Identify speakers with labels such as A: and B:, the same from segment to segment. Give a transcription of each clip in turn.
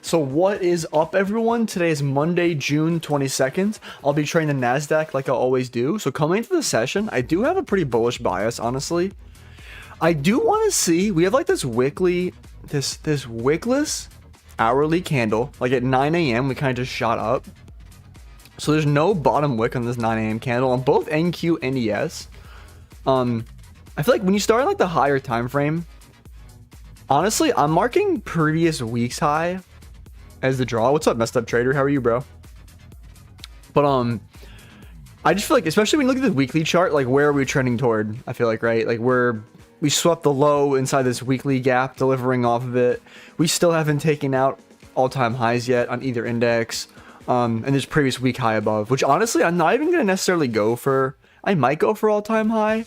A: So what is up, everyone? Today is Monday, June 22nd. I'll be trading the Nasdaq like I always do. So coming into the session, I do have a pretty bullish bias, honestly. I do want to see, we have like this weekly, this wickless hourly candle. Like at 9 a.m. we kind of just shot up. So there's no bottom wick on this 9 a.m. candle on both NQ and ES. I feel like when you start in like the higher time frame, honestly, I'm marking previous week's high as the draw. What's up, messed up trader? How are you, bro? But I just feel like, especially when you look at the weekly chart, like where are we trending toward? I feel like, right? Like we swept the low inside this weekly gap, delivering off of it. We still haven't taken out all-time highs yet on either index. And there's previous week high above, which honestly, I'm not even gonna necessarily go for. I might go for all-time high.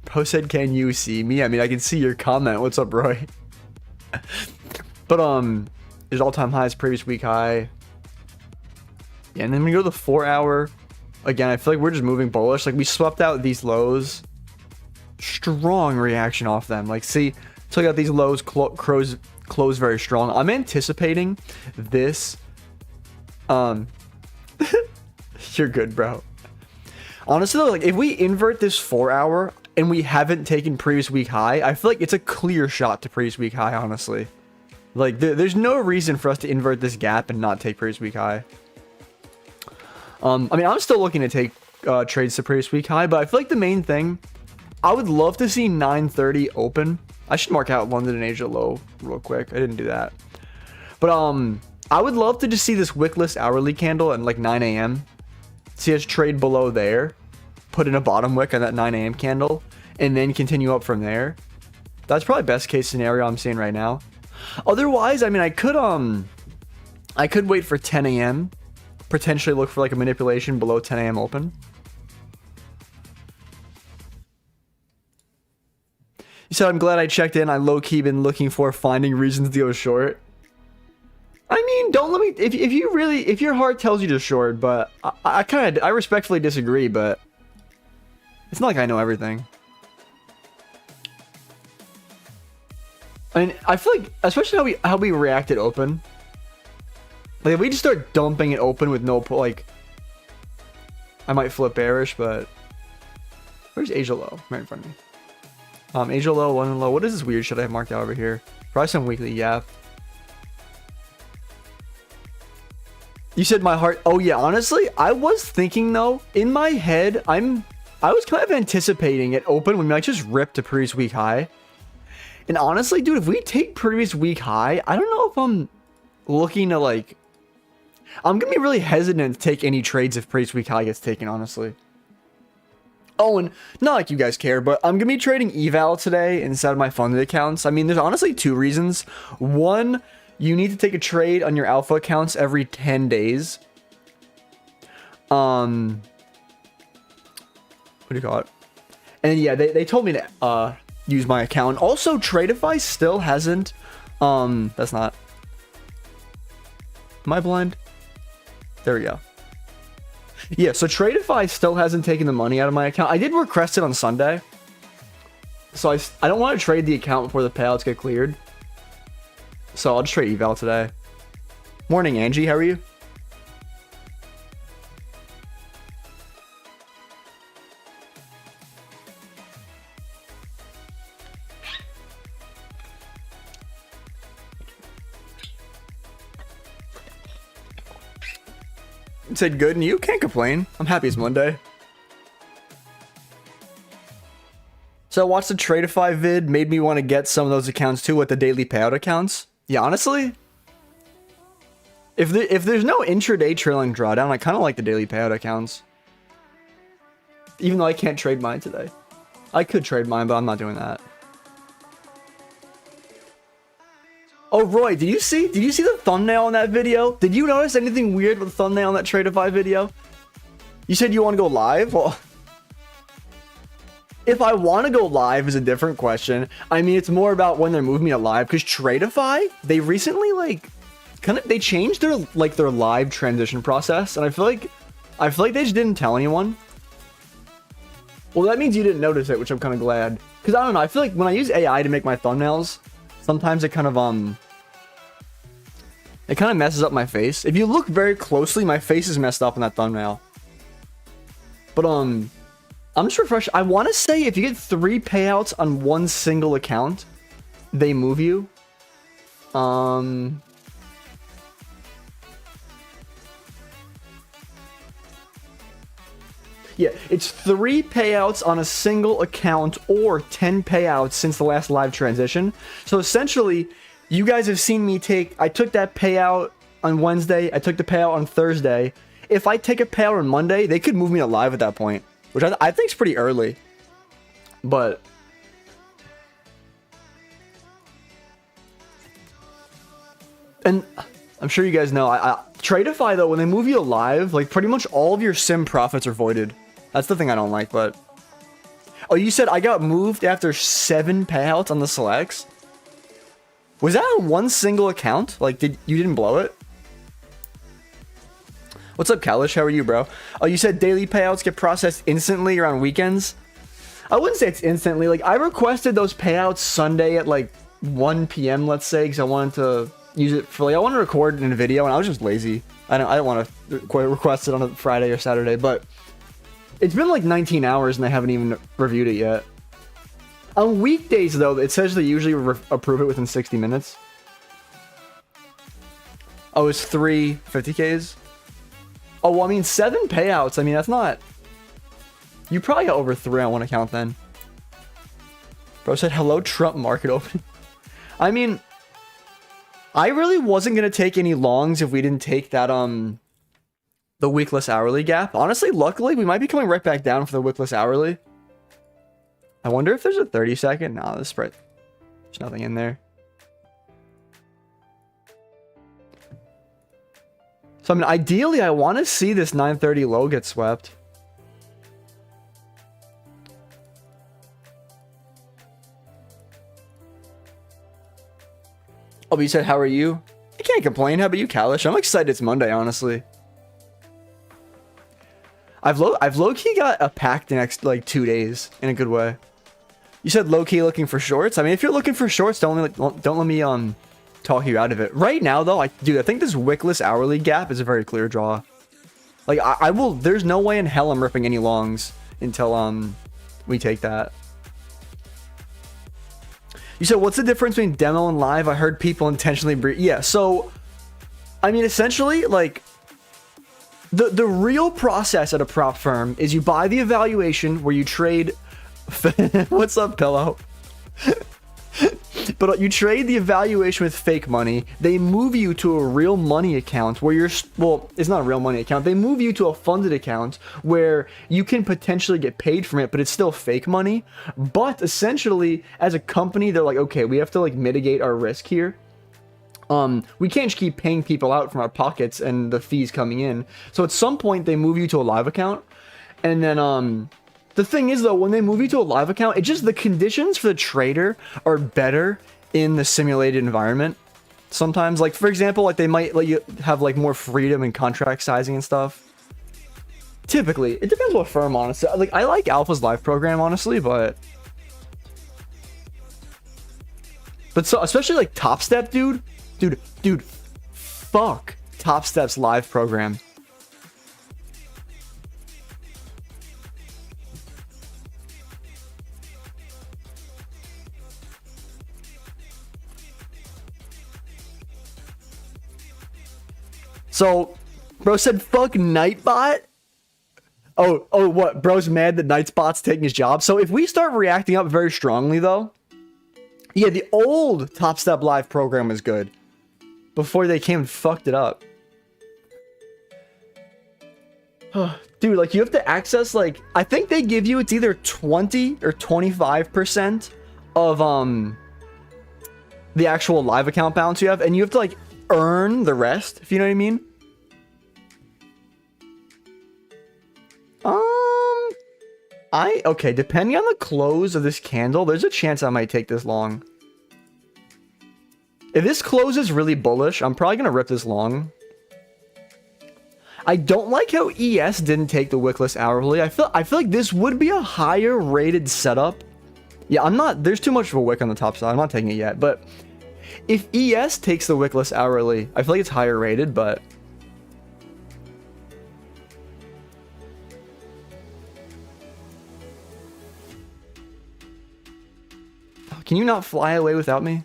A: Bro said, "Can you see me?" I mean, I can see your comment. What's up, Roy? But there's all-time highs, previous week high. Yeah, and then we go to the 4-hour. Again, I feel like we're just moving bullish. Like we swept out these lows. Strong reaction off them. Like, see, took out these lows, close very strong. I'm anticipating this. You're good, bro. Honestly, though, like if we invert this 4-hour and we haven't taken previous week high, I feel like it's a clear shot to previous week high, honestly. Like, there's no reason for us to invert this gap and not take previous week high. I mean, I'm still looking to take trades to previous week high, but I feel like the main thing, I would love to see 930 open. I should mark out London and Asia low real quick. I didn't do that. But I would love to just see this wickless hourly candle at like 9 a.m. See us trade below there, put in a bottom wick on that 9 a.m. candle, and then continue up from there. That's probably best case scenario I'm seeing right now. Otherwise, I mean, I could wait for 10 a.m. Potentially look for like a manipulation below 10 a.m. open. You said, I'm glad I checked in. I low-key been looking for finding reasons to go short. I mean, don't let me, if your heart tells you to short, but I respectfully disagree, but it's not like I know everything. I mean, I feel like, especially how we reacted open. Like, if we just start dumping it open with no, like, I might flip bearish, but where's Asia low? Right in front of me. Asia low, London low. What is this weird shit I have marked out over here? Probably some weekly gap. You said my heart. Oh yeah, honestly, I was thinking though, in my head, I was kind of anticipating it open when we might just rip to previous week high. And honestly, dude, if we take previous week high, I don't know if I'm looking to like, I'm gonna be really hesitant to take any trades if previous week high gets taken, honestly. Oh, and not like you guys care, but I'm gonna be trading Eval today instead of my funded accounts. I mean, there's honestly two reasons. One, you need to take a trade on your alpha accounts every 10 days. What do you call it? And yeah, they told me to use my account. Also, Tradeify still hasn't. That's not. Am I blind? There we go. Yeah, so Tradeify still hasn't taken the money out of my account. I did request it on Sunday. So I don't want to trade the account before the payouts get cleared. So I'll just trade Eval today. Morning, Angie. How are you? Said good, and you can't complain. I'm happy it's Monday. So I watched the Tradeify vid, made me want to get some of those accounts too with the daily payout accounts. Yeah, honestly, if there's no intraday trailing drawdown, I kind of like the daily payout accounts. Even though I can't trade mine today. I could trade mine, but I'm not doing that. Oh, Roy, did you see the thumbnail on that video? Did you notice anything weird with the thumbnail on that Tradeify video? You said you want to go live? Well, if I want to go live is a different question. I mean, it's more about when they're moving me to live, because Tradeify, they recently like they changed their live transition process, and I feel like they just didn't tell anyone. Well, that means you didn't notice it, which I'm kind of glad. Because I don't know, I feel like when I use AI to make my thumbnails, sometimes it kind of It kind of messes up my face. If you look very closely, my face is messed up in that thumbnail. But I'm just refreshing. I want to say if you get 3 payouts on one single account, they move you. Yeah, it's 3 payouts on a single account or 10 payouts since the last live transition. So essentially, you guys have seen me I took that payout on Wednesday, I took the payout on Thursday. If I take a payout on Monday, they could move me to live at that point, which I think is pretty early. But and I'm sure you guys know, Tradeify though, when they move you to live, like pretty much all of your sim profits are voided. That's the thing I don't like, but... Oh, you said I got moved after 7 payouts on the selects? Was that on one single account? Like, you didn't blow it? What's up, Kalish? How are you, bro? Oh, you said daily payouts get processed instantly or on weekends? I wouldn't say it's instantly. Like, I requested those payouts Sunday at, like, 1 p.m., let's say, because I wanted to use it for, like, I wanted to record it in a video, and I was just lazy. I don't want to request it on a Friday or Saturday, but... It's been like 19 hours and I haven't even reviewed it yet. On weekdays, though, it says they usually approve it within 60 minutes. Oh, it's 3 50Ks? Oh, well, I mean, 7 payouts. I mean, that's not... You probably got over 3 on one account then. Bro said, hello, Trump market open. I mean, I really wasn't going to take any longs if we didn't take that, the wickless hourly gap. Honestly, luckily, we might be coming right back down for the wickless hourly. I wonder if there's a 30-second. Nah, this spread. There's nothing in there. So, I mean, ideally, I want to see this 930 low get swept. Oh, but you said, how are you? I can't complain. How about you, Kalish? I'm excited it's Monday, honestly. I've low-key got a pack the next, like, 2 days in a good way. You said low-key looking for shorts? I mean, if you're looking for shorts, don't let me talk you out of it. Right now, though, I think this wickless hourly gap is a very clear draw. Like, I will... There's no way in hell I'm ripping any longs until, we take that. You said, what's the difference between demo and live? I heard people intentionally... Yeah, so... I mean, essentially, like... The real process at a prop firm is you buy the evaluation where you trade... What's up, Pillow? But you trade the evaluation with fake money. They move you to a real money account where you're... Well, it's not a real money account. They move you to a funded account where you can potentially get paid from it, but it's still fake money. But essentially, as a company, they're like, okay, we have to like mitigate our risk here. We can't just keep paying people out from our pockets and the fees coming in. So at some point, they move you to a live account. And then, the thing is, though, when they move you to a live account, it just, the conditions for the trader are better in the simulated environment. Sometimes, like, for example, like, they might let you have, like, more freedom in contract sizing and stuff. Typically. It depends what firm, honestly. Like, I like Alpha's live program, honestly, but so, especially, like, Top Step, dude. Dude, fuck Top Step's live program. So, bro said, fuck Nightbot? Oh, what? Bro's mad that Nightbot's taking his job? So if we start reacting up very strongly, though, yeah, the old Top Step live program was good. Before they came and fucked it up. Dude, like, you have to access, like, I think they give you, it's either 20 or 25% of, the actual live account balance you have, and you have to, like, earn the rest, if you know what I mean. Okay, depending on the close of this candle, there's a chance I might take this long. If this closes really bullish, I'm probably going to rip this long. I don't like how ES didn't take the wickless hourly. I feel like this would be a higher rated setup. Yeah, there's too much of a wick on the top side. I'm not taking it yet, but If ES takes the wickless hourly, I feel like it's higher rated, but can you not fly away without me?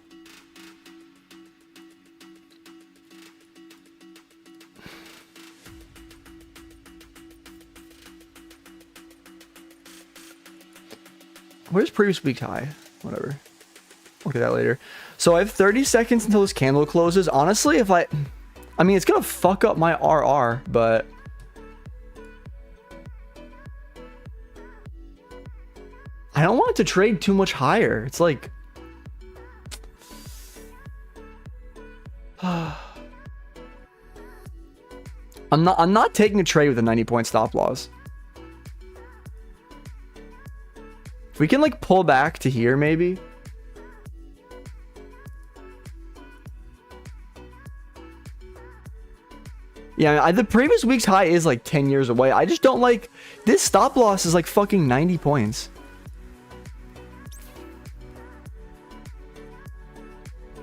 A: Where's previous week's high? Whatever. Look at that later. So I have 30 seconds until this candle closes. Honestly, if I mean, it's gonna fuck up my RR, but I don't want it to trade too much higher. It's like I'm not taking a trade with a 90-point stop loss. If we can like pull back to here, maybe. Yeah, the previous week's high is like 10 years away. I just don't like this stop loss is like fucking 90 points.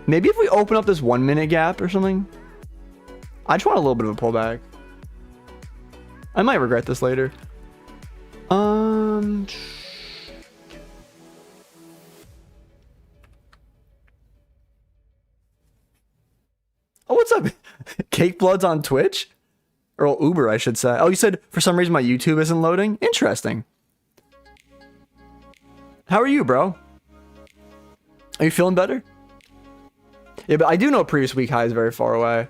A: Maybe if we open up this 1 minute gap or something. I just want a little bit of a pullback. I might regret this later. Oh, what's up? Cake Bloods on Twitch? Or Uber, I should say. Oh, you said for some reason my YouTube isn't loading? Interesting. How are you, bro? Are you feeling better? Yeah, but I do know previous week high is very far away.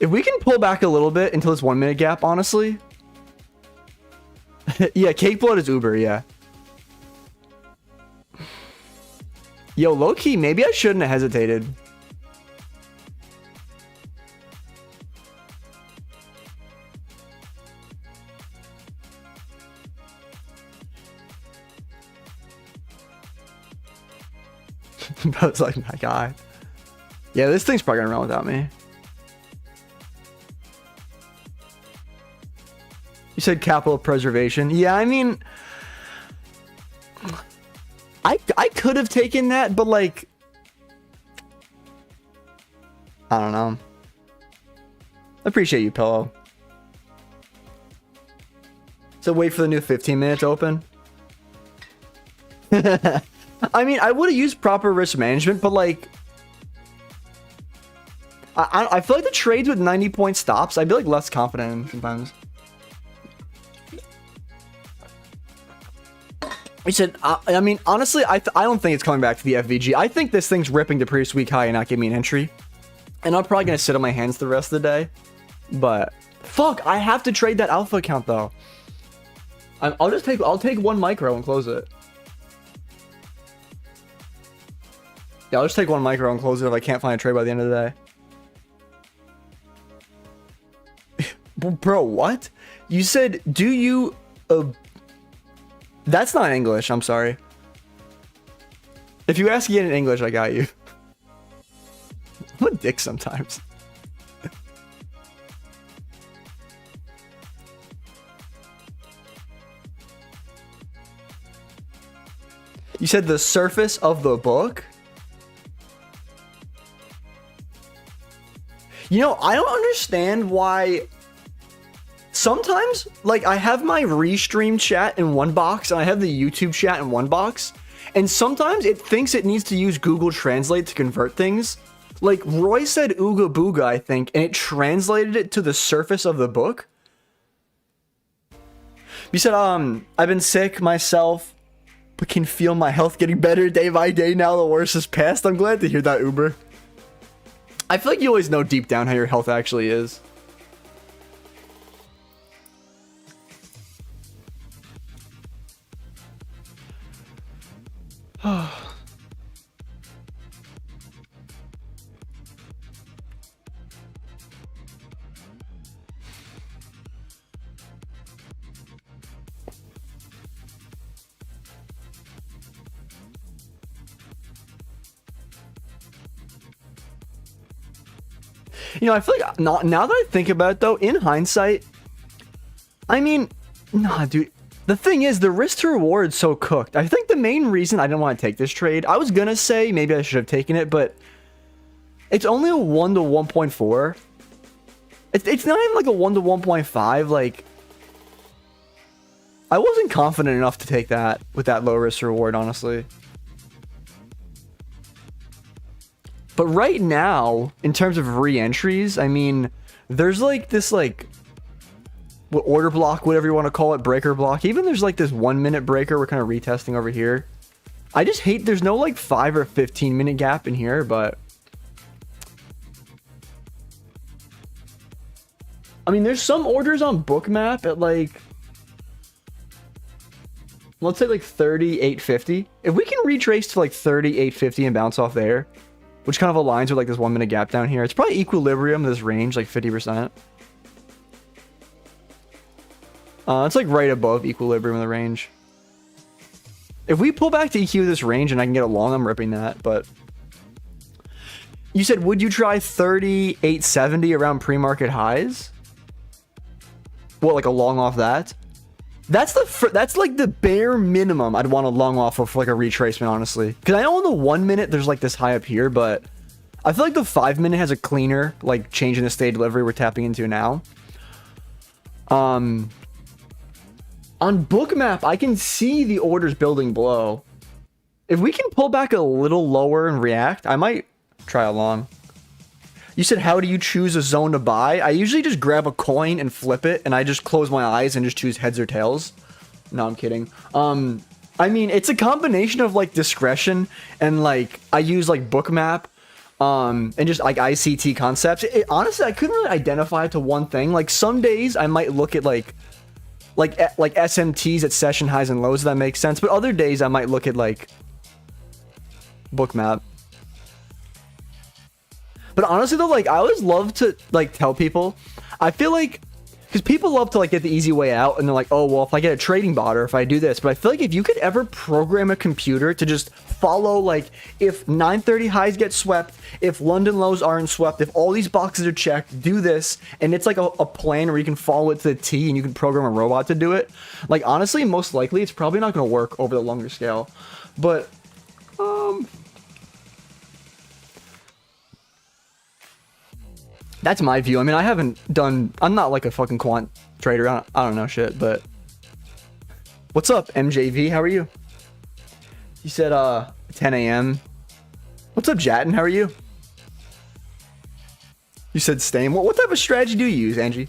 A: If we can pull back a little bit until this 1 minute gap, honestly. Yeah, Cake Blood is Uber, yeah. Yo, low-key, maybe I shouldn't have hesitated. I was like, my guy. Yeah, this thing's probably gonna run without me. You said capital preservation. Yeah, I mean, I could have taken that, but like, I don't know. I appreciate you, Pillow. So wait for the new 15 minutes open. I mean, I would have used proper risk management, but like, I feel like the trades with 90-point stops, I'd be like less confident in sometimes. He said, I mean, honestly, I don't think it's coming back to the FVG. I think this thing's ripping the previous week high and not giving me an entry. And I'm probably going to sit on my hands the rest of the day. But, fuck, I have to trade that alpha account, though. I'll take 1 micro and close it. Yeah, I'll just take 1 micro and close it if I can't find a trade by the end of the day. Bro, what? You said, do you... That's not English, I'm sorry. If you ask again in English, I got you. I'm a dick sometimes. You said the surface of the book? You know, I don't understand why... Sometimes, like, I have my restream chat in one box and I have the YouTube chat in one box. And sometimes it thinks it needs to use Google Translate to convert things. Like, Roy said ooga booga, I think, and it translated it to the surface of the book. You said, I've been sick myself, but can feel my health getting better day by day now the worst is past. I'm glad to hear that, Uber. I feel like you always know deep down how your health actually is. You know, I feel like now that I think about it though, in hindsight, I mean, nah, dude. The thing is, the risk to reward is so cooked. I think the main reason I didn't want to take this trade, I was gonna say maybe I should have taken it, but it's only a 1 to 1.4. It's not even like a 1 to 1.5. Like, I wasn't confident enough to take that with that low risk to reward, honestly. But right now, in terms of re-entries, I mean, there's like this like order block, whatever you want to call it, breaker block. Even there's like this 1 minute breaker we're kind of retesting over here. I just hate there's no like 5 or 15 minute gap in here, but I mean, there's some orders on Bookmap at like, let's say like 38.50. If we can retrace to like 38.50 and bounce off there, which kind of aligns with like this 1 minute gap down here, it's probably equilibrium, this range, like 50%. It's like right above equilibrium in the range. If we pull back to EQ this range and I can get it long, I'm ripping that. But you said, would you try 38.70 around pre-market highs? What, like a long off that? That's like the bare minimum I'd want to long off of for like a retracement, honestly. Because I know in the 1 minute there's like this high up here, but I feel like the 5 minute has a cleaner like change in the state delivery we're tapping into now. On Bookmap, I can see the orders building below. If we can pull back a little lower and react, I might try a long. You said, how do you choose a zone to buy? I usually just grab a coin and flip it, and I just close my eyes and just choose heads or tails. No, I'm kidding. I mean, it's a combination of like discretion and like I use like Bookmap and just like ICT concepts. Honestly, I couldn't really identify it to one thing. Like some days I might look at like SMTs at session highs and lows, if that makes sense. But other days I might look at like Bookmap. But honestly though, like I always love to like tell people, I feel like, because people love to like get the easy way out and they're like, oh, well, if I get a trading bot or if I do this, but I feel like if you could ever program a computer to just follow, like if 930 highs get swept, if London lows aren't swept, if all these boxes are checked, do this, and it's like a plan where you can follow it to the T and you can program a robot to do it. Like honestly, most likely it's probably not going to work over the longer scale, but that's my view. I mean, I'm not like a fucking quant trader. I don't know shit, but what's up, MJV? How are you? You said 10 a.m. What's up, Jatin? How are you? You said Stame. What type of strategy do you use, Angie?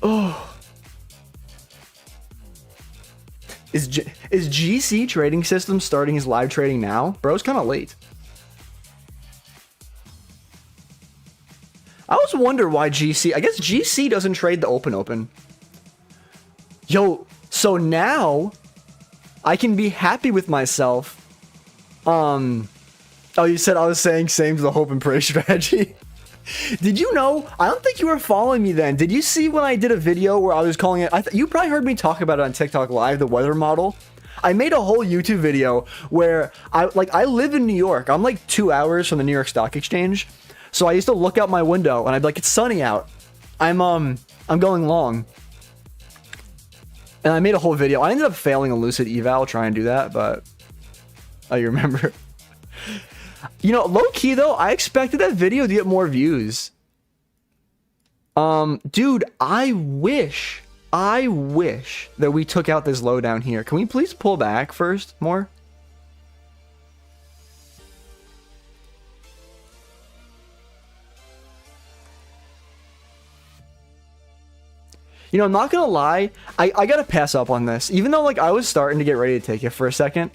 A: Oh. Is GC Trading System starting his live trading now? Bro's kind of late. I always wonder why GC... I guess GC doesn't trade the open. Yo, so now I can be happy with myself. Oh, you said I was saying same to the hope and pray strategy. Did you know? I don't think you were following me then. Did you see when I did a video where I was calling it... you probably heard me talk about it on TikTok Live, the weather model. I made a whole YouTube video where I live in New York. I'm like 2 hours from the New York Stock Exchange. So I used to look out my window and I'd be like, it's sunny out. I'm going long. And I made a whole video. I ended up failing a lucid eval trying to do that, but oh, you remember? You know, low key though, I expected that video to get more views. Dude, I wish that we took out this low down here. Can we please pull back first more? You know, I'm not gonna lie, I gotta pass up on this. Even though, like, I was starting to get ready to take it for a second.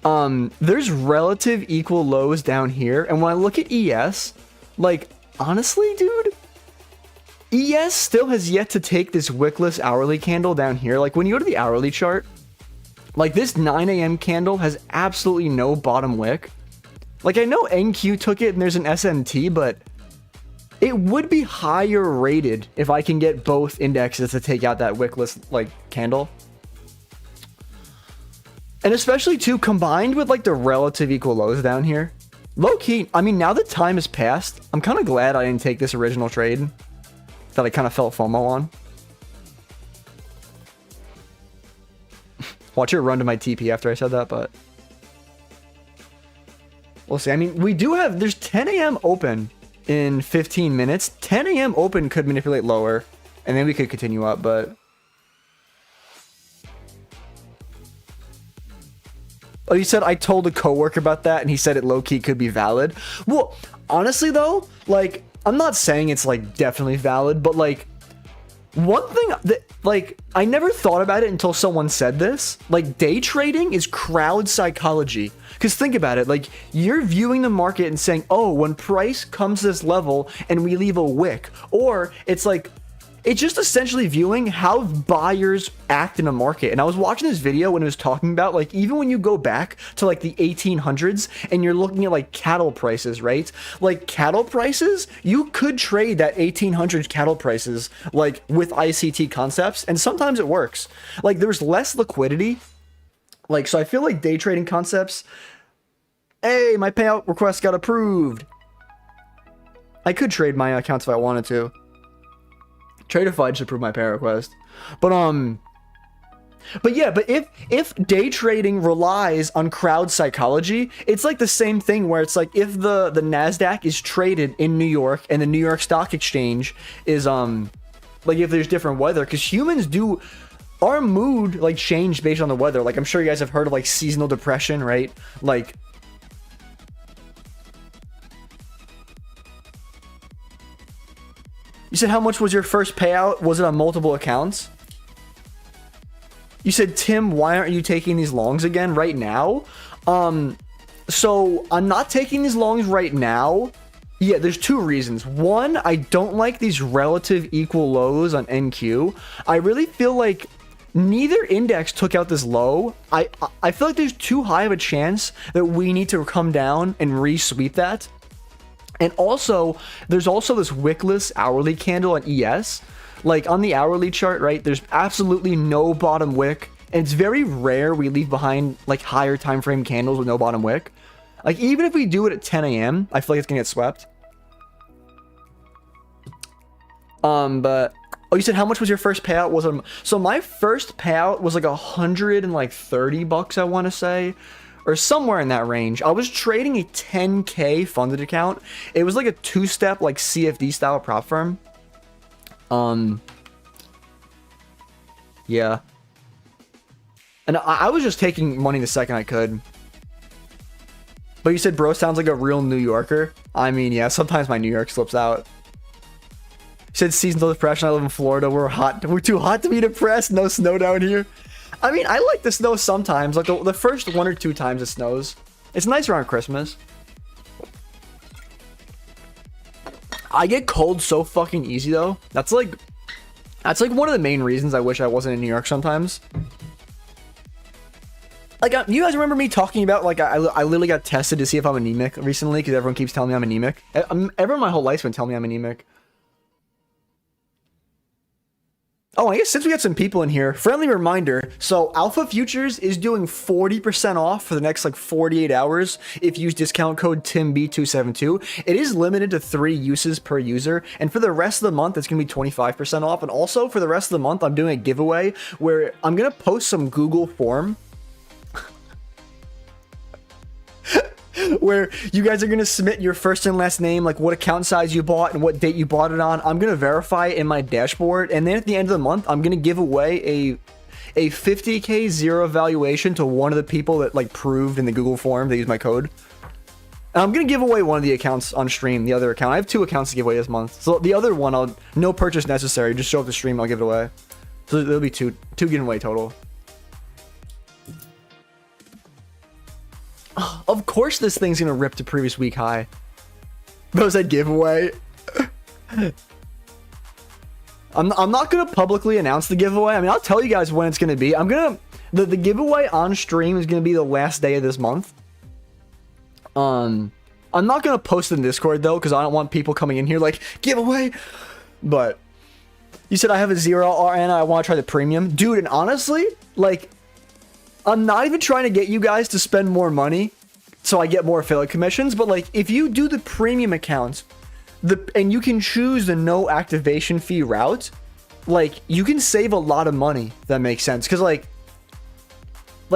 A: There's relative equal lows down here. And when I look at ES, like, honestly, dude, ES still has yet to take this wickless hourly candle down here. Like, when you go to the hourly chart, like, this 9 a.m. candle has absolutely no bottom wick. Like, I know NQ took it and there's an SMT, but it would be higher rated if I can get both indexes to take out that wickless like candle. And especially too, combined with like the relative equal lows down here, Low key, I mean, now that time has passed, I'm kind of glad I didn't take this original trade that I kind of felt FOMO on. Watch it run to my TP after I said that, but we'll see. I mean, we do have, there's 10 a.m. open in 15 minutes. 10 a.m. open could manipulate lower, and then we could continue up, but... Oh, you said I told a coworker about that, and he said it low-key could be valid. Well, honestly, though, like, I'm not saying it's, like, definitely valid, but, like, one thing that, like, I never thought about it until someone said this. Like, day trading is crowd psychology. Because think about it, like, you're viewing the market and saying, oh, when price comes to this level and we leave a wick. Or it's like, it's just essentially viewing how buyers act in a market. And I was watching this video when it was talking about, like, even when you go back to, like, the 1800s and you're looking at, like, cattle prices, right? Like, cattle prices, you could trade that 1800s cattle prices, like, with ICT concepts, and sometimes it works. Like, there's less liquidity. Like, so I feel like day trading concepts... Hey, my payout request got approved. I could trade my accounts if I wanted to. Tradeify just approved my payout request. But yeah, but if day trading relies on crowd psychology, it's like the same thing where it's like if the Nasdaq is traded in New York and the New York Stock Exchange is like if there's different weather, because humans do our mood like change based on the weather. Like I'm sure you guys have heard of like seasonal depression, right? Like you said how much was your first payout? Was it on multiple accounts? You said, Tim, why aren't you taking these longs again right now? So I'm not taking these longs right now. Yeah, there's two reasons. One, I don't like these relative equal lows on NQ. I really feel like neither index took out this low. I feel like there's too high of a chance that we need to come down and re-sweep that. And also, there's also this wickless hourly candle on ES. Like, on the hourly chart, right, there's absolutely no bottom wick. And it's very rare we leave behind, like, higher time frame candles with no bottom wick. Like, even if we do it at 10 a.m., I feel like it's gonna get swept. But... Oh, you said how much was your first payout? Was it... So, my first payout was, like, $130, I want to say. Or somewhere in that range. I was trading a 10K funded account. It was like a two-step, like CFD style prop firm. Yeah. And I was just taking money the second I could. But you said bro sounds like a real New Yorker. I mean, yeah, sometimes my New York slips out. You said seasonal depression. I live in Florida. We're hot. We're too hot to be depressed. No snow down here. I mean, I like the snow sometimes. Like the first 1 or 2 times it snows. It's nice around Christmas. I get cold so fucking easy though. That's like one of the main reasons I wish I wasn't in New York sometimes. Like, you guys remember me talking about, like, I literally got tested to see if I'm anemic recently because everyone keeps telling me I'm anemic. Everyone my whole life's been telling me I'm anemic. Oh, I guess since we got some people in here, friendly reminder. So Alpha Futures is doing 40% off for the next like 48 hours if you use discount code TIMB272. It is limited to 3 uses per user. And for the rest of the month, it's going to be 25% off. And also for the rest of the month, I'm doing a giveaway where I'm going to post some Google form where you guys are going to submit your first and last name, like what account size you bought and what date you bought it on. I'm going to verify it in my dashboard. And then at the end of the month, I'm going to give away a 50K zero valuation to one of the people that like proved in the Google form they use my code. And I'm going to give away one of the accounts on stream, the other account. I have 2 accounts to give away this month. So the other one, no purchase necessary. Just show up the stream, I'll give it away. So there'll be two giveaway total. Of course this thing's gonna rip to previous week high. That was a giveaway. I'm not gonna publicly announce the giveaway. I mean, I'll tell you guys when it's gonna be. The giveaway on stream is gonna be the last day of this month. I'm not gonna post in Discord though, because I don't want people coming in here like giveaway. But you said I have a 0 RN. I want to try the premium, dude. And honestly, like, I'm not even trying to get you guys to spend more money so I get more affiliate commissions. But like, if you do the premium accounts, and you can choose the no activation fee route, like you can save a lot of money. If that makes sense, because like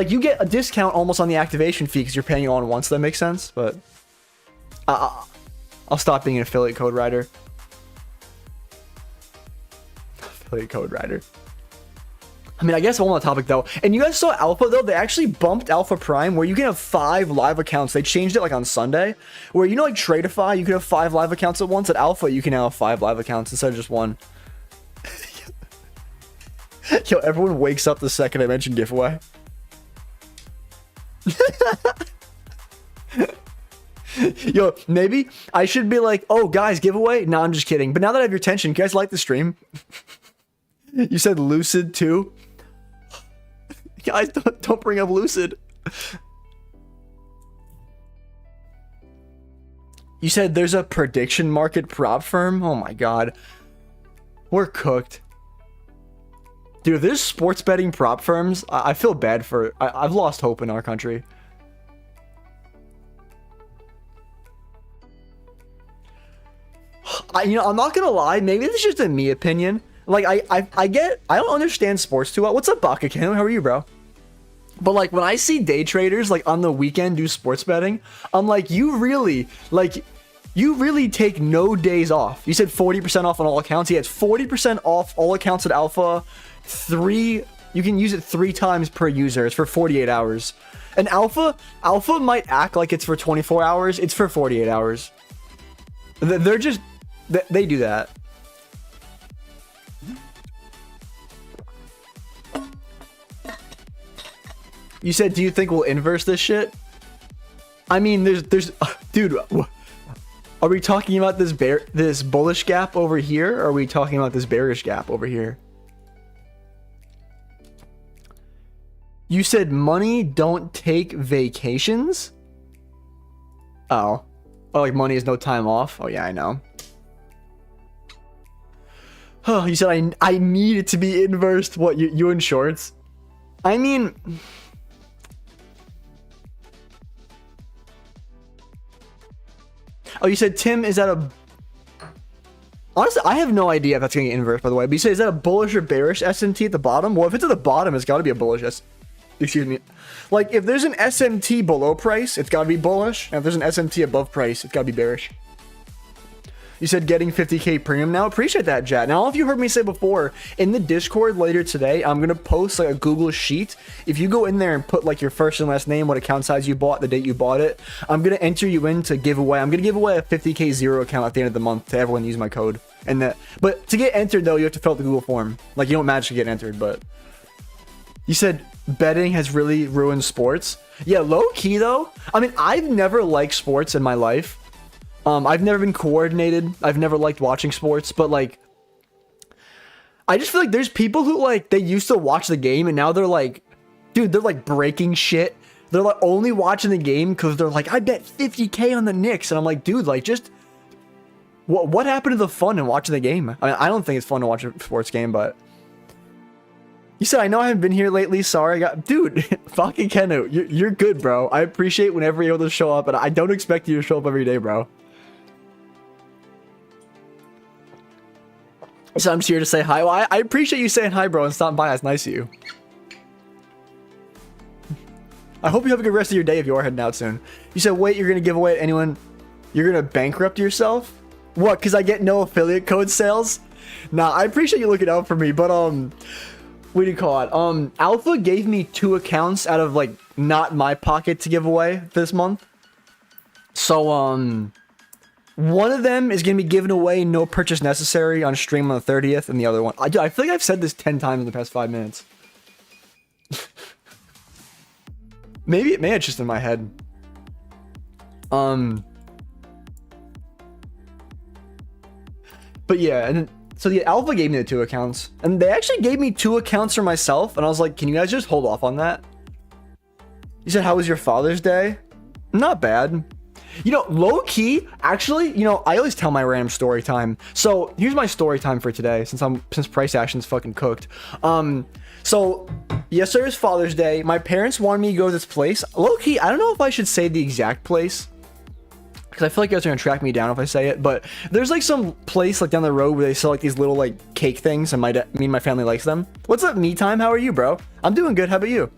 A: you get a discount almost on the activation fee because you're paying it all at once. That makes sense. But I'll stop being an affiliate code writer. Affiliate code writer. I mean, I guess one on the topic though. And you guys saw Alpha though. They actually bumped Alpha Prime where you can have 5 live accounts. They changed it like on Sunday. Where you know like Tradeify, you can have 5 live accounts at once. At Alpha, you can now have 5 live accounts instead of just 1. Yo, everyone wakes up the second I mention giveaway. Yo, maybe I should be like, oh guys, giveaway. No, I'm just kidding. But now that I have your attention, you guys like the stream? You said Lucid too. Guys, don't bring up Lucid. You said there's a prediction market prop firm. Oh my god, we're cooked. Dude, if there's sports betting prop firms, I feel bad for. I've lost hope in our country. I'm not gonna lie. Maybe this is just a me opinion. Like I don't understand sports too well. What's up, Bakakin? How are you, bro? But like when I see day traders like on the weekend do sports betting, I'm like, you really take no days off. You said 40% off on all accounts. Yeah, it's 40% off all accounts at Alpha. You can use it 3 times per user. It's for 48 hours. And Alpha might act like it's for 24 hours. It's for 48 hours. They're just they do that. You said, do you think we'll inverse this shit? I mean, there's dude, are we talking about this bullish gap over here, or are we talking about this bearish gap over here? You said money don't take vacations? Oh, like money has no time off? Oh yeah, I know. Oh, you said I need it to be inversed. What, you in shorts? I mean, oh, you said Tim is at a. Honestly, I have no idea if that's going to get inversed, by the way. But you said, is that a bullish or bearish SMT at the bottom? Well, if it's at the bottom, it's got to be a bullish excuse me. Like, if there's an SMT below price, it's got to be bullish. And if there's an SMT above price, it's got to be bearish. You said getting 50k premium now. Appreciate that, Jet. Now, if you heard me say before, in the Discord later today, I'm going to post like a Google Sheet. If you go in there and put like your first and last name, what account size you bought, the date you bought it, I'm going to enter you in to give away. I'm going to give away a 50k zero account at the end of the month to everyone use my code. But to get entered though, you have to fill out the Google form. Like, you don't magically get entered, but you said betting has really ruined sports. Yeah, low key though. I mean, I've never liked sports in my life. I've never been coordinated. I've never liked watching sports, but like, I just feel like there's people who like, they used to watch the game and now they're like, dude, they're like breaking shit. They're like only watching the game because they're like, I bet 50k on the Knicks. And I'm like, dude, like just, what happened to the fun in watching the game? I mean, I don't think it's fun to watch a sports game, but you said, I know I haven't been here lately. Sorry. Dude, fucking Kenu, you're good, bro. I appreciate whenever you're able to show up, and I don't expect you to show up every day, bro. So I'm just here to say hi. Well, I appreciate you saying hi, bro, and stopping by. That's nice of you. I hope you have a good rest of your day if you are heading out soon. You said, wait, you're going to give away to anyone? You're going to bankrupt yourself? What, because I get no affiliate code sales? Nah, I appreciate you looking out for me, but, what do you call it? Alpha gave me 2 accounts out of, like, not my pocket to give away this month. So, one of them is going to be given away, no purchase necessary, on stream on the 30th, and the other one, I feel like I've said this 10 times in the past 5 minutes. Maybe it's just in my head. But yeah, and so the Alpha gave me the 2 accounts, and they actually gave me 2 accounts for myself, and I was like, can you guys just hold off on that? You said, how was your Father's Day? Not bad. You know, low key, actually, you know, I always tell my random story time. So here's my story time for today, since price action's fucking cooked. So yesterday was Father's Day. My parents wanted me to go to this place. Low key, I don't know if I should say the exact place, because I feel like you guys are gonna track me down if I say it. But there's like some place like down the road where they sell like these little like cake things, and me and my family likes them. What's up, me time? How are you, bro? I'm doing good. How about you?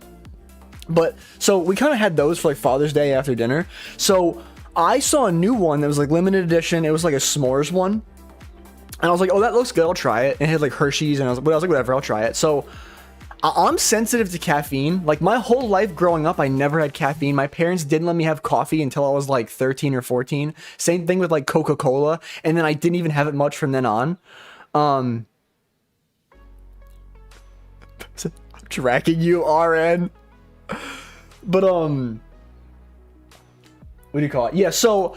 A: But so we kind of had those for like Father's Day after dinner. So I saw a new one that was like limited edition. It was like a s'mores one, and I was like, oh, that looks good. I'll try it. And it had like Hershey's, and I was like, whatever, I'll try it. So I'm sensitive to caffeine. Like my whole life growing up, I never had caffeine. My parents didn't let me have coffee until I was like 13 or 14. Same thing with like Coca-Cola. And then I didn't even have it much from then on. I'm tracking you, RN. But what do you call it? Yeah, so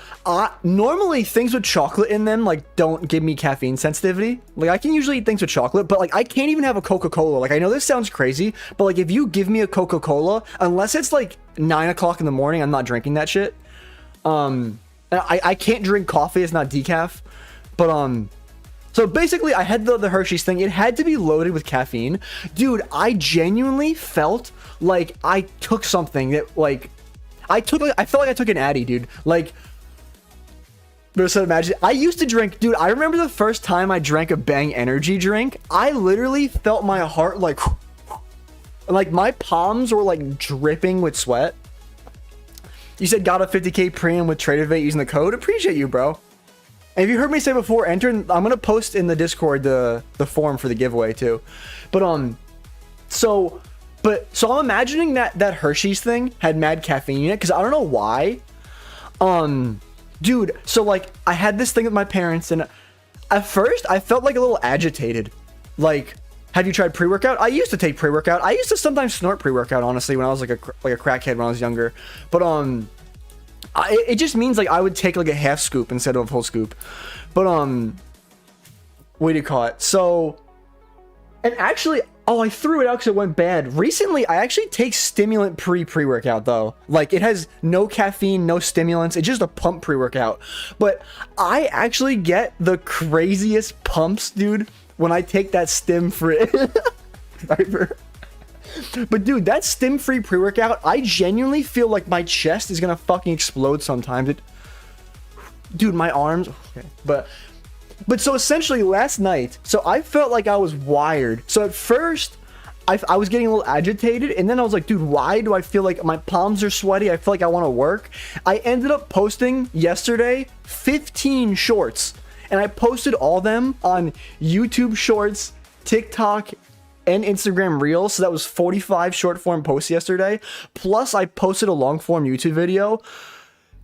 A: normally things with chocolate in them like don't give me caffeine sensitivity. Like I can usually eat things with chocolate, but like I can't even have a Coca-Cola. Like I know this sounds crazy, but like if you give me a Coca-Cola, unless it's like 9 o'clock in the morning, I'm not drinking that shit. I can't drink coffee. It's not decaf. But so basically I had the Hershey's thing. It had to be loaded with caffeine. Dude, I genuinely felt like I took something that like I felt like I took an Addy, dude. Like, so imagine, I used to drink, dude, I remember the first time I drank a Bang energy drink, I literally felt my heart like my palms were like dripping with sweat. You said got a 50k premium with Tradeify using the code. Appreciate you, bro. And if you heard me say before, enter, I'm gonna post in the Discord the form for the giveaway too. But so I'm imagining that Hershey's thing had mad caffeine in it, because I don't know why. Dude, so like I had this thing with my parents, and at first I felt like a little agitated. Like, have you tried pre-workout? I used to take pre-workout. I used to sometimes snort pre-workout, honestly, when I was like a crackhead when I was younger. But it just means like I would take like a half scoop instead of a full scoop. But what do you call it? So, and actually, oh, I threw it out because it went bad. Recently, I actually take stimulant pre-workout though. Like it has no caffeine, no stimulants. It's just a pump pre-workout. But I actually get the craziest pumps, dude, when I take that stim-free. But dude, that stim-free pre-workout, I genuinely feel like my chest is gonna fucking explode sometimes. Dude, my arms. Okay, But so essentially last night, so I felt like I was wired. So at first, I was getting a little agitated, and then I was like, dude, why do I feel like my palms are sweaty? I feel like I want to work. I ended up posting yesterday 15 shorts, and I posted all them on YouTube Shorts, TikTok, and Instagram Reels. So that was 45 short form posts yesterday. Plus I posted a long form YouTube video.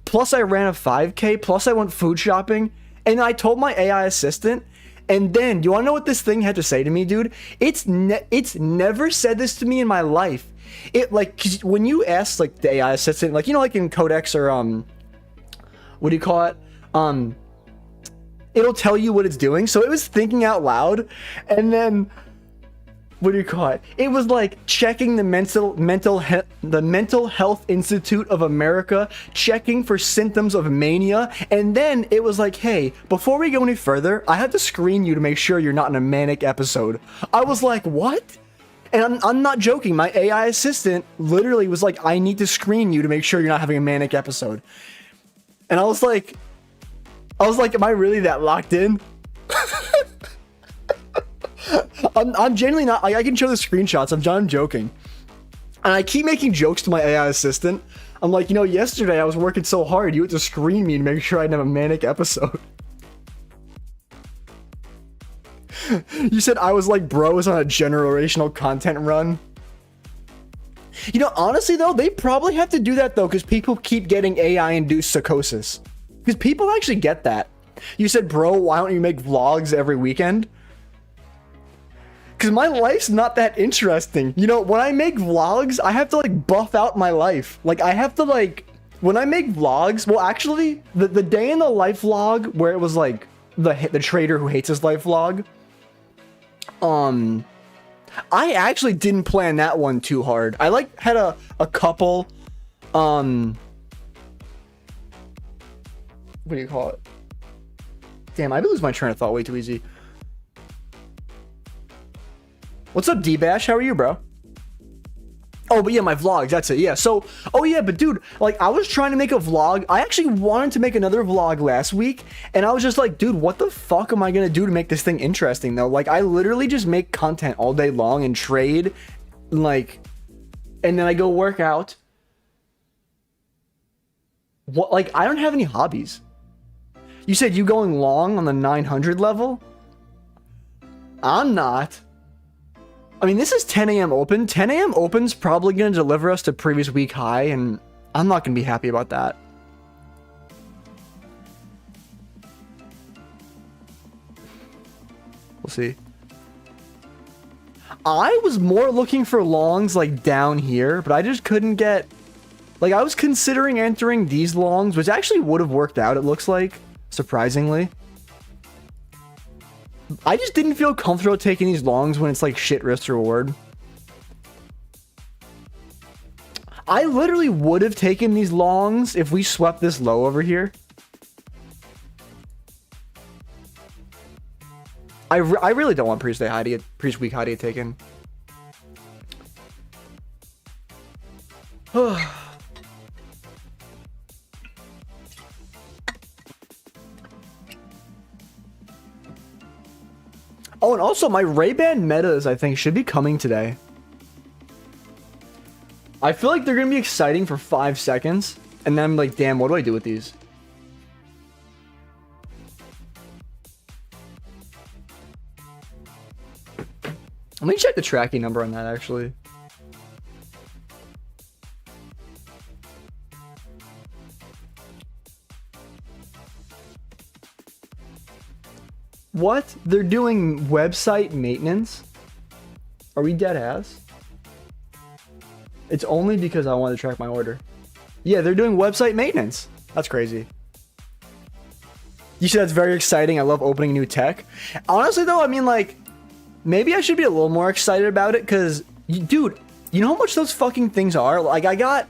A: Plus I ran a 5K. Plus I went food shopping. And I told my AI assistant, and then, do you want to know what this thing had to say to me, dude? It's never said this to me in my life. It, like, 'cause when you ask, like, the AI assistant, like, you know, like in Codex or, what do you call it? It'll tell you what it's doing. So it was thinking out loud, and then, what do you call it? It was like checking the Mental Health Institute of America, checking for symptoms of mania, and then it was like, hey, before we go any further, I have to screen you to make sure you're not in a manic episode. I was like, what? And I'm not joking. My AI assistant literally was like, I need to screen you to make sure you're not having a manic episode. And I was like, am I really that locked in? I'm genuinely not. I can show the screenshots. I'm joking. And I keep making jokes to my AI assistant. I'm like, you know, yesterday I was working so hard, you had to screen me to make sure I didn't have a manic episode. You said I was like bros on a generational content run. You know, honestly though, they probably have to do that though, because people keep getting AI-induced psychosis. Because people actually get that. You said, bro, why don't you make vlogs every weekend? Because my life's not that interesting. You know, when I make vlogs, I have to like buff out my life. Like I have to like, when I make vlogs, well actually, the day in the life vlog where it was like the trader who hates his life vlog, I actually didn't plan that one too hard. I like had a couple, what do you call it? Damn, I lose my train of thought way too easy. What's up, D-Bash? How are you, bro? Oh, but yeah, my vlogs, that's it. Yeah, so, oh yeah, but dude, like, I was trying to make a vlog. I actually wanted to make another vlog last week, and I was just like, dude, what the fuck am I gonna do to make this thing interesting, though? Like, I literally just make content all day long and trade, like, and then I go work out. What, like, I don't have any hobbies. You said you going long on the 900 level? I'm not. I mean, this is 10 a.m. open. 10 a.m. open's probably going to deliver us to previous week high, and I'm not going to be happy about that. We'll see. I was more looking for longs, like, down here, but I just couldn't get... Like, I was considering entering these longs, which actually would have worked out, it looks like, surprisingly. I just didn't feel comfortable taking these longs when it's like shit risk reward. I literally would have taken these longs if we swept this low over here. I really don't want previous day high to get, previous week high to get taken. Oh, and also my Ray-Ban metas, I think, should be coming today. I feel like they're going to be exciting for 5 seconds. And then I'm like, damn, what do I do with these? Let me check the tracking number on that, actually. What? They're doing website maintenance? Are we dead ass? It's only because I want to track my order. Yeah, they're doing website maintenance. That's crazy. You said that's very exciting. I love opening new tech. Honestly, though, I mean, like, maybe I should be a little more excited about it because, dude, you know how much those fucking things are? Like, I got...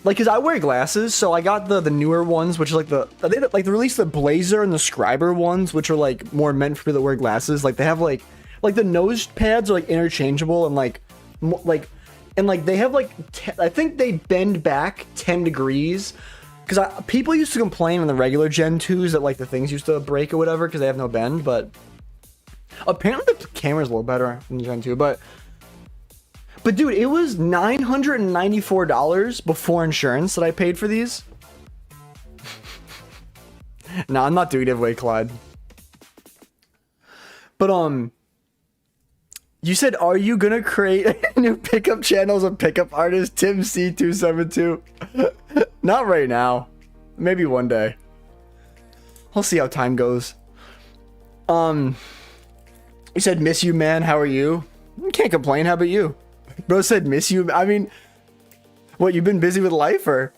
A: Like, because I wear glasses, so I got the newer ones, which is like they released the Blazer and the Scriber ones, which are like more meant for people that wear glasses. Like, they have like the nose pads are like interchangeable and like they have like I think they bend back 10 degrees. Because people used to complain on the regular Gen 2s that like the things used to break or whatever because they have no bend, but apparently the camera's a little better than Gen 2, But dude, it was $994 before insurance that I paid for these. Nah, I'm not doing giveaway, Clyde. But you said, are you gonna create new pickup channels of pickup artist Tim C272? Not right now. Maybe one day. I'll see how time goes. You said, miss you, man. How are you? Can't complain. How about you? Bro said, miss you. I mean, what, you've been busy with life, or?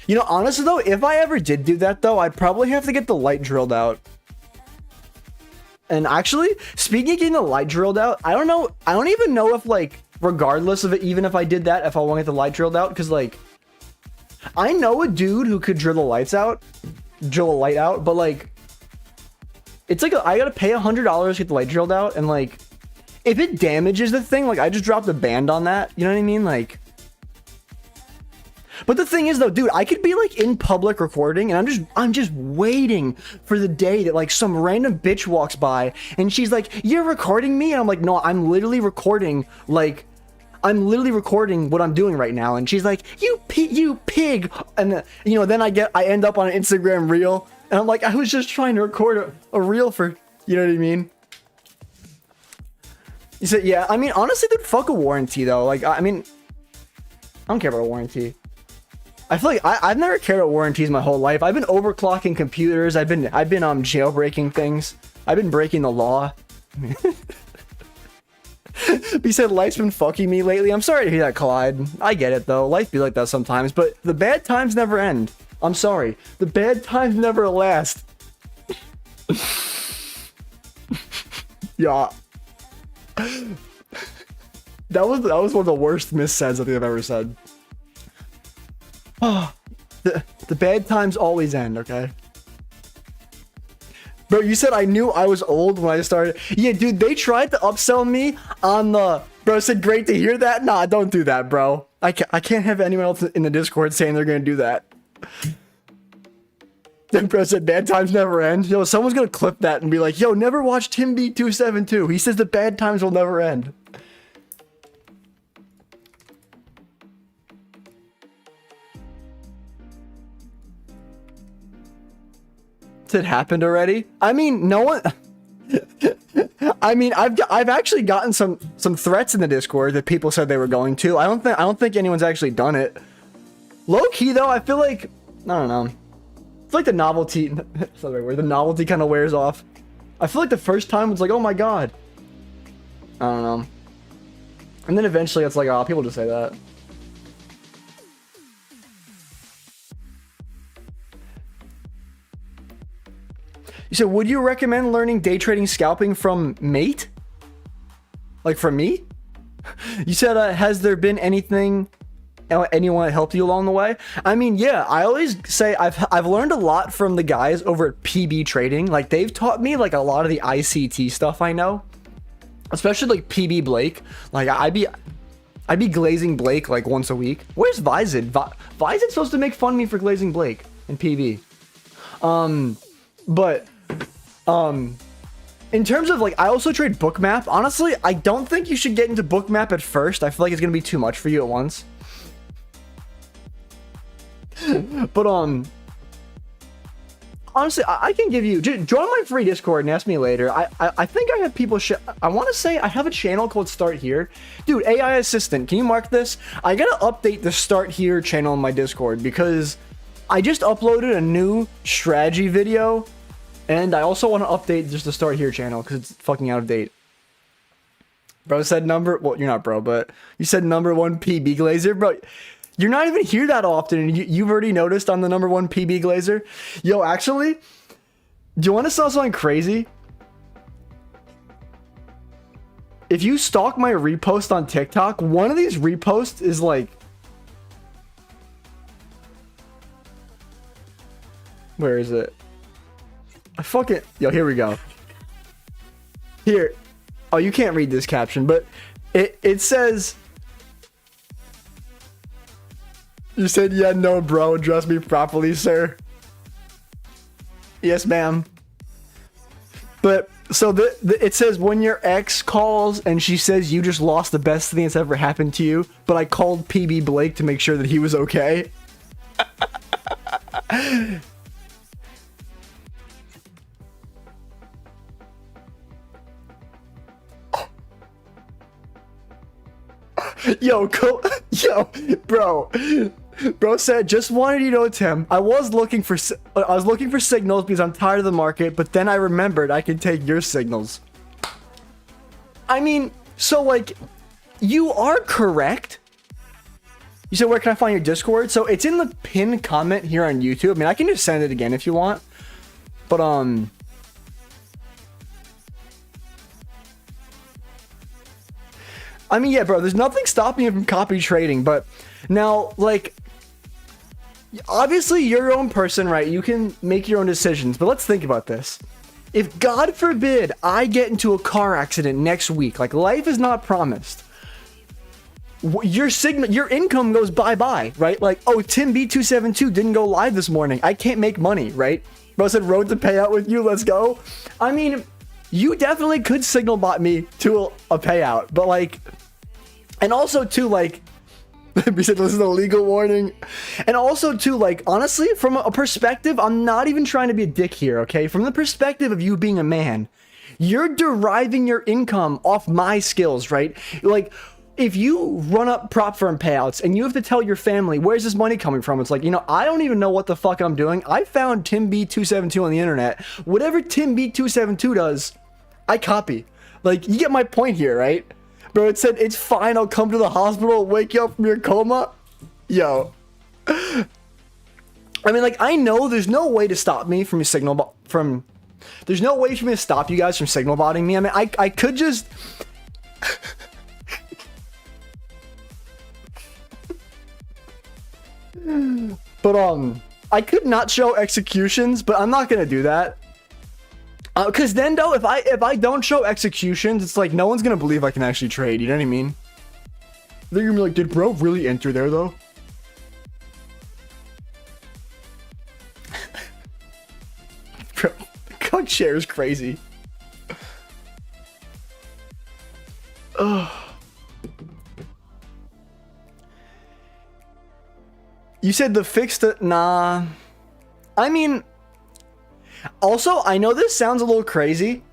A: You know, honestly, though, if I ever did do that, though, I'd probably have to get the light drilled out. And actually, speaking of getting the light drilled out, I don't know. I don't even know if, like, regardless of it, even if I did that, if I want to get the light drilled out, because, like, I know a dude who could drill the light out, but, like, it's like I gotta pay $100 to get the light drilled out, and like, if it damages the thing, like I just dropped a band on that. You know what I mean? Like, but the thing is, though, dude, I could be like in public recording, and I'm just waiting for the day that like some random bitch walks by, and she's like, "You're recording me?" And I'm like, "No, I'm literally recording. Like, I'm literally recording what I'm doing right now." And she's like, "You pig!" And you know, then I end up on an Instagram reel. And I'm like, I was just trying to record a reel for, you know what I mean? You said, yeah, I mean, honestly, dude, fuck a warranty, though. Like, I mean, I don't care about a warranty. I feel like I've never cared about warranties my whole life. I've been overclocking computers. I've been jailbreaking things. I've been breaking the law. He said, life's been fucking me lately. I'm sorry to hear that, Clyde. I get it, though. Life be like that sometimes, but the bad times never end. I'm sorry. The bad times never last. Yeah. That was one of the worst missays I think I've ever said. Oh, the bad times always end, okay? Bro, you said I knew I was old when I started. Yeah, dude, they tried to upsell me on the... Bro, said great to hear that. Nah, don't do that, bro. I can't have anyone else in the Discord saying they're gonna do that. Then bro said bad times never end. Yo, someone's gonna clip that and be like, yo, never watch Tim beat 272. He says the bad times will never end. It happened already. I mean, no one. I mean, I've actually gotten some threats in the Discord that people said they were going to. I don't think anyone's actually done it. Low key though, I feel like I don't know. It's like the novelty. That's not the right word. The novelty kind of wears off. I feel like the first time it's like, oh my god. I don't know. And then eventually it's like, oh, people just say that. You said, would you recommend learning day trading scalping from Mate? Like from me? You said, has there been anyone that helped you along the way? I mean, yeah, I always say I've learned a lot from the guys over at PB Trading. Like they've taught me like a lot of the ICT stuff I know, especially like PB Blake. Like I'd be glazing Blake like once a week. Where's Vizid? Vizid's supposed to make fun of me for glazing Blake in PB. But in terms of like, I also trade Bookmap. Honestly, I don't think you should get into Bookmap at first. I feel like it's gonna be too much for you at once. But honestly, I can give you, join my free Discord and ask me later. I think I have people I want to say I have a channel called Start Here. Dude, AI Assistant, can you mark this? I gotta update the Start Here channel in my Discord because I just uploaded a new strategy video. And I also want to update just the Start Here channel because it's fucking out of date. Bro said well, you're not bro, but you said #1 PB Glazer. Bro, you're not even here that often. And you've already noticed I'm the #1 PB Glazer. Yo, actually, do you want to know something crazy? If you stalk my repost on TikTok, one of these reposts is like... Where is it? Yo, here we go. Here. Oh, you can't read this caption, but it says... You said, yeah, no, bro. Address me properly, sir. Yes, ma'am. But, so it says, when your ex calls and she says you just lost the best thing that's ever happened to you, but I called PB Blake to make sure that he was okay. Yo, bro said, just wanted you to know, Tim, I was looking for signals because I'm tired of the market, but then I remembered I could take your signals. I mean, so like, you are correct. You said, where can I find your Discord? So it's in the pinned comment here on YouTube. I mean, I can just send it again if you want, but I mean, yeah, bro, there's nothing stopping you from copy trading, but now, like, obviously you're your own person, right? You can make your own decisions, but let's think about this. If, God forbid, I get into a car accident next week, like, life is not promised. Your income goes bye-bye, right? Like, oh, Tim B272 didn't go live this morning. I can't make money, right? Bro said, road to payout with you, let's go. I mean... You definitely could signal bot me to a payout, but like, and also too, like, we said this is a legal warning, and also too, like, honestly, from a perspective, I'm not even trying to be a dick here, okay? From the perspective of you being a man, you're deriving your income off my skills, right? Like, if you run up prop firm payouts and you have to tell your family, where's this money coming from? It's like, you know, I don't even know what the fuck I'm doing. I found Tim B272 on the internet. Whatever Tim B272 does, I copy. Like, you get my point here, right? Bro, it said, it's fine, I'll come to the hospital, wake you up from your coma. Yo. I mean, like, I know there's no way to stop me from there's no way for me to stop you guys from signal botting me. I mean, I could just... But I could not show executions, but I'm not gonna do that. Cause then though, if I don't show executions, it's like no one's gonna believe I can actually trade. You know what I mean? They're gonna be like, did bro really enter there though? Bro, the cuck share is crazy. Ugh. You said the fixed nah. I mean, also, I know this sounds a little crazy.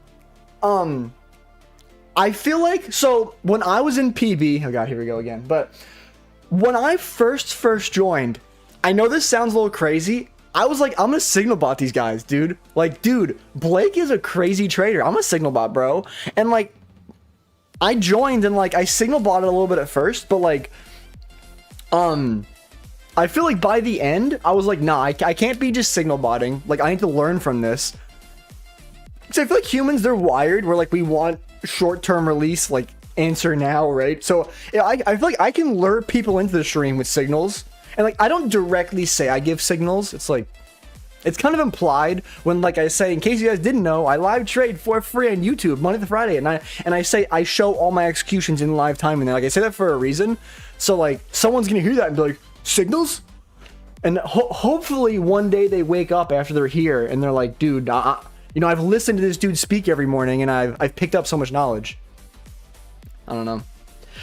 A: I feel like, so when I was in PB, oh god, here we go again. But when I first joined, I know this sounds a little crazy. I was like, I'm gonna signal bot these guys, dude. Like, dude, Blake is a crazy trader. I'm a signal bot, bro. And like, I joined and like, I signal botted a little bit at first, but like, I feel like by the end, I was like, nah, I can't be just signal botting. Like, I need to learn from this. Because I feel like humans, they're wired where like we want short-term release, like answer now, right? So yeah, I feel like I can lure people into the stream with signals. And like, I don't directly say I give signals. It's like, it's kind of implied when like I say, in case you guys didn't know, I live trade for free on YouTube Monday to Friday. And I say I show all my executions in live time. And like I say that for a reason. So like someone's going to hear that and be like, signals? And hopefully one day they wake up after they're here and they're like, dude, you know, I've listened to this dude speak every morning and I've picked up so much knowledge. I don't know.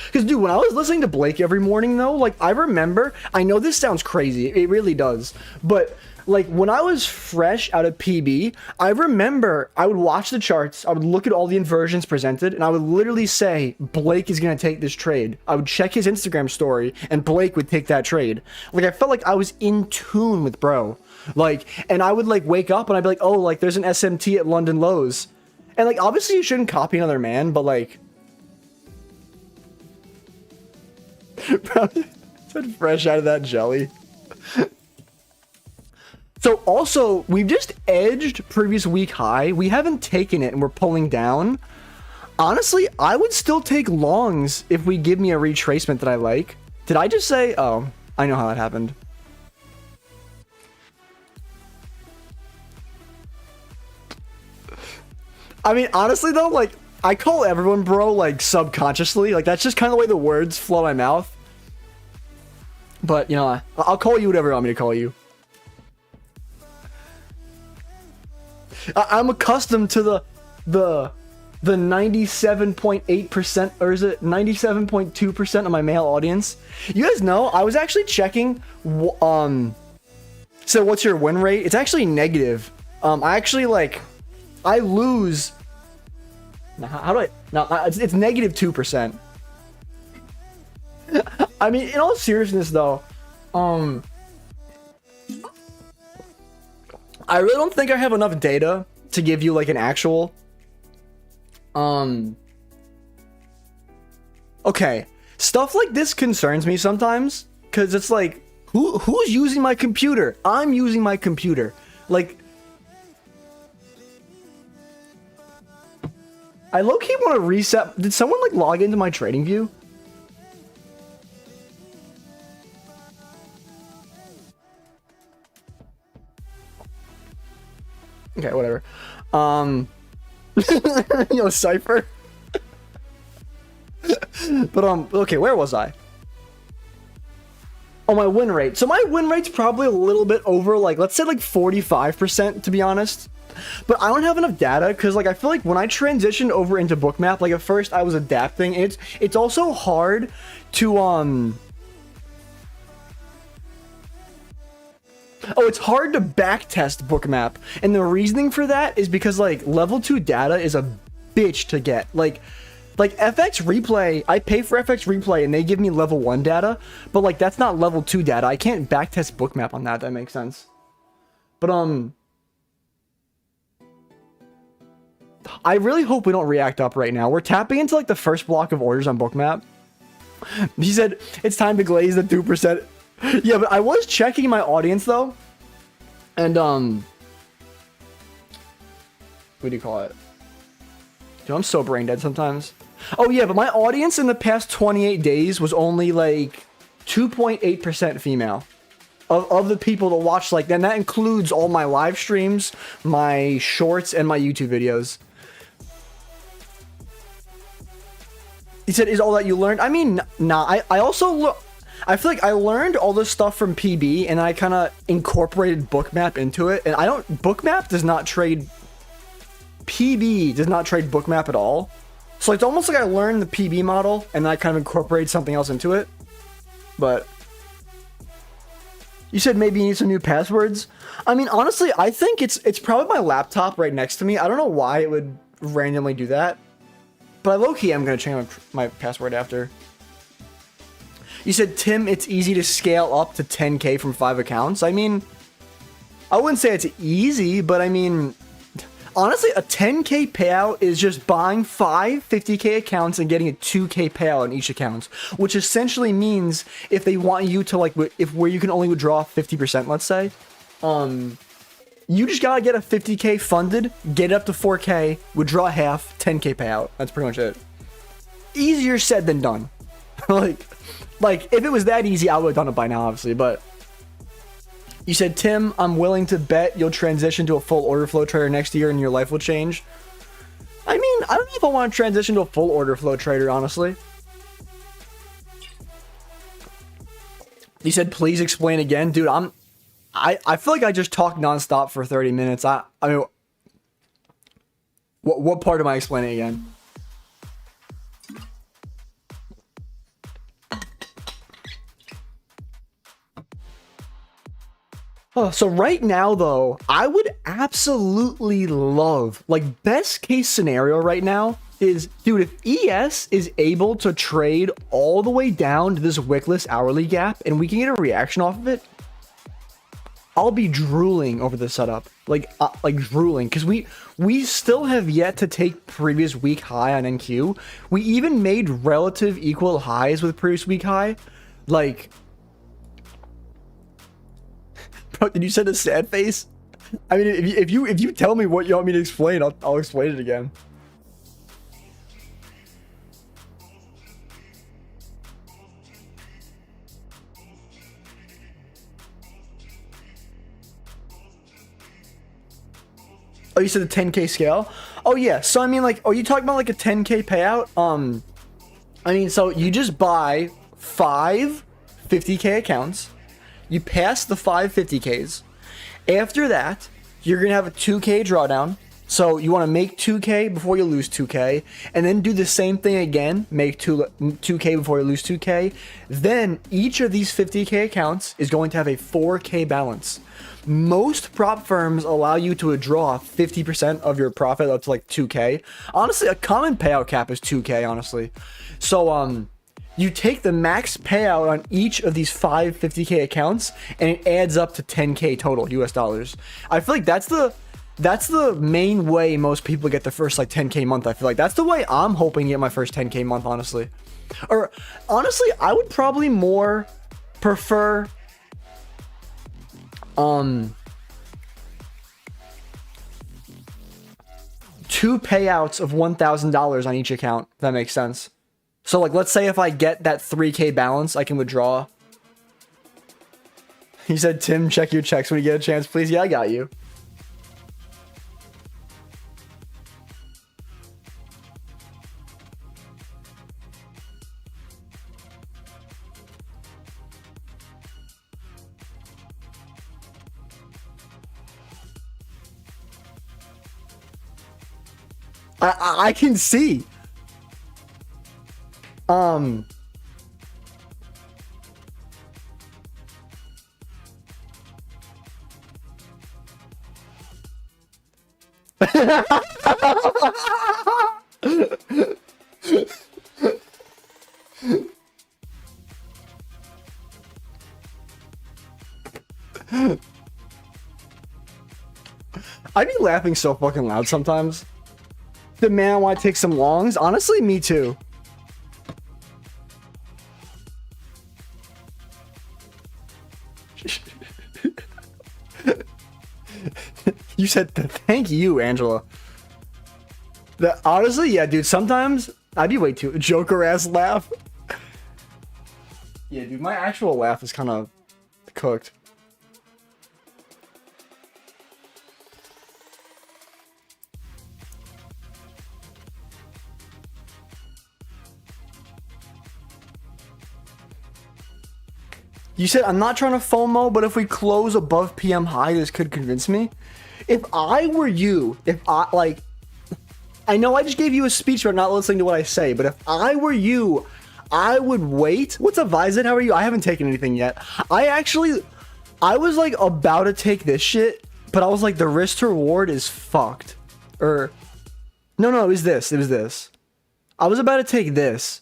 A: Because, dude, when I was listening to Blake every morning, though, like, I remember, I know this sounds crazy, it really does, but, like, when I was fresh out of PB, I remember I would watch the charts, I would look at all the inversions presented, and I would literally say, Blake is going to take this trade. I would check his Instagram story, and Blake would take that trade. Like, I felt like I was in tune with bro. Like, and I would, like, wake up, and I'd be like, oh, like, there's an SMT at London Lows. And, like, obviously you shouldn't copy another man, but, like, bro, said fresh out of that jelly. So also, we've just edged previous week high. We haven't taken it and we're pulling down. Honestly, I would still take longs if we give me a retracement that I like. Did I just say, oh, I know how that happened. I mean, honestly though, like, I call everyone bro, like, subconsciously. Like, that's just kind of the way the words flow my mouth. But, you know, I'll call you whatever you want me to call you. I'm accustomed to the 97.8%, or is it 97.2% of my male audience? You guys know, I was actually checking, so what's your win rate? It's actually negative. I actually, like, I lose... How do I... No, it's negative 2%. I mean, in all seriousness, though, I really don't think I have enough data to give you, like, an actual... Okay. Stuff like this concerns me sometimes, because it's like, who's using my computer? I'm using my computer. Like... I low-key want to reset... Did someone, like, log into my trading view? Okay, whatever. You know, Cypher. But, okay, where was I? Oh, my win rate. So my win rate's probably a little bit over, like, let's say, like, 45%, to be honest. But I don't have enough data, because, like, I feel like when I transitioned over into Bookmap, like, at first I was adapting. It's also hard to, Oh, it's hard to backtest Bookmap. And the reasoning for that is because, like, level 2 data is a bitch to get. Like FX Replay, I pay for FX Replay and they give me level 1 data. But, like, that's not level 2 data. I can't backtest Bookmap on that, if that makes sense. But, I really hope we don't react up right now. We're tapping into, like, the first block of orders on Bookmap. He said, it's time to glaze the 2%. Yeah, but I was checking my audience, though. And, what do you call it? Dude, I'm so brain dead sometimes. Oh, yeah, but my audience in the past 28 days was only, like, 2.8% female. of the people to watch, like, and that includes all my live streams, my shorts, and my YouTube videos. He said, is all that you learned? I mean, nah, I also I feel like I learned all this stuff from PB, and I kind of incorporated Bookmap into it, and Bookmap does not trade, PB does not trade Bookmap at all. So it's almost like I learned the PB model, and then I kind of incorporated something else into it. But you said maybe you need some new passwords. I mean, honestly, I think it's probably my laptop right next to me. I don't know why it would randomly do that, but I low-key am going to change my password after. You said, Tim, it's easy to scale up to 10K from 5 accounts. I mean, I wouldn't say it's easy, but I mean, honestly, a 10K payout is just buying 5 50K accounts and getting a 2K payout on each account, which essentially means if they want you to, like, where you can only withdraw 50%, let's say, you just gotta get a 50K funded, get it up to 4K, withdraw half, 10K payout. That's pretty much it. Easier said than done. Like, if it was that easy, I would have done it by now, obviously, but you said, Tim, I'm willing to bet you'll transition to a full order flow trader next year and your life will change. I mean, I don't know if I want to transition to a full order flow trader, honestly. You said, please explain again. Dude, I feel like I just talked nonstop for 30 minutes. I mean, what part am I explaining again? Oh, so right now, though, I would absolutely love, like, best case scenario right now is, dude, if ES is able to trade all the way down to this wickless hourly gap and we can get a reaction off of it, I'll be drooling over the setup, like drooling, because we still have yet to take previous week high on NQ. We even made relative equal highs with previous week high, like. Bro, did you send a sad face? I mean, if you tell me what you want me to explain, I'll explain it again. Oh, you said the 10K scale? Oh yeah. So I mean, like, are you talking about like a 10K payout? I mean, so you just buy 5 50K accounts. You pass the 5 50Ks. After that, you're going to have a 2K drawdown. So you want to make 2K before you lose 2K. And then do the same thing again. Make 2K before you lose 2K. Then each of these 50K accounts is going to have a 4K balance. Most prop firms allow you to withdraw 50% of your profit up to like 2K. Honestly, a common payout cap is 2K, honestly. So, you take the max payout on each of these 5 50K accounts, and it adds up to 10K total US dollars. I feel like that's the main way most people get their first like 10K month. I feel like that's the way I'm hoping to get my first 10K month, honestly. Or honestly, I would probably more prefer 2 payouts of $1,000 on each account, if that makes sense. So, like, let's say if I get that 3K balance, I can withdraw. He said, Tim, check your checks when you get a chance, please. Yeah, I got you. I can see. I'd be laughing so fucking loud sometimes. The man, I want to take some longs. Honestly, me too. You said thank you, Angela. Honestly, yeah, dude. Sometimes I'd be way too Joker ass laugh. Yeah, dude. My actual laugh is kind of cooked. You said, I'm not trying to FOMO, but if we close above PM high, this could convince me. If I were you, I know I just gave you a speech about not listening to what I say, but if I were you, I would wait. What's up, Vizit? How are you? I haven't taken anything yet. I was like about to take this shit, but I was like, the risk to reward is fucked. No, it was this. I was about to take this,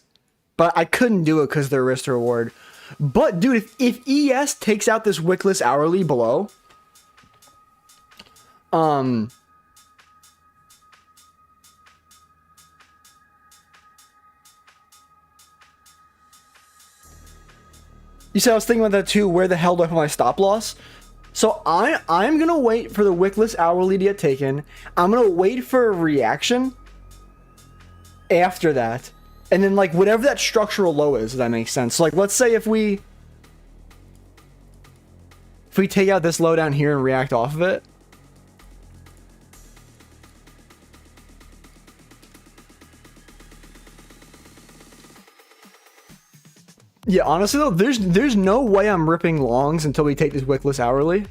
A: but I couldn't do it because the risk to reward. But dude, if ES takes out this wickless hourly below, you said I was thinking about that too. Where the hell do I put my stop loss? So I'm gonna wait for the wickless hourly to get taken. I'm gonna wait for a reaction after that, and then like whatever that structural low is, if that makes sense. So like, let's say if we take out this low down here and react off of it. Yeah, honestly though, there's no way I'm ripping longs until we take this wickless hourly.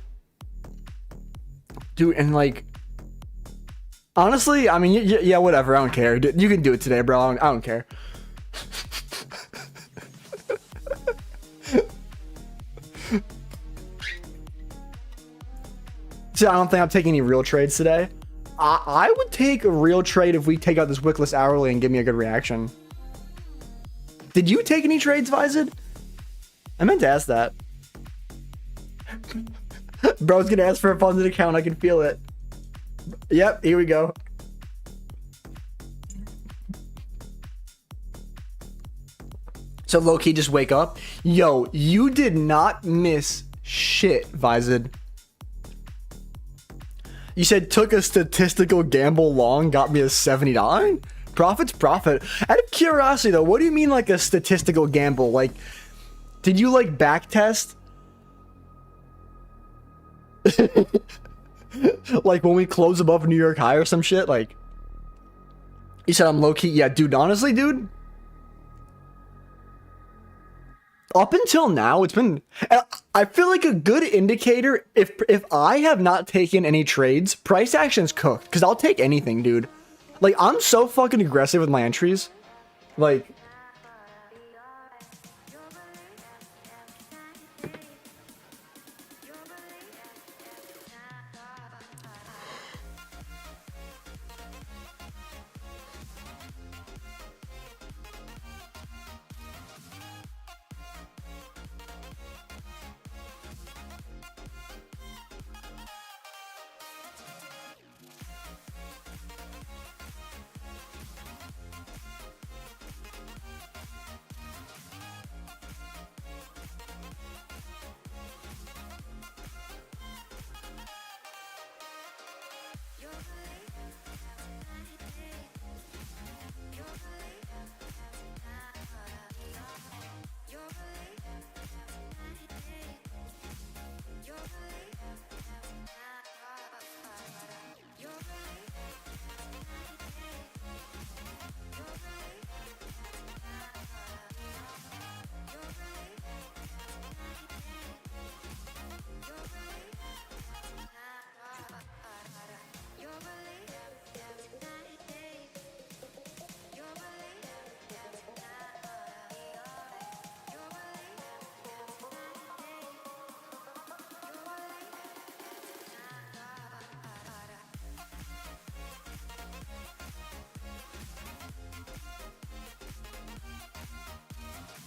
A: Dude, and like, honestly, I mean, yeah, whatever, I don't care. Dude, you can do it today, bro. I don't care. So I don't think I'm taking any real trades today. I would take a real trade if we take out this wickless hourly and give me a good reaction. Did you take any trades, Vizid? I meant to ask that. Bro's gonna ask for a funded account. I can feel it. Yep, here we go. So low-key just wake up. Yo, you did not miss shit, Vizid. You said took a statistical gamble long, got me a $70. Profit's profit. Out of curiosity though, what do you mean like a statistical gamble? Like, did you like back test? Like when we close above New York high or some shit? Like, you said I'm low-key. Yeah, dude, honestly, dude. Up until now, it's been, I feel like a good indicator, if I have not taken any trades, price action's cooked. Because I'll take anything, dude. Like, I'm so fucking aggressive with my entries. Like,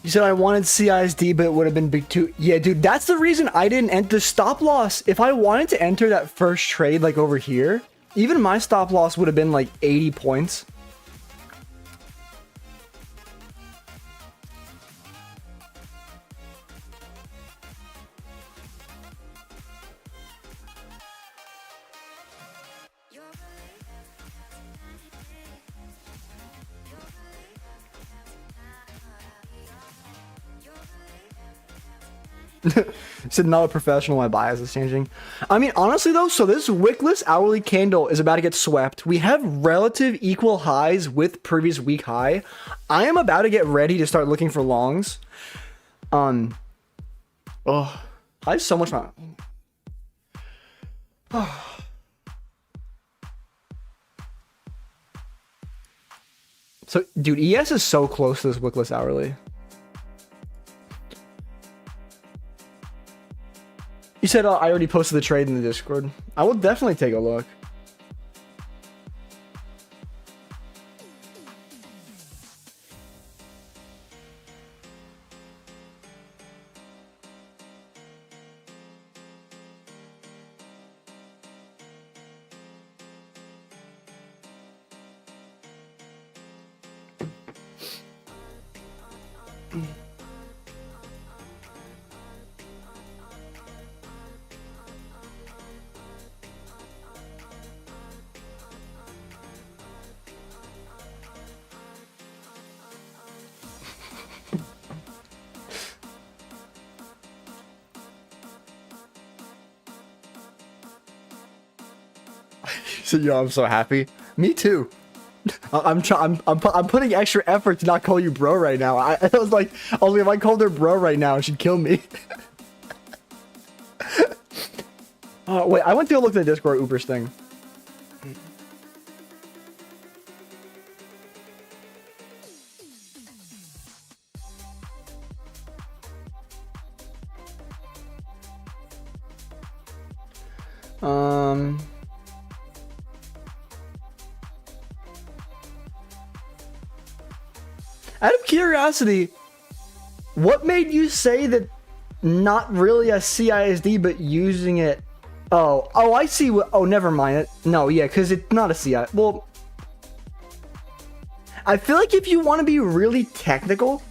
A: you said I wanted CISD, but it would have been big too. Yeah, dude, that's the reason I didn't enter the stop loss. If I wanted to enter that first trade, like over here, even my stop loss would have been like 80 points. Said not a professional, my bias is changing. I mean, honestly though, so this wickless hourly candle is about to get swept. We have relative equal highs with previous week high. I am about to get ready to start looking for longs. Oh, I have so much fun. So, dude, ES is so close to this wickless hourly. You said I already posted the trade in the Discord. I will definitely take a look. So, yo, I'm so happy. Me too. I'm putting extra effort to not call you bro right now. I was like, if I called her bro right now, she'd kill me. Wait, I went to go look at the Discord Uber's thing. Out of curiosity, what made you say that not really a CISD, but using it? Oh, I see what, oh, never mind. No, yeah, because it's not a CI. Well, I feel like if you want to be really technical,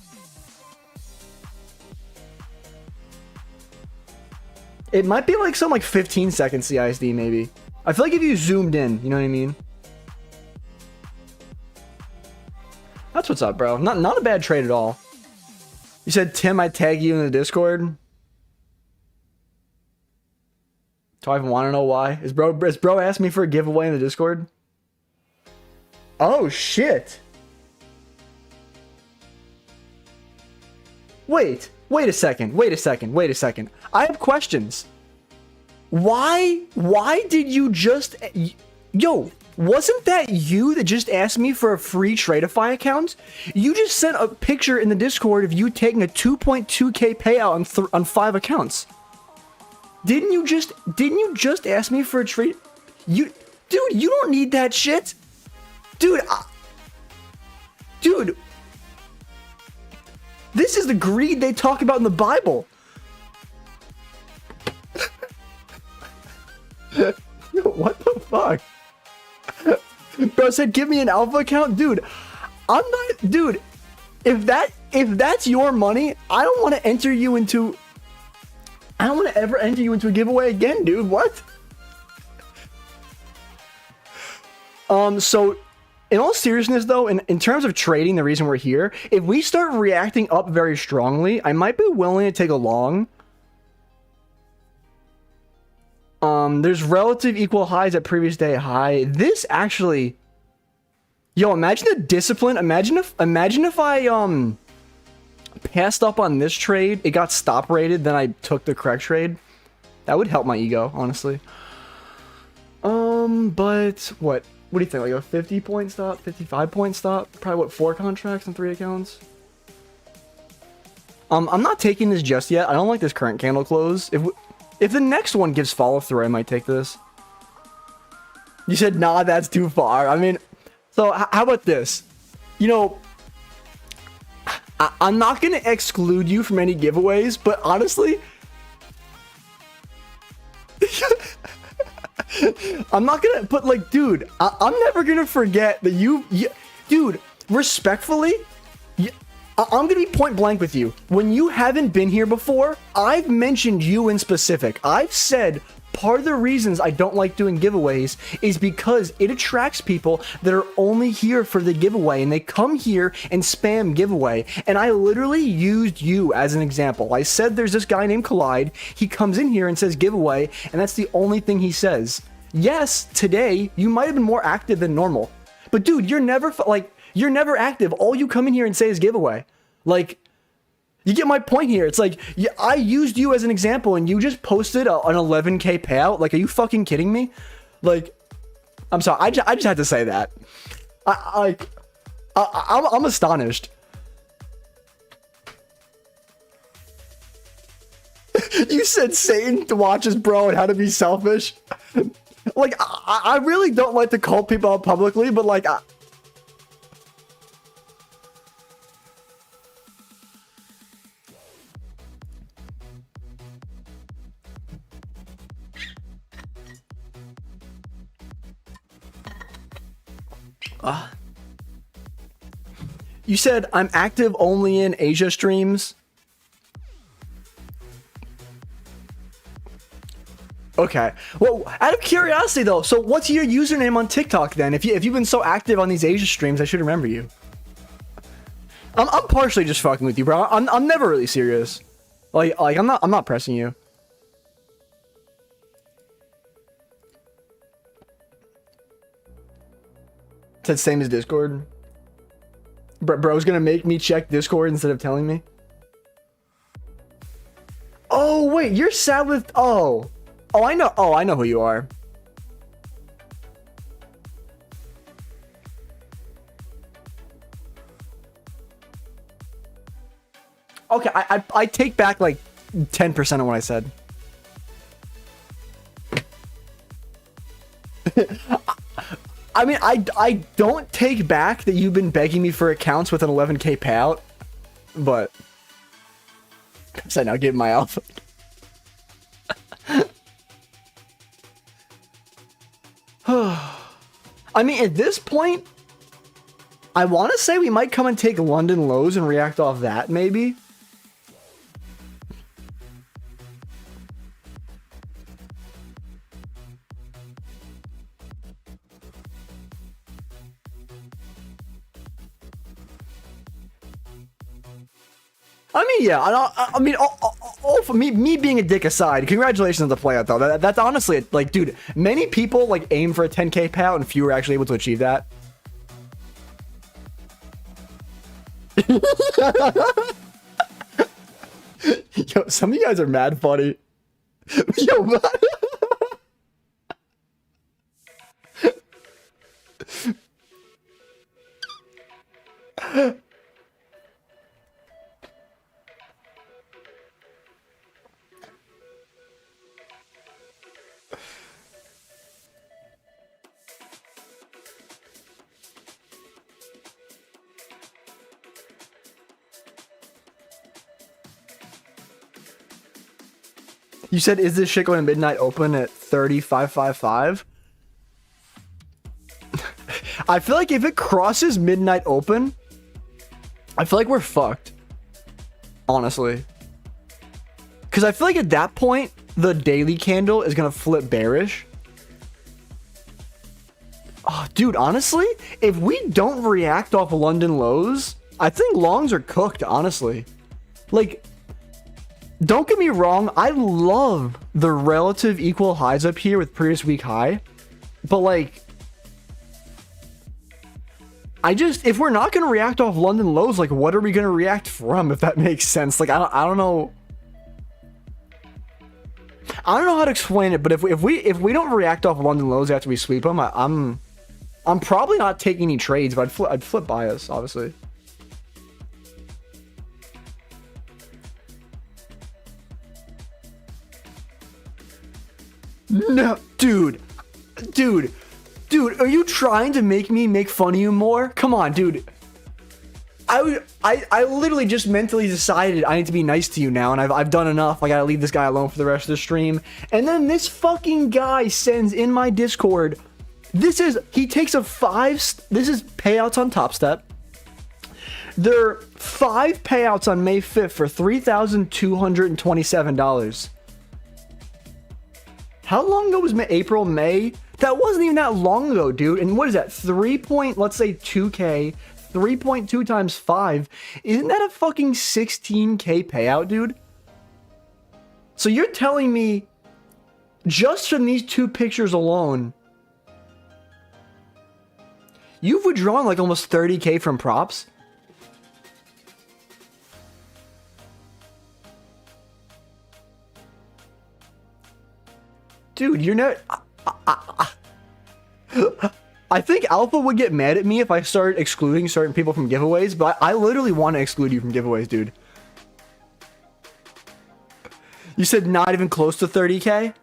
A: it might be like some 15-second CISD maybe. I feel like if you zoomed in, you know what I mean? That's what's up, bro. Not a bad trade at all. You said, Tim, I tag you in the Discord. Do I even want to know why? Is bro asking me for a giveaway in the Discord? Oh, shit. Wait a second. I have questions. Why did you just... Yo, wasn't that you that just asked me for a free Tradeify account? You just sent a picture in the Discord of you taking a 2.2k payout on 5 accounts. Didn't you just ask me for a trade? Dude, you don't need that shit. Dude, dude. This is the greed they talk about in the Bible. Yo, what the fuck? Bro said, give me an alpha account? Dude, I'm not... Dude, if that's your money, I don't want to enter you into... I don't want to ever enter you into a giveaway again, dude. What? So, in all seriousness, though, in terms of trading, the reason we're here, if we start reacting up very strongly, I might be willing to take a long. There's relative equal highs at previous day high. This actually... Yo, imagine the discipline. Imagine if I, passed up on this trade, it got stop rated, then I took the correct trade. That would help my ego, honestly. But what do you think? Like a 50-point stop, 55-point stop? Probably what, 4 contracts and 3 accounts? I'm not taking this just yet. I don't like this current candle close. If the next one gives follow through, I might take this. You said, nah, that's too far. I mean, so how about this? You know, I'm not going to exclude you from any giveaways, but honestly, I'm not going to put like, dude, I'm never going to forget that you, dude, respectfully, I'm going to be point blank with you. When you haven't been here before, I've mentioned you in specific. I've said part of the reasons I don't like doing giveaways is because it attracts people that are only here for the giveaway, and they come here and spam giveaway. And I literally used you as an example. I said there's this guy named Collide. He comes in here and says giveaway, and that's the only thing he says. Yes, today you might have been more active than normal, but dude, you're never active. All you come in here and say is giveaway. Like, You get my point here. It's like, yeah, I used you as an example and you just posted an 11K payout. Like, are you fucking kidding me? Like, I'm sorry. I just had to say that. I'm astonished. You said Satan watches bro and how to be selfish. Like, I really don't like to call people out publicly, but like, you said I'm active only in Asia streams. Okay. Well, out of curiosity though, so what's your username on TikTok then? If you've been so active on these Asia streams, I should remember you. I'm partially just fucking with you, bro. I'm never really serious. Like I'm not pressing you. Said same as Discord. Bro's gonna make me check Discord instead of telling me. Oh wait, you're sad with I know who you are. Okay, I take back like 10% of what I said. I mean, I don't take back that you've been begging me for accounts with an 11K payout, but I said now give my alpha. I mean, at this point, I want to say we might come and take London lows and react off that, maybe. I mean, yeah. I mean, all for me being a dick aside, congratulations on the playout though. That's honestly like, dude. Many people like aim for a 10K payout, and few are actually able to achieve that. Yo, some of you guys are mad funny. Yo, man. You said, is this shit going to midnight open at 35.55? I feel like if it crosses midnight open, I feel like we're fucked. Honestly. Because I feel like at that point, the daily candle is going to flip bearish. Oh, dude, honestly, if we don't react off London lows, I think longs are cooked, honestly. Like, don't get me wrong, I love the relative equal highs up here with previous week high, but like, if we're not going to react off London lows, like what are we going to react from, if that makes sense? Like, I don't know. I don't know how to explain it, but if we don't react off London lows after we sweep them, I'm probably not taking any trades, but I'd flip bias, obviously. No, dude, are you trying to make me make fun of you more? Come on, dude. I literally just mentally decided I need to be nice to you now, and I've done enough. I gotta leave this guy alone for the rest of the stream. And then this fucking guy sends in my Discord. He takes this is payouts on Top Step. There are 5 payouts on May 5th for $3,227. How long ago was April, May? That wasn't even that long ago, dude. And what is that? Let's say 2K, 3.2 times 5. Isn't that a fucking 16K payout, dude? So you're telling me just from these 2 pictures alone, you've withdrawn like almost 30K from props? Dude, you're not... I think Alpha would get mad at me if I start excluding certain people from giveaways, but I literally want to exclude you from giveaways, dude. You said not even close to 30K?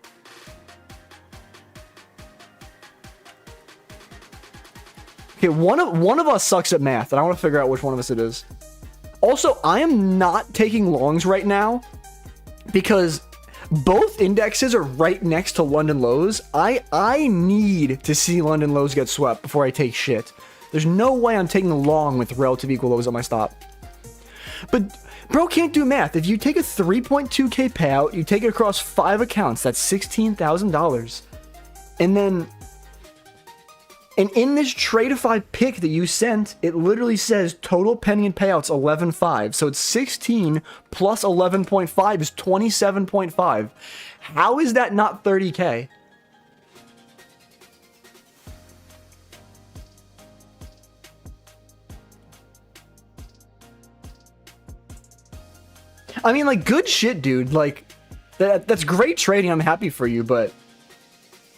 A: Okay, one of us sucks at math, and I want to figure out which one of us it is. Also, I am not taking longs right now because both indexes are right next to London lows. I need to see London lows get swept before I take shit. There's no way I'm taking a long with relative equal lows on my stop. But bro can't do math. If you take a 3.2K payout, you take it across 5 accounts, that's $16,000. And in this Tradeify pick that you sent, it literally says total pending and payouts 11.5. So it's 16 plus 11.5 is 27.5. How is that not 30K? I mean, like, good shit, dude. Like, that's great trading. I'm happy for you, but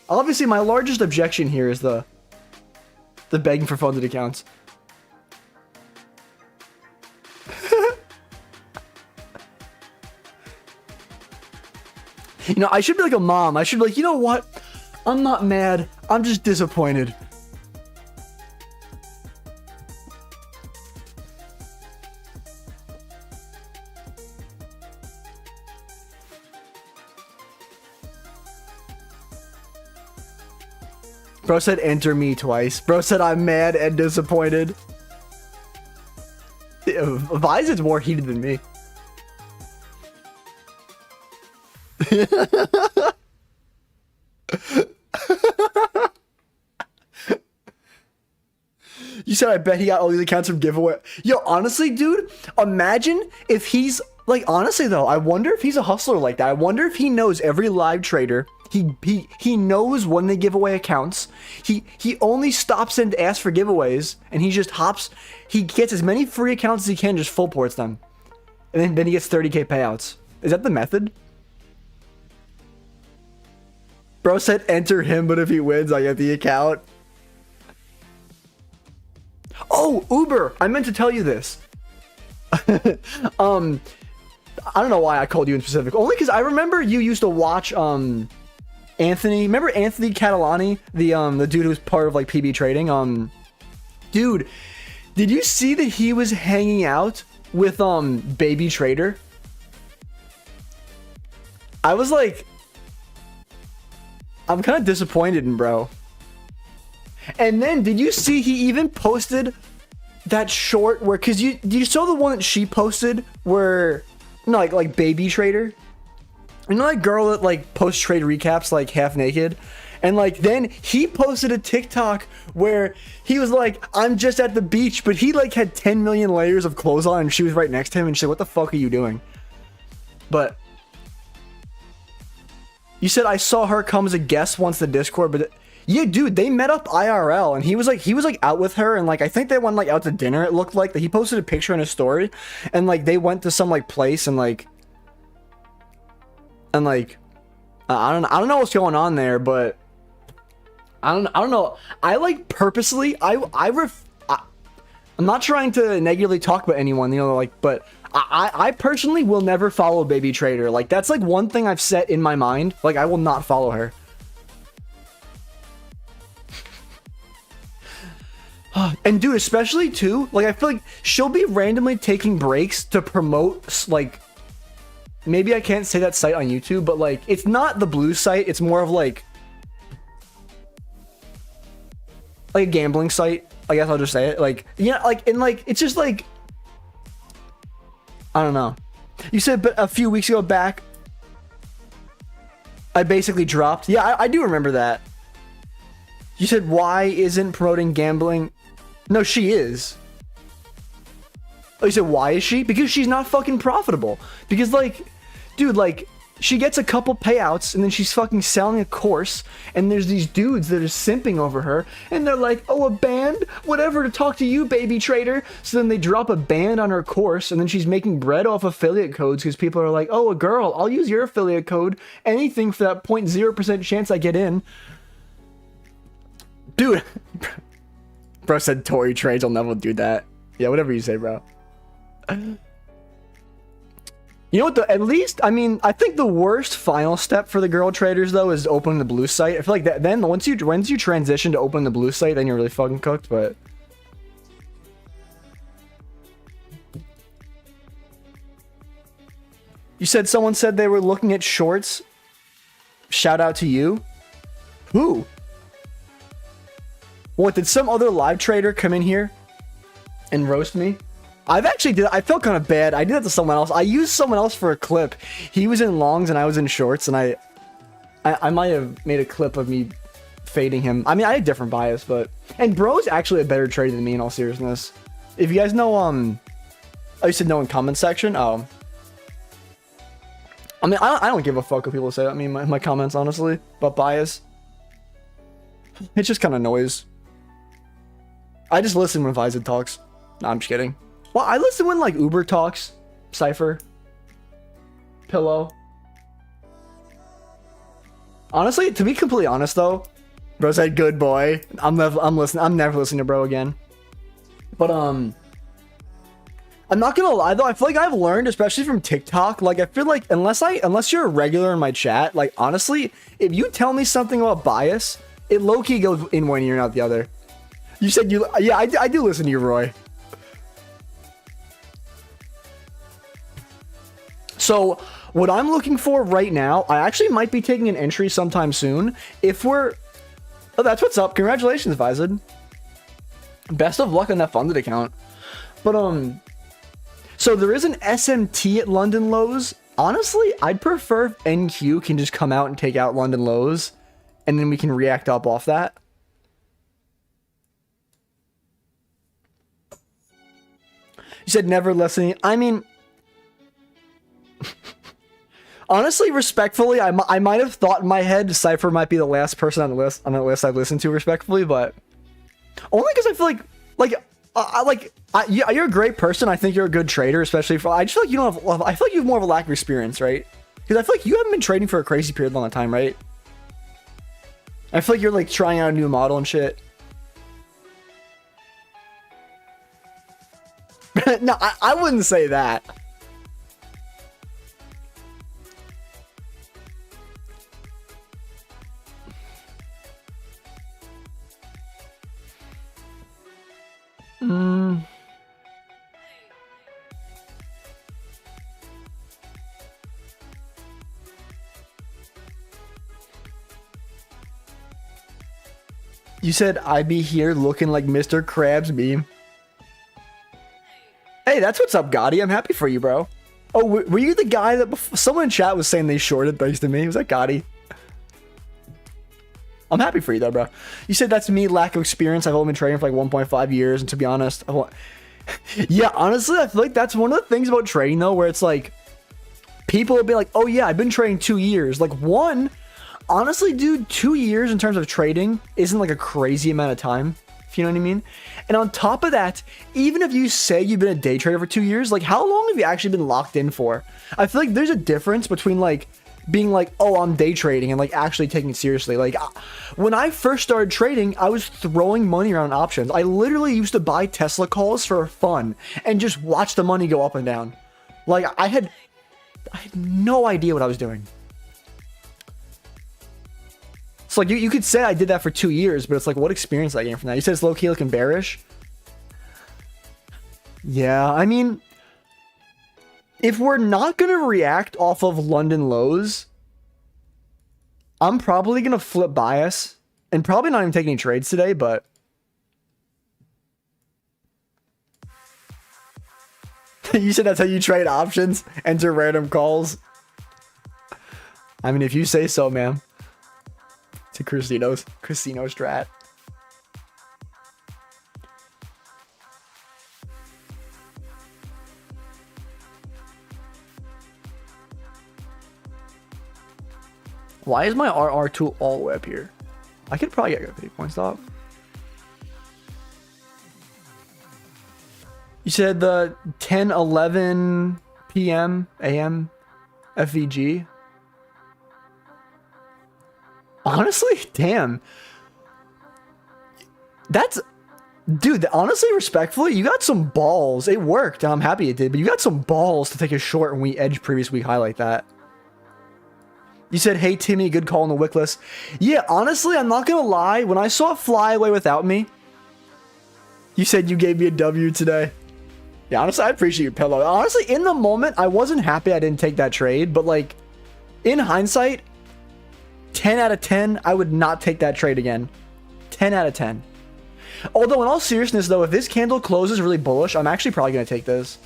A: obviously my largest objection here is the begging for funded accounts. You know, I should be like a mom. I should be like, you know what? I'm not mad. I'm just disappointed. Bro said enter me twice. Bro said I'm mad and disappointed. Vi's more heated than me. You said I bet he got all these accounts from giveaway. Yo, honestly, dude, imagine if he's like, honestly though, I wonder if he's a hustler like that. I wonder if he knows every live trader. He knows when they give away accounts. He only stops in to ask for giveaways, and he just hops. He gets as many free accounts as he can, just full ports them, and then he gets 30K payouts. Is that the method? Bro said enter him, but if he wins, I get the account. Oh, Uber! I meant to tell you this. I don't know why I called you in specific. Only because I remember you used to watch Anthony. Remember Anthony Catalani, the dude who was part of like PB Trading? Dude, did you see that he was hanging out with Baby Trader? I was like, I'm kind of disappointed in bro. And then did you see he even posted that short where, cause you saw the one that she posted where, no, like Baby Trader, you know, that girl that like post trade recaps like half naked, and like then he posted a TikTok where he was like, I'm just at the beach, but he like had 10 million layers of clothes on and she was right next to him and she said, what the fuck are you doing? But you said I saw her come as a guest once the Discord, but yeah, dude, they met up IRL and he was like out with her and like I think they went like out to dinner. It looked like that he posted a picture in his story and like they went to some like place and like I don't know what's going on there, but I don't know. I like purposely I'm not trying to negatively talk about anyone, you know, like, but I personally will never follow Baby Trader. Like that's like one thing I've set in my mind. Like I will not follow her. And dude, especially too, like I feel like she'll be randomly taking breaks to promote like, maybe I can't say that site on YouTube, but like it's not the blue site, it's more of like a gambling site. I guess I'll just say it. Like, yeah, like, and like it's just like, I don't know. You said but a few weeks ago back I basically dropped. Yeah, I do remember that. You said why isn't promoting gambling? No, she is. Oh, you said why is she? Because she's not fucking profitable. Because like, dude, like she gets a couple payouts and then she's fucking selling a course and there's these dudes that are simping over her and they're like, oh, a ban? banned? Whatever to talk to you, baby trader. So then they drop a ban on her course, and then she's making bread off affiliate codes because people are like, oh, a girl, I'll use your affiliate code. Anything for that 0.0% chance I get in. Dude. Bro said Tory trades. I'll never do that. Yeah, whatever you say, bro. You know what, though? At least, I mean, I think the worst final step for the girl traders, though, is opening the blue site. I feel like that then once you transition to open the blue site, then you're really fucking cooked, but... You said someone said they were looking at shorts. Shout out to you. Who? What, did some other live trader come in here and roast me? I felt kind of bad. I did that to someone else. I used someone else for a clip. He was in longs and I was in shorts, and I might have made a clip of me fading him. I mean, I had a different bias, but... And bro's actually a better trader than me, in all seriousness. If you guys know, Oh, you said no in comment section? Oh. I mean, I don't give a fuck what people say. I mean, my comments, honestly, about bias. It's just kind of noise. I just listen when Vizid talks. No, I'm just kidding. Well, I listen when, like, Uber talks. Cypher. Pillow. Honestly, to be completely honest, though, bro said, good boy. I'm never listening to bro again. But, I'm not gonna lie, though. I feel like I've learned, especially from TikTok, like, I feel like unless you're a regular in my chat, like, honestly, if you tell me something about bias, it low-key goes in one ear and out the other. You said you... Yeah, I do listen to you, Roy. So, what I'm looking for right now, I actually might be taking an entry sometime soon. If we're... Oh, that's what's up. Congratulations, Vizid. Best of luck on that funded account. But, so there is an SMT at London lows. Honestly, I'd prefer if NQ can just come out and take out London lows, and then we can react up off that. You said never listening. I mean... Honestly, respectfully, I might have thought in my head Cypher might be the last person on the list I've listened to respectfully, but only because I feel like yeah, you're a great person. I think you're a good trader, especially for I just feel like you don't have. I feel like you have more of a lack of experience, right? Because I feel like you haven't been trading for a crazy period long time, right? I feel like you're like trying out a new model and shit. No, I wouldn't say that. You said I'd be here looking like Mr. Krabs meme. Hey, that's what's up, Gotti. I'm happy for you, bro. Oh, were you the guy that someone in chat was saying they shorted thanks to me? Was that Gotti? I'm happy for you though, bro. You said that's me, lack of experience. I've only been trading for like 1.5 years, and to be honest, yeah, honestly, I feel like that's one of the things about trading though, where it's like people will be like, oh yeah, I've been trading 2 years. Like honestly, dude, 2 years in terms of trading isn't like a crazy amount of time, if you know what I mean. And on top of that, even if you say you've been a day trader for 2 years, like how long have you actually been locked in for? I feel like there's a difference between like being like, oh, I'm day trading, and like actually taking it seriously. Like when I first started trading, I was throwing money around options. I literally used to buy Tesla calls for fun and just watch the money go up and down. Like I had no idea what I was doing. So like you could say I did that for 2 years, but it's like, what experience did I gain from that? You said it's low-key looking bearish. Yeah, I mean, if we're not going to react off of London lows, I'm probably going to flip bias and probably not even take any trades today, but you said that's how you trade options, enter random calls. I mean, if you say so, man. To casino strat. Why is my RR tool all the way up here? I could probably get 50 points off. You said the 10:11 p.m. AM FVG. Honestly, damn. That's, dude, honestly, respectfully, you got some balls. It worked. I'm happy it did, but you got some balls to take a short when we edged previous week high like that. You said, hey, Timmy, good call on the wick list. Yeah, honestly, I'm not going to lie. When I saw it fly away without me, you said you gave me a W today. Yeah, honestly, I appreciate your pillow. Honestly, in the moment, I wasn't happy I didn't take that trade, but like, in hindsight, 10 out of 10, I would not take that trade again. 10 out of 10. Although, in all seriousness, though, if this candle closes really bullish, I'm actually probably going to take this.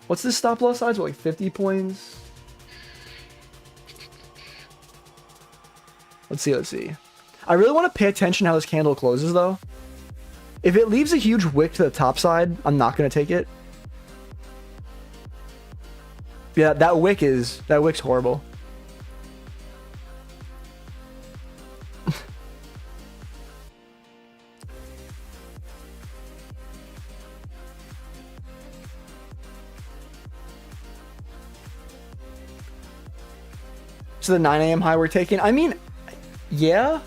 A: What's this stop loss size? What, like 50 points? Let's see. I really want to pay attention how this candle closes, though. If it leaves a huge wick to the top side, I'm not going to take it. Yeah, that wick's horrible. So the 9 a.m. high we're taking, I mean, yeah.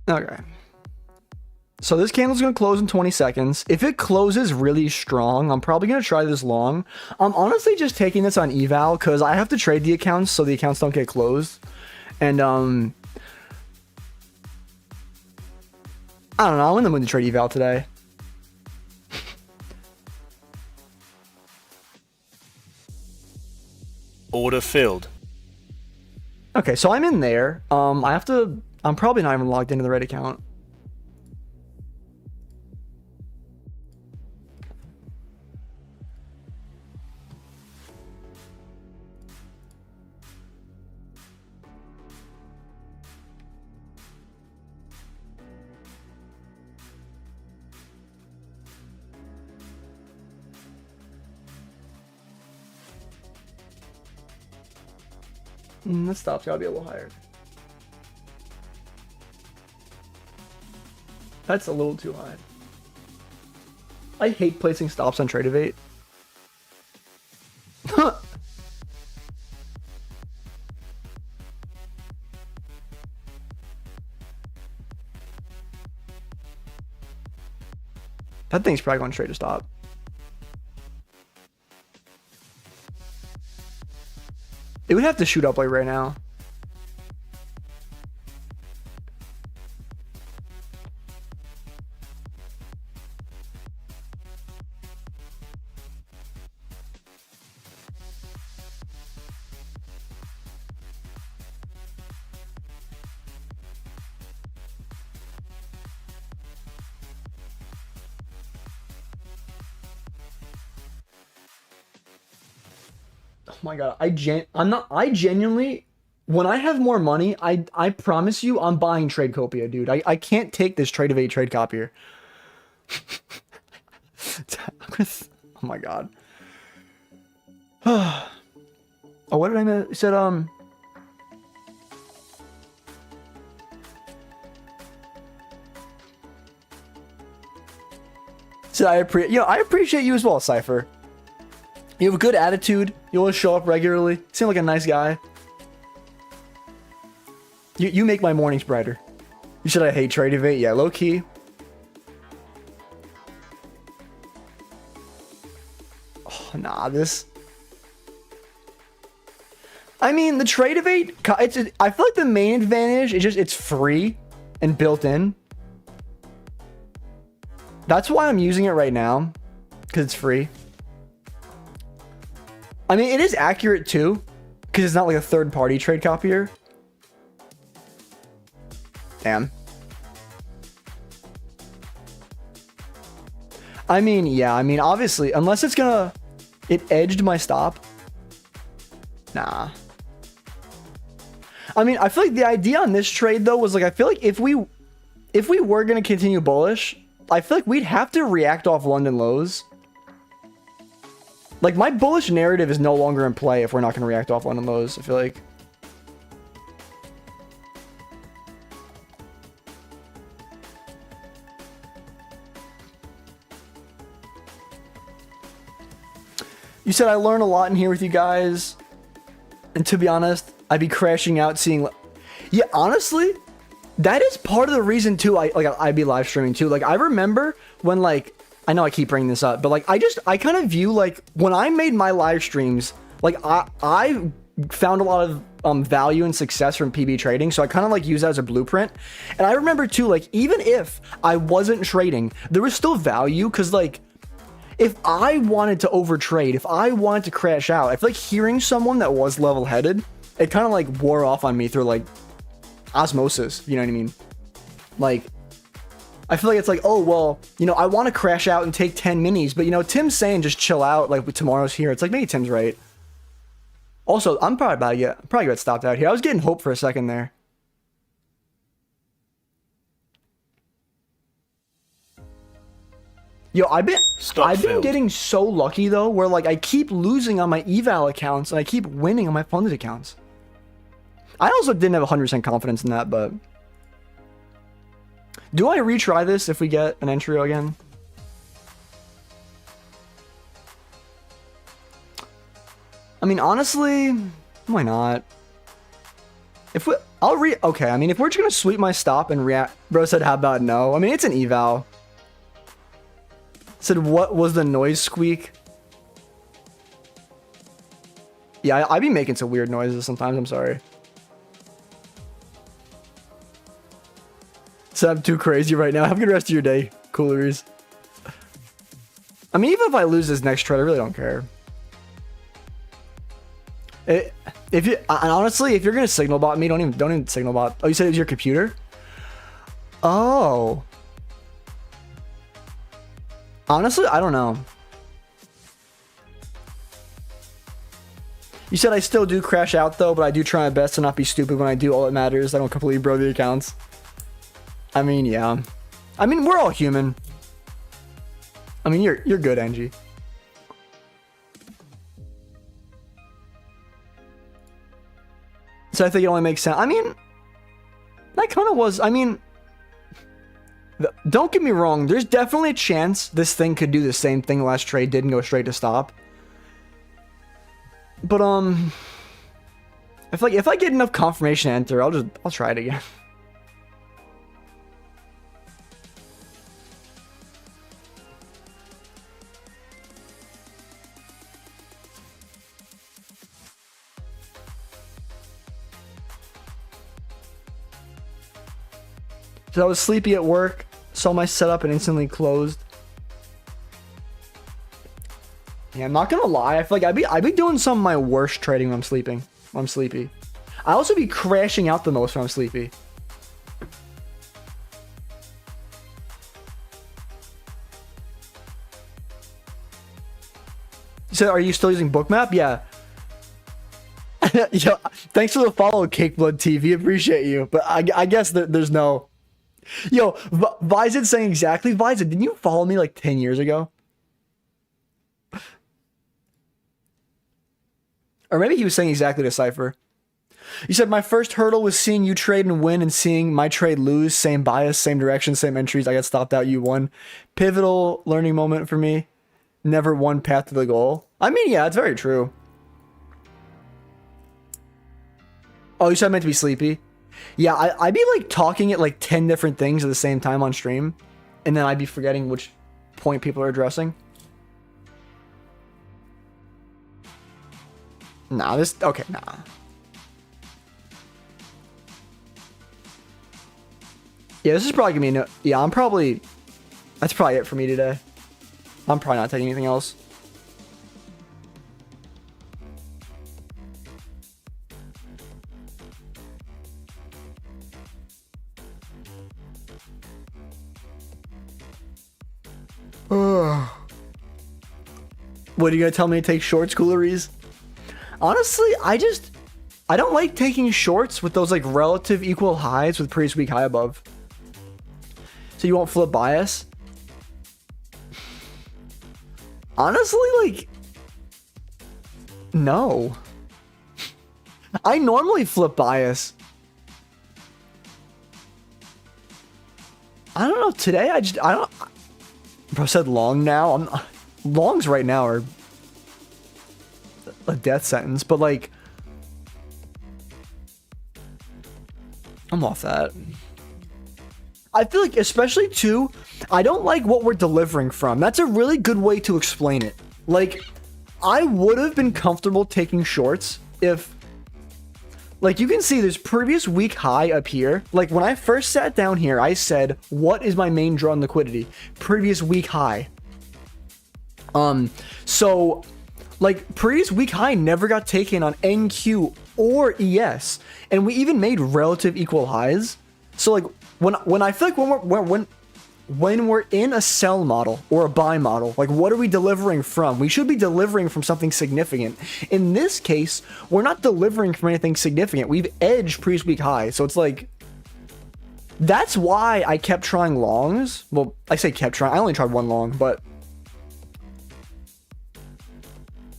A: Okay. So this candle's going to close in 20 seconds. If it closes really strong, I'm probably going to try this long. I'm honestly just taking this on Eval because I have to trade the accounts so the accounts don't get closed. And, I don't know. I'm in the mood to trade Eval today.
B: Order filled.
A: Okay, so I'm in there. I'm probably not even logged into the right account. That stop's gotta be a little higher. That's a little too high. I hate placing stops on Tradeify. That thing's probably going straight to stop. It would have to shoot up like right now. Oh my god, I genuinely, when I have more money, I promise you I'm buying Tradecopia, dude. I can't take this Tradeify trade copier. Oh my god. Oh, what did I miss? It said I appreciate you as well, Cypher. You have a good attitude. You always show up regularly. You seem like a nice guy. You make my mornings brighter. You said I hate Tradeify. Yeah, low key. Oh, nah, this. I mean, the Tradeify. I feel like the main advantage is just it's free and built in. That's why I'm using it right now, because it's free. I mean, it is accurate too, because it's not like a third-party trade copier. Damn. I mean, yeah, obviously, unless it's gonna... It edged my stop. Nah. I mean, I feel like the idea on this trade, though, was like, I feel like if if we were going to continue bullish, I feel like we'd have to react off London lows. Like, my bullish narrative is no longer in play if we're not going to react off London lows, I feel like. You said I learned a lot in here with you guys. And to be honest, I'd be crashing out seeing... Yeah, honestly, that is part of the reason too I'd be live streaming too. Like, I remember when, like, I know I keep bringing this up, but like I kind of view, like, when I made my live streams, like I found a lot of value and success from PB trading, so I kind of like use that as a blueprint. And I remember too, like, even if I wasn't trading, there was still value, because like if I wanted to overtrade, if I wanted to crash out, I feel like hearing someone that was level-headed, it kind of like wore off on me through like osmosis, you know what I mean? Like, I feel like it's like, oh, well, you know, I want to crash out and take 10 minis, but, you know, Tim's saying just chill out, like, tomorrow's here. It's like, maybe Tim's right. Also, I'm probably about to get stopped out here. I was getting hope for a second there. Yo, I've been getting so lucky, though, where, like, I keep losing on my Eval accounts and I keep winning on my funded accounts. I also didn't have 100% confidence in that, but... Do I retry this if we get an entry again? I mean, honestly, why not? If we... Okay, I mean, if we're just gonna sweep my stop and react... Bro said, how about no? I mean, it's an eval. Said, what was the noise squeak? Yeah, I be making some weird noises sometimes, I'm sorry. So I'm too crazy right now. Have a good rest of your day, coolers. I mean, even if I lose this next trade, I really don't care. Honestly, if you're gonna signal bot me, don't even signal bot. Oh, you said it was your computer? Oh. Honestly, I don't know. You said I still do crash out though, but I do try my best to not be stupid when I do. All that matters, I don't completely bro the accounts. I mean, yeah. I mean, we're all human. I mean, you're good, Angie. So I think it only makes sense. I mean, that kind of was, I mean, don't get me wrong. There's definitely a chance this thing could do the same thing the last trade did and go straight to stop. But, I feel like if I get enough confirmation to enter, I'll try it again. So I was sleepy at work, saw my setup and instantly closed. Yeah, I'm not gonna lie. I feel like I'd be doing some of my worst trading when I'm sleepy. I also be crashing out the most when I'm sleepy. So are you still using Bookmap? Yeah. Yo, thanks for the follow, Cakeblood TV. Appreciate you. But I guess there's no... Yo, Vizid saying exactly. Vizid, didn't you follow me like 10 years ago? Or maybe he was saying exactly to Cypher. You said my first hurdle was seeing you trade and win and seeing my trade lose. Same bias, same direction, same entries. I got stopped out, you won. Pivotal learning moment for me. Never one path to the goal. I mean, yeah, it's very true. Oh, you said I meant to be sleepy? Yeah, I'd be like talking at like 10 different things at the same time on stream. And then I'd be forgetting which point people are addressing. Nah, okay, nah. Yeah, this is probably gonna be no, yeah, that's probably it for me today. I'm probably not taking anything else. What, are you gonna tell me to take shorts, coolers? Honestly, I don't like taking shorts with those like relative equal highs with previous week high above. So you won't flip bias? Honestly, like, no. I normally flip bias. I don't know. Today, I don't. Bro said long now. Longs right now are a death sentence, but like, I'm off that. I feel like, especially too, I don't like what we're delivering from. That's a really good way to explain it. Like, I would have been comfortable taking shorts if, like, you can see there's previous week high up here. Like, when I first sat down here, I said, what is my main draw on liquidity? Previous week high. So, like, previous week high never got taken on NQ or ES. And we even made relative equal highs. So, like, when I feel like when we're in a sell model or a buy model, like, what are we delivering from? We should be delivering from something significant. In this case, we're not delivering from anything significant. We've edged previous week high. So it's like, that's why I kept trying longs. Well, I say kept trying. I only tried one long, but you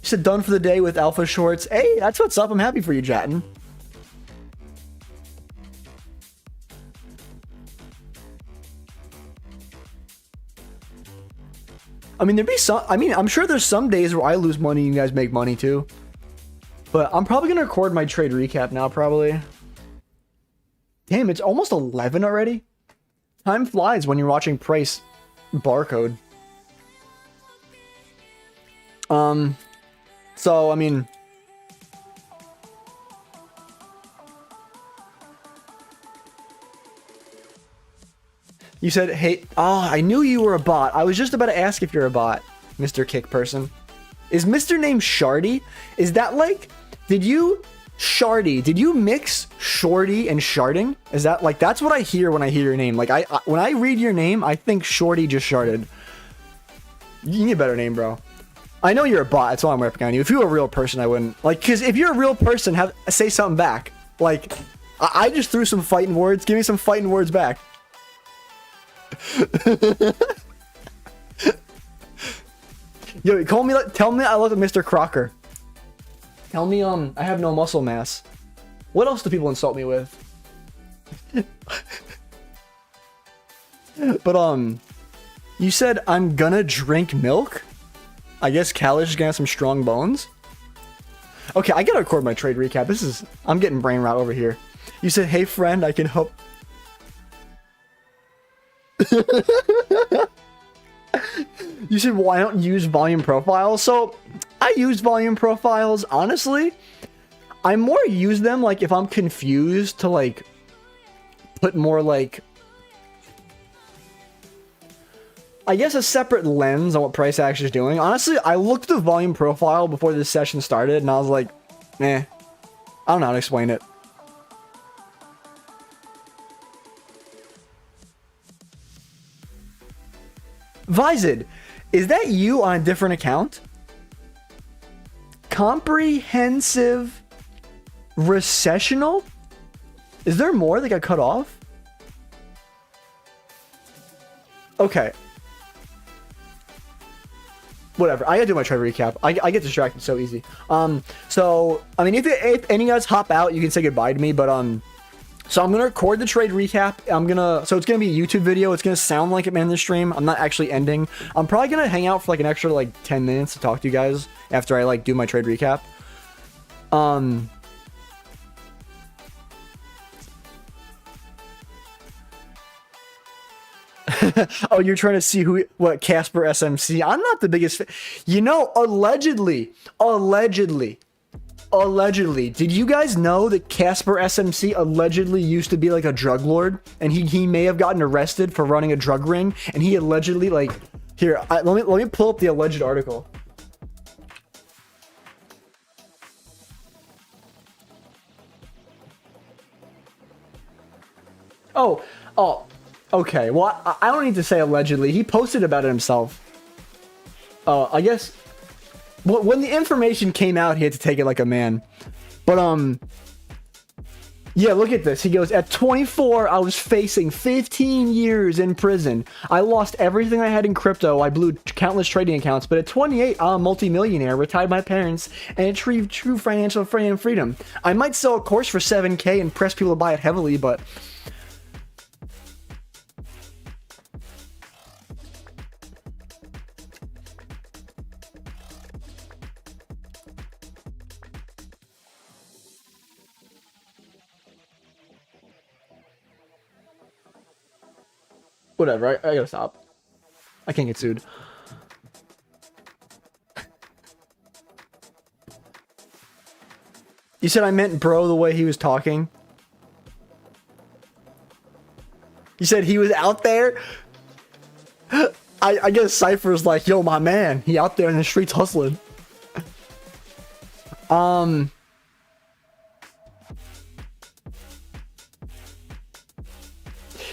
A: said done for the day with alpha shorts. Hey, that's what's up. I'm happy for you, Jatin. I mean, there'd be some, I mean, I'm sure there's some days where I lose money and you guys make money too. But I'm probably going to record my trade recap now, probably. Damn, it's almost 11 already. Time flies when you're watching price barcode. So, I mean, you said, hey, oh, I knew you were a bot. I was just about to ask if you're a bot, Mr. Kick Person. Is Mr. name Shardy? Is that like, did you mix Shorty and Sharding? Is that like, that's what I hear when I hear your name. Like, when I read your name, I think Shorty just sharded. You need a better name, bro. I know you're a bot. That's why I'm ripping on you. If you were a real person, I wouldn't. Like, because if you're a real person, say something back. Like, I just threw some fighting words. Give me some fighting words back. Yo, tell me I look like Mr. Crocker. Tell me I have no muscle mass. What else do people insult me with? But you said I'm gonna drink milk? I guess Kalish is gonna have some strong bones. Okay, I gotta record my trade recap. I'm getting brain rot over here. You said, hey friend, I can help. You said, why don't you use volume profiles? So I use volume profiles. Honestly, I more use them like if I'm confused to like put more like, I guess, a separate lens on what price action is doing. Honestly, I looked at the volume profile before this session started and I was like, I don't know how to explain it. Vizid, is that you on a different account? Comprehensive recessional? Is there more that got cut off? Okay. Whatever. I gotta do my trade recap. I get distracted so easy. So I mean, if any of you guys hop out, you can say goodbye to me. But so I'm gonna record the trade recap. So it's gonna be a YouTube video. It's gonna sound like I'm in the stream. I'm not actually ending. I'm probably gonna hang out for like an extra like 10 minutes to talk to you guys after I like do my trade recap. Oh, you're trying to see what Casper SMC. I'm not the biggest you know, allegedly, did you guys know that Casper SMC allegedly used to be like a drug lord, and he may have gotten arrested for running a drug ring, and he allegedly like here, let me pull up the alleged article. Oh, okay. Well, I don't need to say allegedly. He posted about it himself. I guess when the information came out, he had to take it like a man. But Yeah, look at this. He goes, at 24, I was facing 15 years in prison. I lost everything I had in crypto. I blew countless trading accounts. But at 28, I'm a multimillionaire, retired my parents, and achieved true financial freedom. I might sell a course for 7K and press people to buy it heavily, but... Whatever, I gotta stop. I can't get sued. You said I meant bro the way he was talking? You said he was out there? I guess Cypher's like, yo, my man, he out there in the streets hustling. You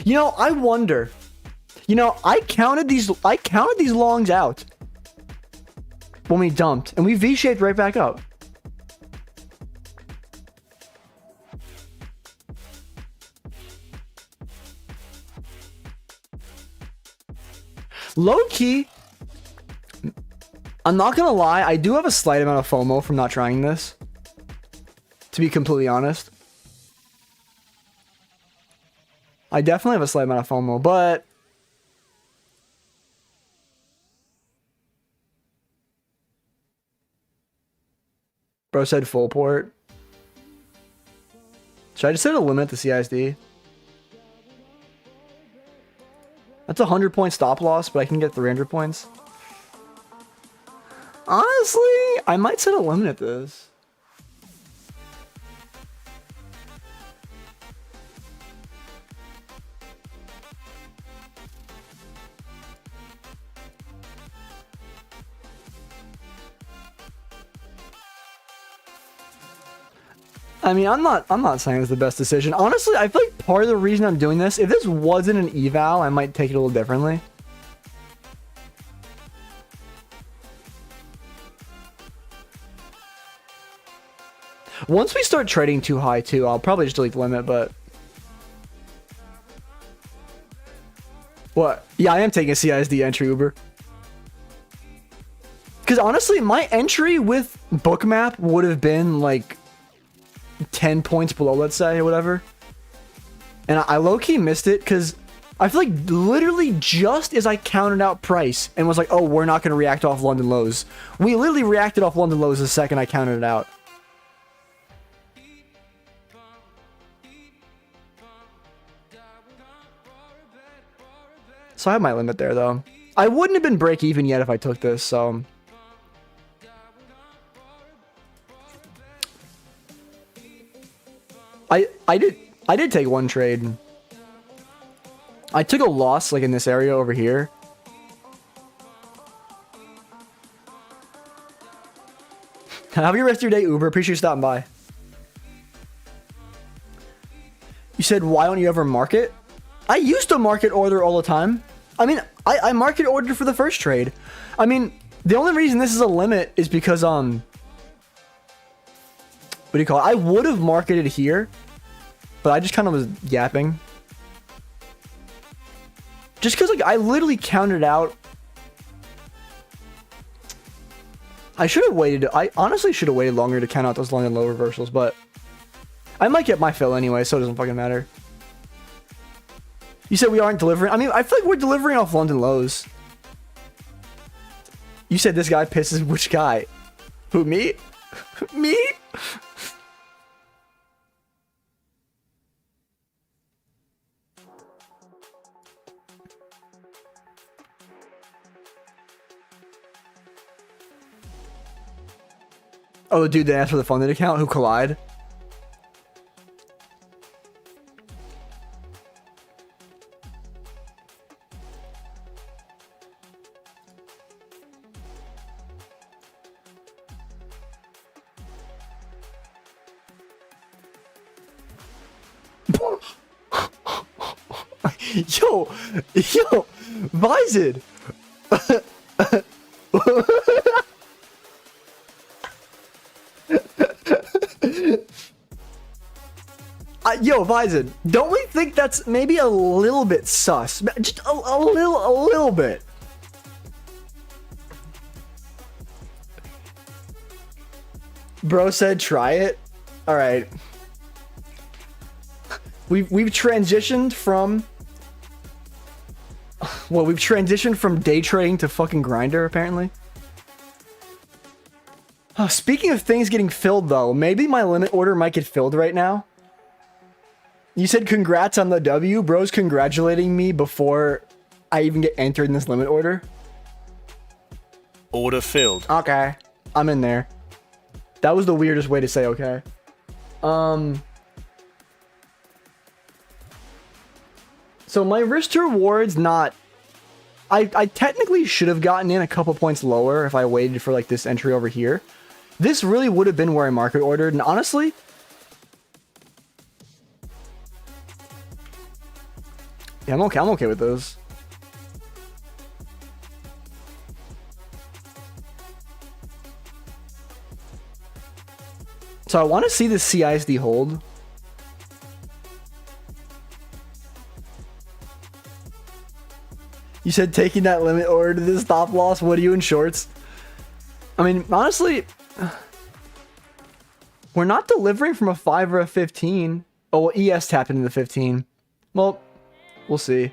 A: know, I wonder. You know, I counted these longs out when we dumped, and we V-shaped right back up. Low key, I'm not gonna lie, I do have a slight amount of FOMO from not trying this, to be completely honest. I definitely have a slight amount of FOMO, but bro said full port. Should I just set a limit to CISD? That's a 100-point stop loss, but I can get 300 points. Honestly, I might set a limit at this. I mean, I'm not saying it's the best decision. Honestly, I feel like part of the reason I'm doing this, if this wasn't an eval, I might take it a little differently. Once we start trading too high too, I'll probably just delete the limit, but... What? Yeah, I am taking a CISD entry, Uber. Because honestly, my entry with Bookmap would have been like 10 points below, let's say, or whatever. And I low-key missed it because I feel like literally just as I counted out price and was like, oh, we're not going to react off London lows. We literally reacted off London lows the second I counted it out. So I have my limit there, though. I wouldn't have been break even yet if I took this, so... I did take one trade. I took a loss like in this area over here. Have a good rest of your day, Uber. Appreciate you stopping by. You said, why don't you ever market? I used to market order all the time. I mean, I market ordered for the first trade. I mean, the only reason this is a limit is because, what do you call it? I would have marketed here, but I just kind of was yapping. Just because, like, I literally counted out. I should have waited. I honestly should have waited longer to count out those London low reversals, but I might get my fill anyway, so it doesn't fucking matter. You said we aren't delivering. I mean, I feel like we're delivering off London lows. You said this guy pisses. Which guy? Who, me? Me? Oh, the dude that asked for the funded account who collide? Yo, Vizid. Yo, Vizon, don't we think that's maybe a little bit sus? Just a little bit. Bro said try it. All right. We've transitioned from... Well, we've transitioned from day trading to fucking grinder, apparently. Oh, speaking of things getting filled, though, maybe my limit order might get filled right now. You said congrats on the W. Bro's congratulating me before I even get entered in this limit order.
B: Order filled.
A: Okay. I'm in there. That was the weirdest way to say okay. So my risk to reward's not... I technically should have gotten in a couple points lower if I waited for like this entry over here. This really would have been where I market ordered, and honestly... Yeah, I'm okay with those. So I want to see the CISD hold. You said taking that limit order to the stop loss. What are you in shorts? I mean, honestly, we're not delivering from a 5 or a 15. Oh, well, ES tapped into the 15. Well, we'll see.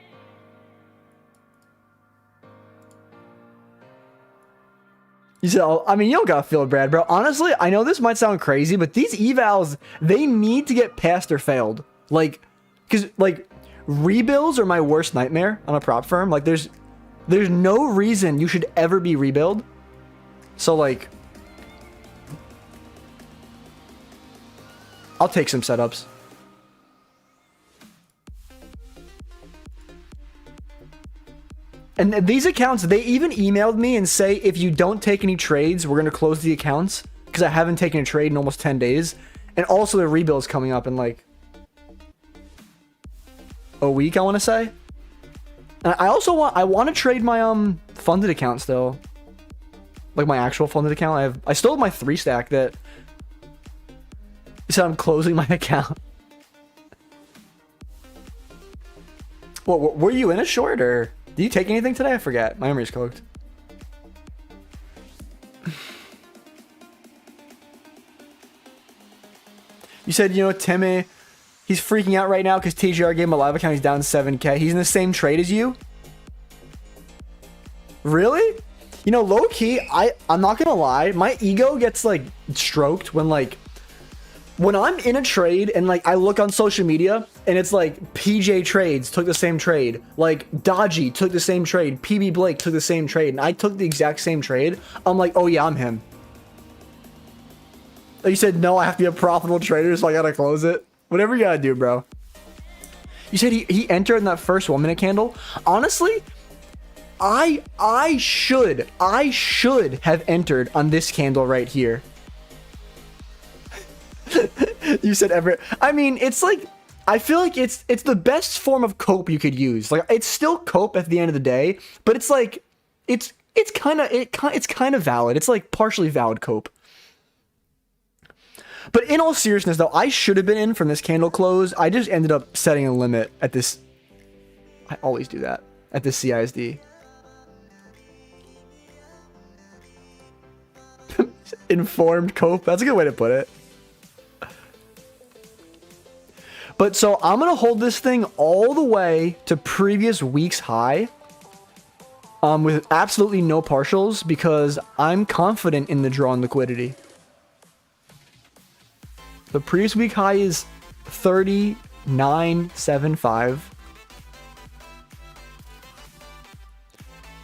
A: You said, oh, I mean, you don't gotta feel it, Brad, bro. Honestly, I know this might sound crazy, but these evals, they need to get passed or failed. Like, because, like, rebuilds are my worst nightmare on a prop firm. Like, there's no reason you should ever be rebuild. So, like, I'll take some setups. And these accounts, they even emailed me and say, if you don't take any trades, we're going to close the accounts. Because I haven't taken a trade in almost 10 days. And also the rebuild's coming up in like a week, I want to say. And I also want to trade my funded account still. Like my actual funded account. I still have my 3 stack that... So I'm closing my account. What, were you in a short or... Did you take anything today? I forget. My memory's cooked. You said, you know, Timmy, he's freaking out right now because TGR gave him a live account. He's down 7K. He's in the same trade as you? Really? You know, low key, I'm not gonna lie. My ego gets like stroked when like... When I'm in a trade and like I look on social media and it's like PJ Trades took the same trade, like Dodgy took the same trade, PB Blake took the same trade, and I took the exact same trade, I'm like, oh yeah, I'm him. You said, no, I have to be a profitable trader, so I gotta close it. Whatever you gotta do, bro. You said he entered in that first 1 minute candle. Honestly, I should have entered on this candle right here. You said ever. I mean, it's like, I feel like it's the best form of cope you could use. Like, it's still cope at the end of the day, but it's like, it's kind of valid. It's like partially valid cope. But in all seriousness, though, I should have been in from this candle close. I just ended up setting a limit at this. I always do that at this CISD. Informed cope. That's a good way to put it. But so I'm going to hold this thing all the way to previous week's high with absolutely no partials because I'm confident in the draw and liquidity. The previous week high is 39.75.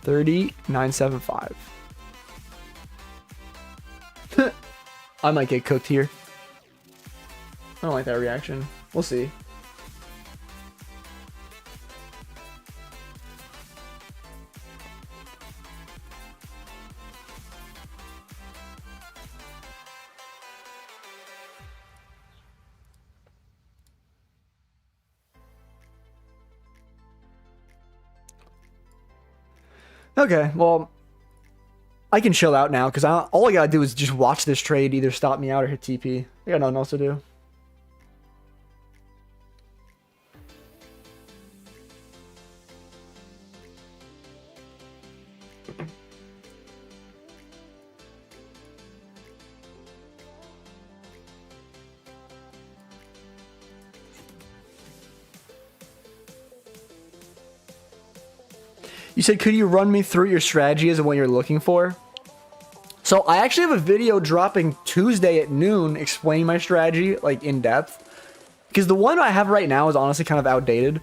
A: 39.75. I might get cooked here. I don't like that reaction. We'll see. Okay, well, I can chill out now because all I gotta do is just watch this trade either stop me out or hit TP. I got nothing else to do. You said, could you run me through your strategies and what you're looking for? So I actually have a video dropping Tuesday at noon explaining my strategy, like in depth. Because the one I have right now is honestly kind of outdated.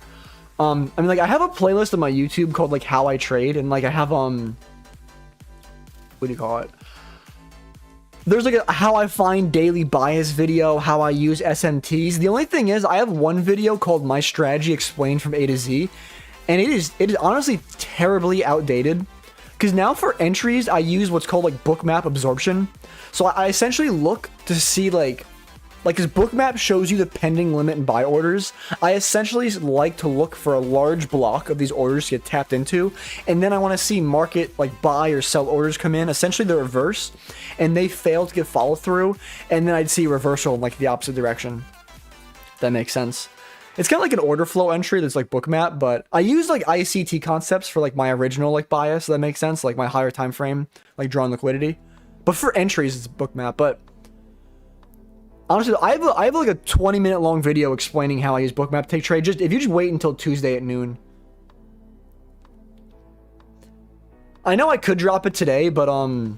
A: I mean, like, I have a playlist on my YouTube called, like, How I Trade. And, like, I have, what do you call it? There's, like, a how I find daily bias video, how I use SMTs. The only thing is, I have one video called My Strategy Explained from A to Z. And it is honestly terribly outdated. Because now for entries, I use what's called, like, Bookmap absorption. So I essentially look to see, like this Bookmap shows you the pending limit and buy orders. I essentially like to look for a large block of these orders to get tapped into, and then I want to see market like buy or sell orders come in, essentially the reverse, and they fail to get follow through, and then I'd see reversal in like the opposite direction. If that makes sense. It's kind of like an order flow entry that's like Bookmap, but I use like ICT concepts for like my original like bias. So that makes sense, like my higher time frame, like drawing liquidity. But for entries, it's Bookmap. But honestly, I have like a 20-minute long video explaining how I use Bookmap to take trade. Just if you just wait until Tuesday at noon. I know I could drop it today, but I'm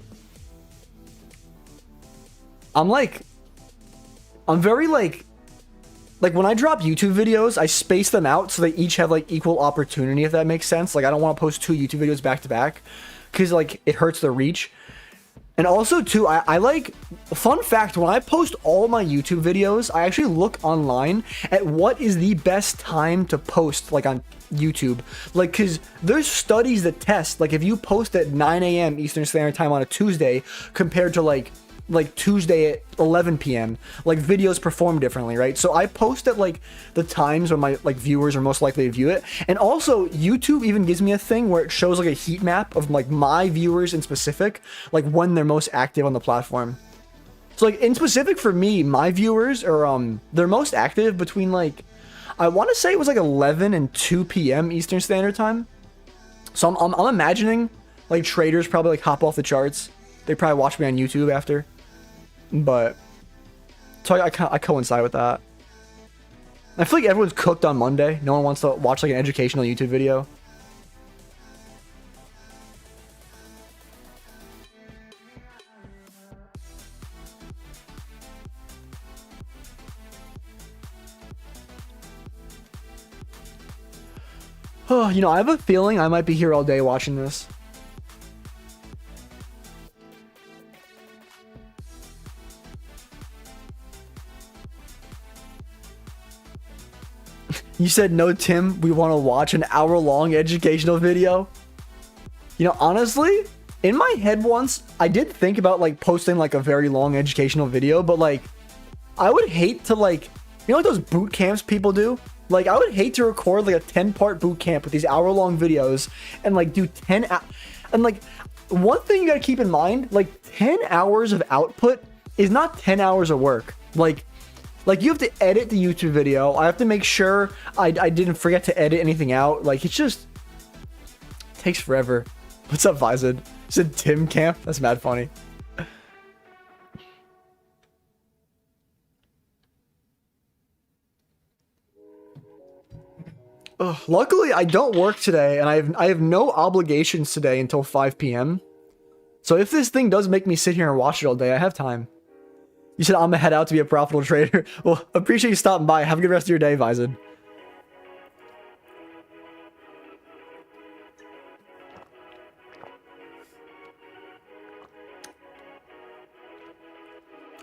A: very like when I drop YouTube videos, I space them out so they each have like equal opportunity, if that makes sense. Like I don't want to post 2 YouTube videos back to back because like it hurts the reach. And also, too, I like, fun fact, when I post all my YouTube videos, I actually look online at what is the best time to post, like, on YouTube. Like, because there's studies that test, like, if you post at 9 a.m. Eastern Standard Time on a Tuesday compared to, like Tuesday at 11 p.m., like, videos perform differently, right? So I post at, like, the times when my, like, viewers are most likely to view it. And also, YouTube even gives me a thing where it shows, like, a heat map of, like, my viewers in specific, like, when they're most active on the platform. So, like, in specific for me, my viewers are, they're most active between, like, I want to say it was, like, 11 and 2 p.m. Eastern Standard Time. So I'm imagining, like, traders probably, like, hop off the charts. They probably watch me on YouTube after. But so I coincide with that. I feel like everyone's cooked on Monday. No one wants to watch like an educational YouTube video. Oh, you know, I have a feeling I might be here all day watching this. You said, no, Tim, we want to watch an hour-long educational video. You know, honestly, in my head once, I did think about, like, posting, like, a very long educational video, but, like, I would hate to, like, you know, like those boot camps people do? Like, I would hate to record, like, a 10-part boot camp with these hour-long videos and, like, do 10... And, like, one thing you gotta keep in mind, like, 10 hours of output is not 10 hours of work. Like, you have to edit the YouTube video. I have to make sure I didn't forget to edit anything out. Like, it just takes forever. What's up, Vizid? You said Tim Camp? That's mad funny. Ugh, luckily, I don't work today, and I have no obligations today until 5 p.m. So if this thing does make me sit here and watch it all day, I have time. You said I'm gonna head out to be a profitable trader. Well, appreciate you stopping by. Have a good rest of your day, Vizid.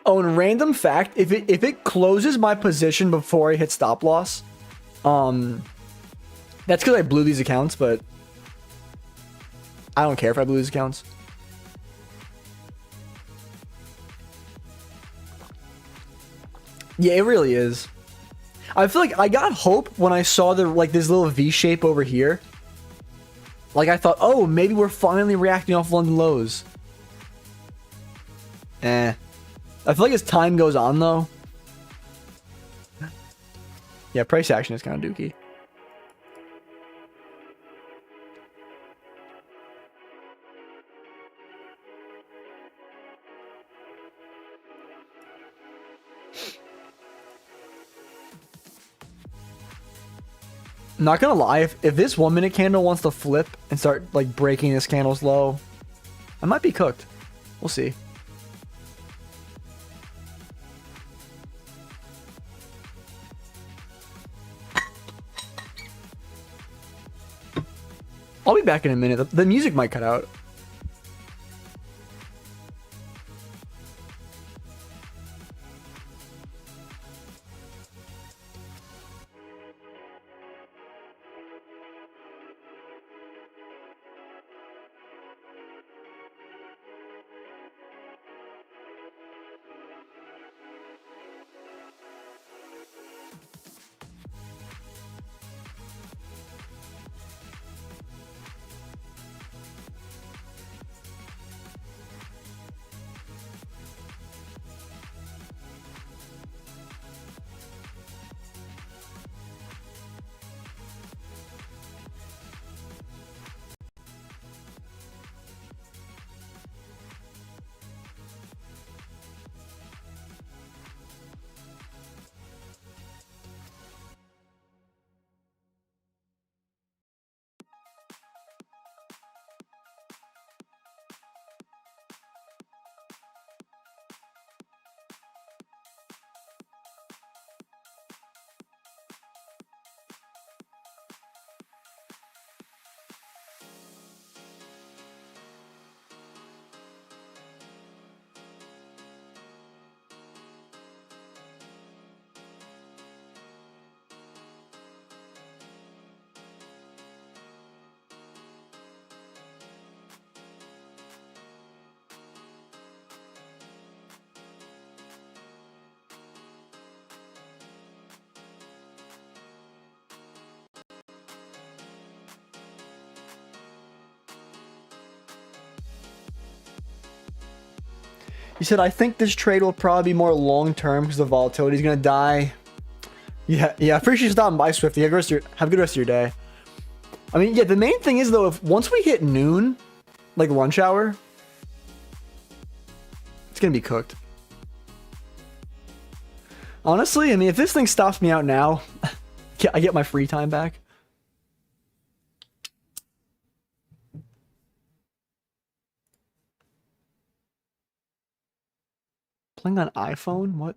A: Oh, and random fact, if it closes my position before I hit stop loss, that's because I blew these accounts, but I don't care if I blew these accounts. Yeah, it really is. I feel like I got hope when I saw the like this little V shape over here. Like I thought, oh, maybe we're finally reacting off London lows. I feel like as time goes on though. Yeah, price action is kind of dookie. Not gonna lie, if this 1 minute candle wants to flip and start like breaking this candle's low, I might be cooked. We'll see. I'll be back in a minute. The music might cut out. You said, I think this trade will probably be more long-term because the volatility is going to die. Yeah, I appreciate you stopping by, Swifty. Have a good rest of your day. I mean, yeah, the main thing is, though, if once we hit noon, like lunch hour, it's going to be cooked. Honestly, I mean, if this thing stops me out now, I get my free time back. Playing on iPhone? What?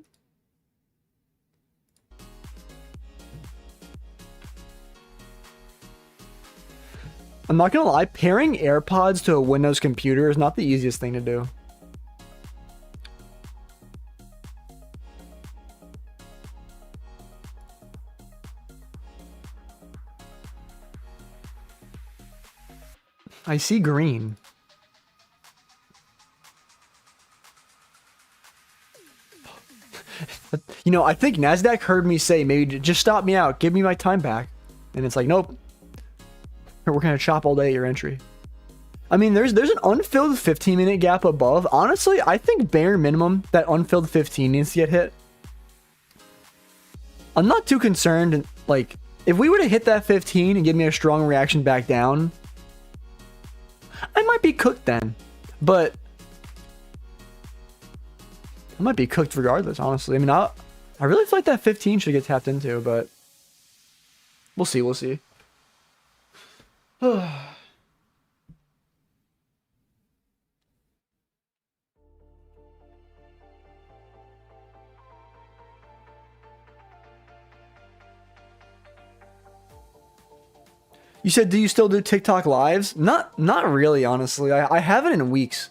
A: I'm not gonna lie, pairing AirPods to a Windows computer is not the easiest thing to do. I see green. You know, I think Nasdaq heard me say, maybe just stop me out, give me my time back. And it's like, nope. We're gonna chop all day at your entry. I mean, there's an unfilled 15-minute gap above. Honestly, I think bare minimum that unfilled 15 needs to get hit. I'm not too concerned. Like, if we were to hit that 15 and give me a strong reaction back down, I might be cooked then. But I might be cooked regardless, honestly. I mean, I really feel like that 15 should get tapped into, but we'll see, we'll see. You said, do you still do TikTok lives? Not really, honestly. I haven't in weeks.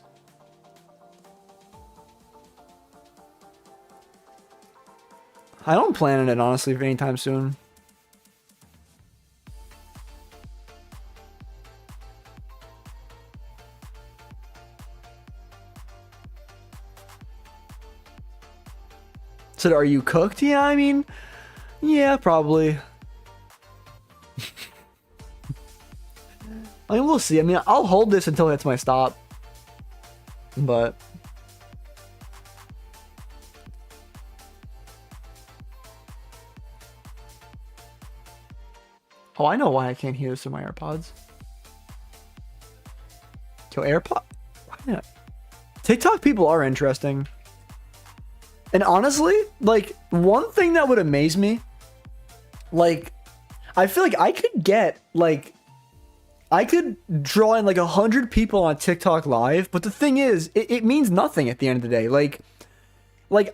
A: I don't plan on it, honestly, for anytime soon. Said, are you cooked? Yeah, I mean, yeah, probably. I mean, we'll see. I mean, I'll hold this until it's my stop. But oh, I know why I can't hear this through my AirPods. Yo, AirPod? Why not? TikTok people are interesting. And honestly, like, one thing that would amaze me, like, I feel like I could get like, I could draw in like 100 people on TikTok live, but the thing is, it means nothing at the end of the day. Like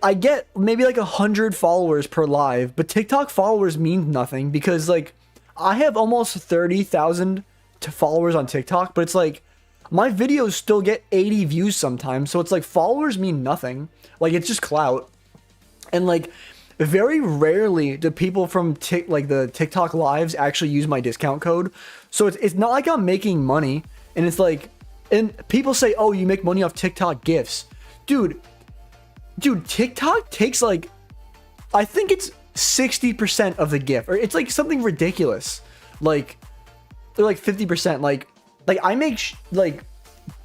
A: I get maybe like 100 followers per live, but TikTok followers mean nothing because like I have almost 30,000 followers on TikTok, but it's like my videos still get 80 views sometimes. So it's like followers mean nothing. Like it's just clout. And like very rarely do people from the TikTok lives actually use my discount code. So it's not like I'm making money. And it's like, and people say, oh, you make money off TikTok gifts. Dude, TikTok takes like, I think it's 60% of the gift, or it's like something ridiculous. Like, they're like 50%. Like I make like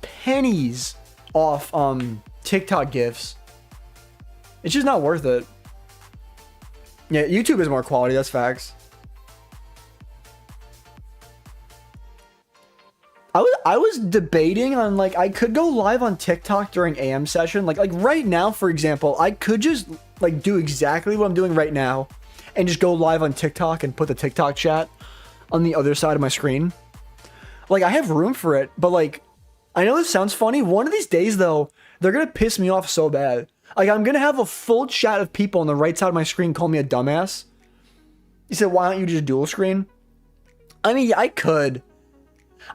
A: pennies off TikTok gifts. It's just not worth it. Yeah, YouTube is more quality, that's facts. I was debating on like I could go live on TikTok during AM session. Like right now, for example, I could just like do exactly what I'm doing right now and just go live on TikTok and put the TikTok chat on the other side of my screen. Like I have room for it, but like I know this sounds funny. One of these days though, they're gonna piss me off so bad. Like I'm gonna have a full chat of people on the right side of my screen call me a dumbass. You said, why don't you just dual screen? I mean, yeah, I could.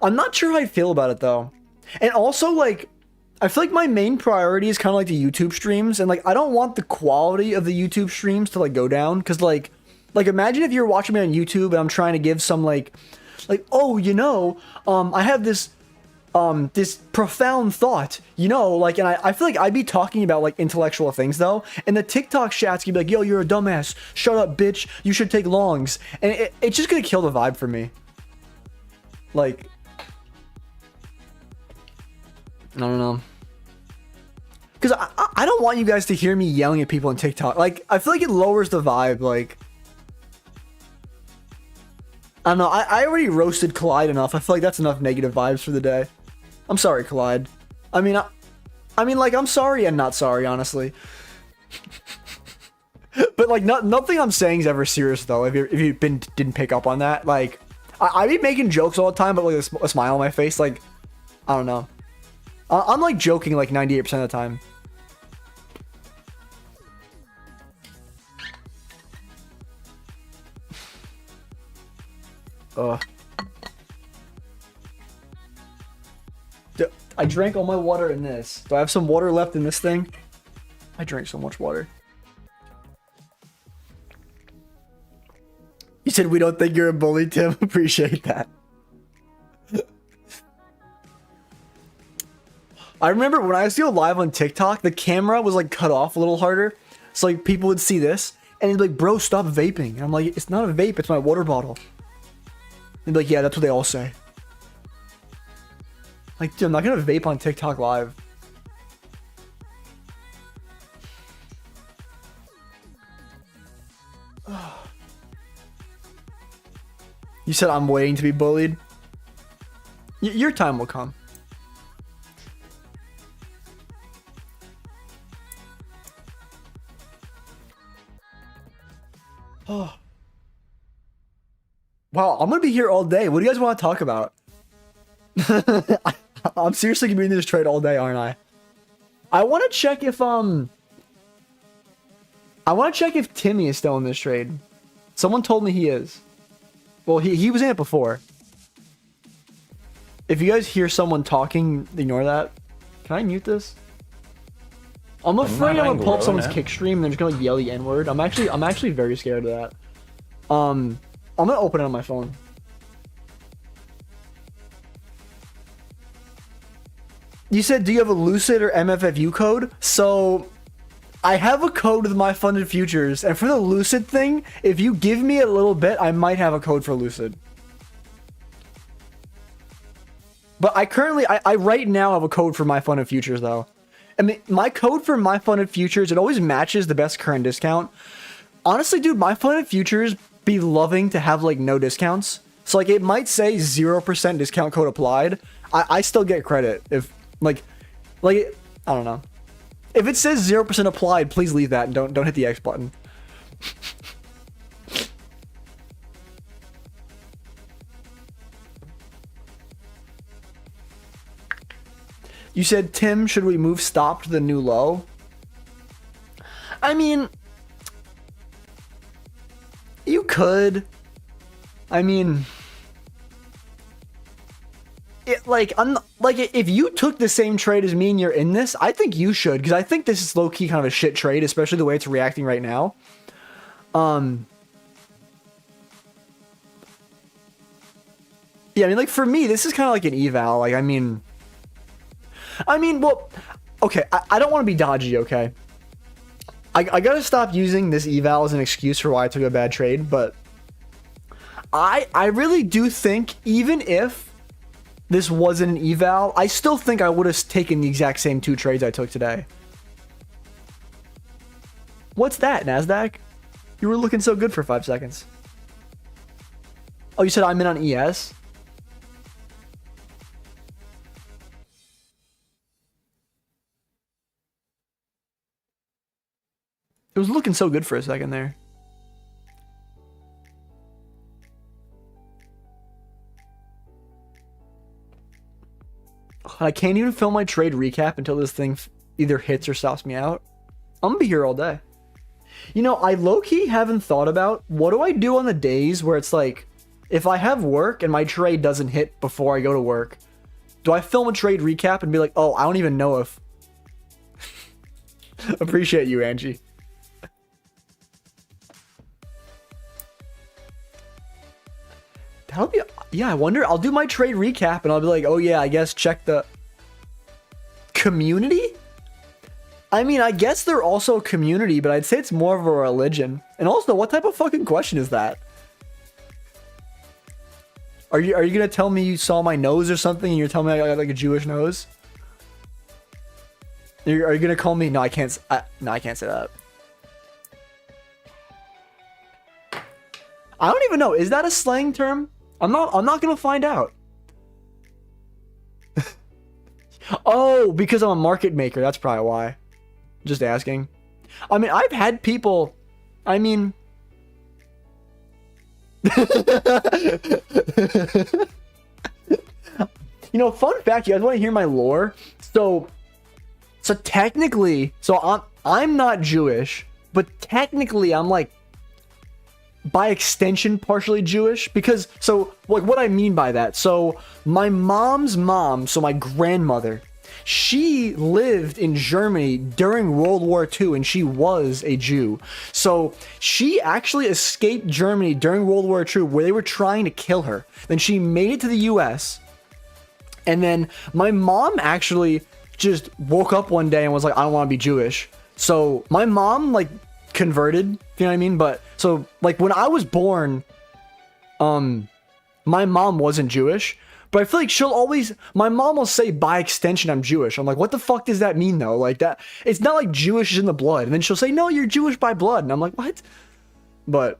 A: I'm not sure how I feel about it though. And also like, I feel like my main priority is kind of like the YouTube streams, and like I don't want the quality of the YouTube streams to like go down, because like imagine if you're watching me on YouTube and I'm trying to give some like oh, you know, I have this profound thought, you know, like, and I feel like I'd be talking about like intellectual things though, and the TikTok chats could be like, yo, you're a dumbass, shut up bitch, you should take longs, and it's just gonna kill the vibe for me. Like, I don't know. Because I don't want you guys to hear me yelling at people on TikTok. Like, I feel like it lowers the vibe. Like, I don't know. I already roasted Collide enough. I feel like that's enough negative vibes for the day. I'm sorry, Collide. I mean, like, I'm sorry and not sorry, honestly. But, like, nothing I'm saying is ever serious, though, if you didn't pick up on that. Like, I be making jokes all the time, but, like, a smile on my face. Like, I don't know. I'm like joking like 98% of the time. I drank all my water in this. Do I have some water left in this thing? I drank so much water. You said we don't think you're a bully, Tim. Appreciate that. I remember when I used to go live on TikTok, the camera was like cut off a little harder. So like people would see this and they'd be like, bro, stop vaping. And I'm like, it's not a vape, it's my water bottle. They'd be like, yeah, that's what they all say. Like, dude, I'm not gonna vape on TikTok live. You said I'm waiting to be bullied. Your time will come. Oh. Wow, I'm gonna be here all day. What do you guys want to talk about? I'm seriously gonna be in this trade all day, aren't I? I want to check if Timmy is still in this trade. Someone told me he is. Well, he was in it before. If you guys hear someone talking, ignore that. Can I mute this? I'm afraid I'm gonna pull up someone's kick stream and they're just gonna like, yell the N-word. I'm actually very scared of that. I'm gonna open it on my phone. You said, do you have a Lucid or MFFU code? So, I have a code with my funded futures, and for the Lucid thing, if you give me a little bit, I might have a code for Lucid. But I right now have a code for my funded futures though. I mean, my code for my funded futures, it always matches the best current discount. Honestly, dude, my funded futures be loving to have like no discounts. So like it might say 0% discount code applied. I still get credit if like I don't know. If it says 0% applied, please leave that and don't hit the X button. You said, Tim, should we move stop to the new low? I mean, you could. I mean, if you took the same trade as me and you're in this, I think you should, because I think this is low-key kind of a shit trade, especially the way it's reacting right now. Yeah, I mean, like, for me, this is kind of like an eval. Like, I mean, well, okay, I don't want to be dodgy, okay? I gotta stop using this eval as an excuse for why I took a bad trade, but I really do think, even if this wasn't an eval, I still think I would have taken the exact same 2 trades I took today. What's that, Nasdaq? You were looking so good for 5 seconds. Oh, you said I'm in on ES? It was looking so good for a second there. I can't even film my trade recap until this thing either hits or stops me out. I'm gonna be here all day. You know, I low-key haven't thought about what do I do on the days where it's like, if I have work and my trade doesn't hit before I go to work, do I film a trade recap and be like, oh, I don't even know if... Appreciate you, Angie. That'll be... Yeah, I wonder. I'll do my trade recap and I'll be like, oh yeah, I guess check the... Community? I mean, I guess they're also a community, but I'd say it's more of a religion. And also, what type of fucking question is that? Are you gonna tell me you saw my nose or something and you're telling me I got like a Jewish nose? Are you gonna call me? No, I can't. No, I can't say that. I don't even know. Is that a slang term? I'm not gonna find out. Oh, because I'm a market maker. That's probably why. Just asking. I mean, I've had people. I mean. You know, fun fact. You guys want to hear my lore? So technically, I'm not Jewish, but technically I'm like, by extension, partially Jewish, because, so, like, what I mean by that, so, my mom's mom, so my grandmother, she lived in Germany during World War II, and she was a Jew, so, she actually escaped Germany during World War II, where they were trying to kill her, then she made it to the US, and then my mom actually just woke up one day and was like, I don't want to be Jewish, so, my mom, like, converted, you know what I mean? But so like when I was born, my mom wasn't Jewish, but I feel like my mom will say by extension I'm Jewish. I'm like, what the fuck does that mean though? Like that, it's not like Jewish is in the blood. And then she'll say, no, you're Jewish by blood. And I'm like, what? But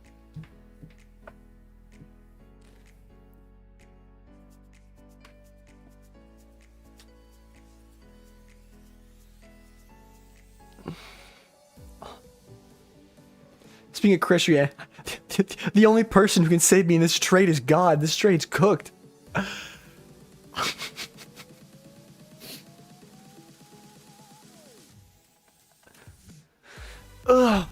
A: speaking of Christian, the only person who can save me in this trade is God. This trade's cooked. Ugh.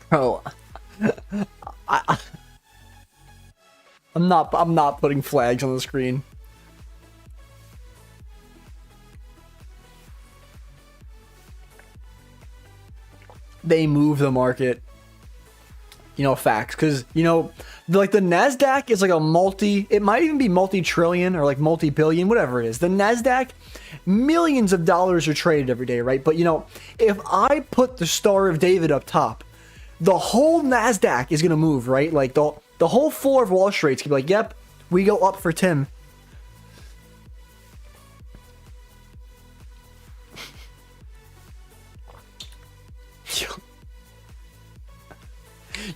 A: Bro, I'm not putting flags on the screen. They move the market, you know, facts, because, you know, like the Nasdaq is like it might even be multi-trillion or like multi-billion, whatever it is. The Nasdaq, millions of dollars are traded every day, right? But, you know, if I put the Star of David up top, the whole Nasdaq is going to move, right? Like the whole floor of Wall Street's going to be like, yep, we go up for Tim.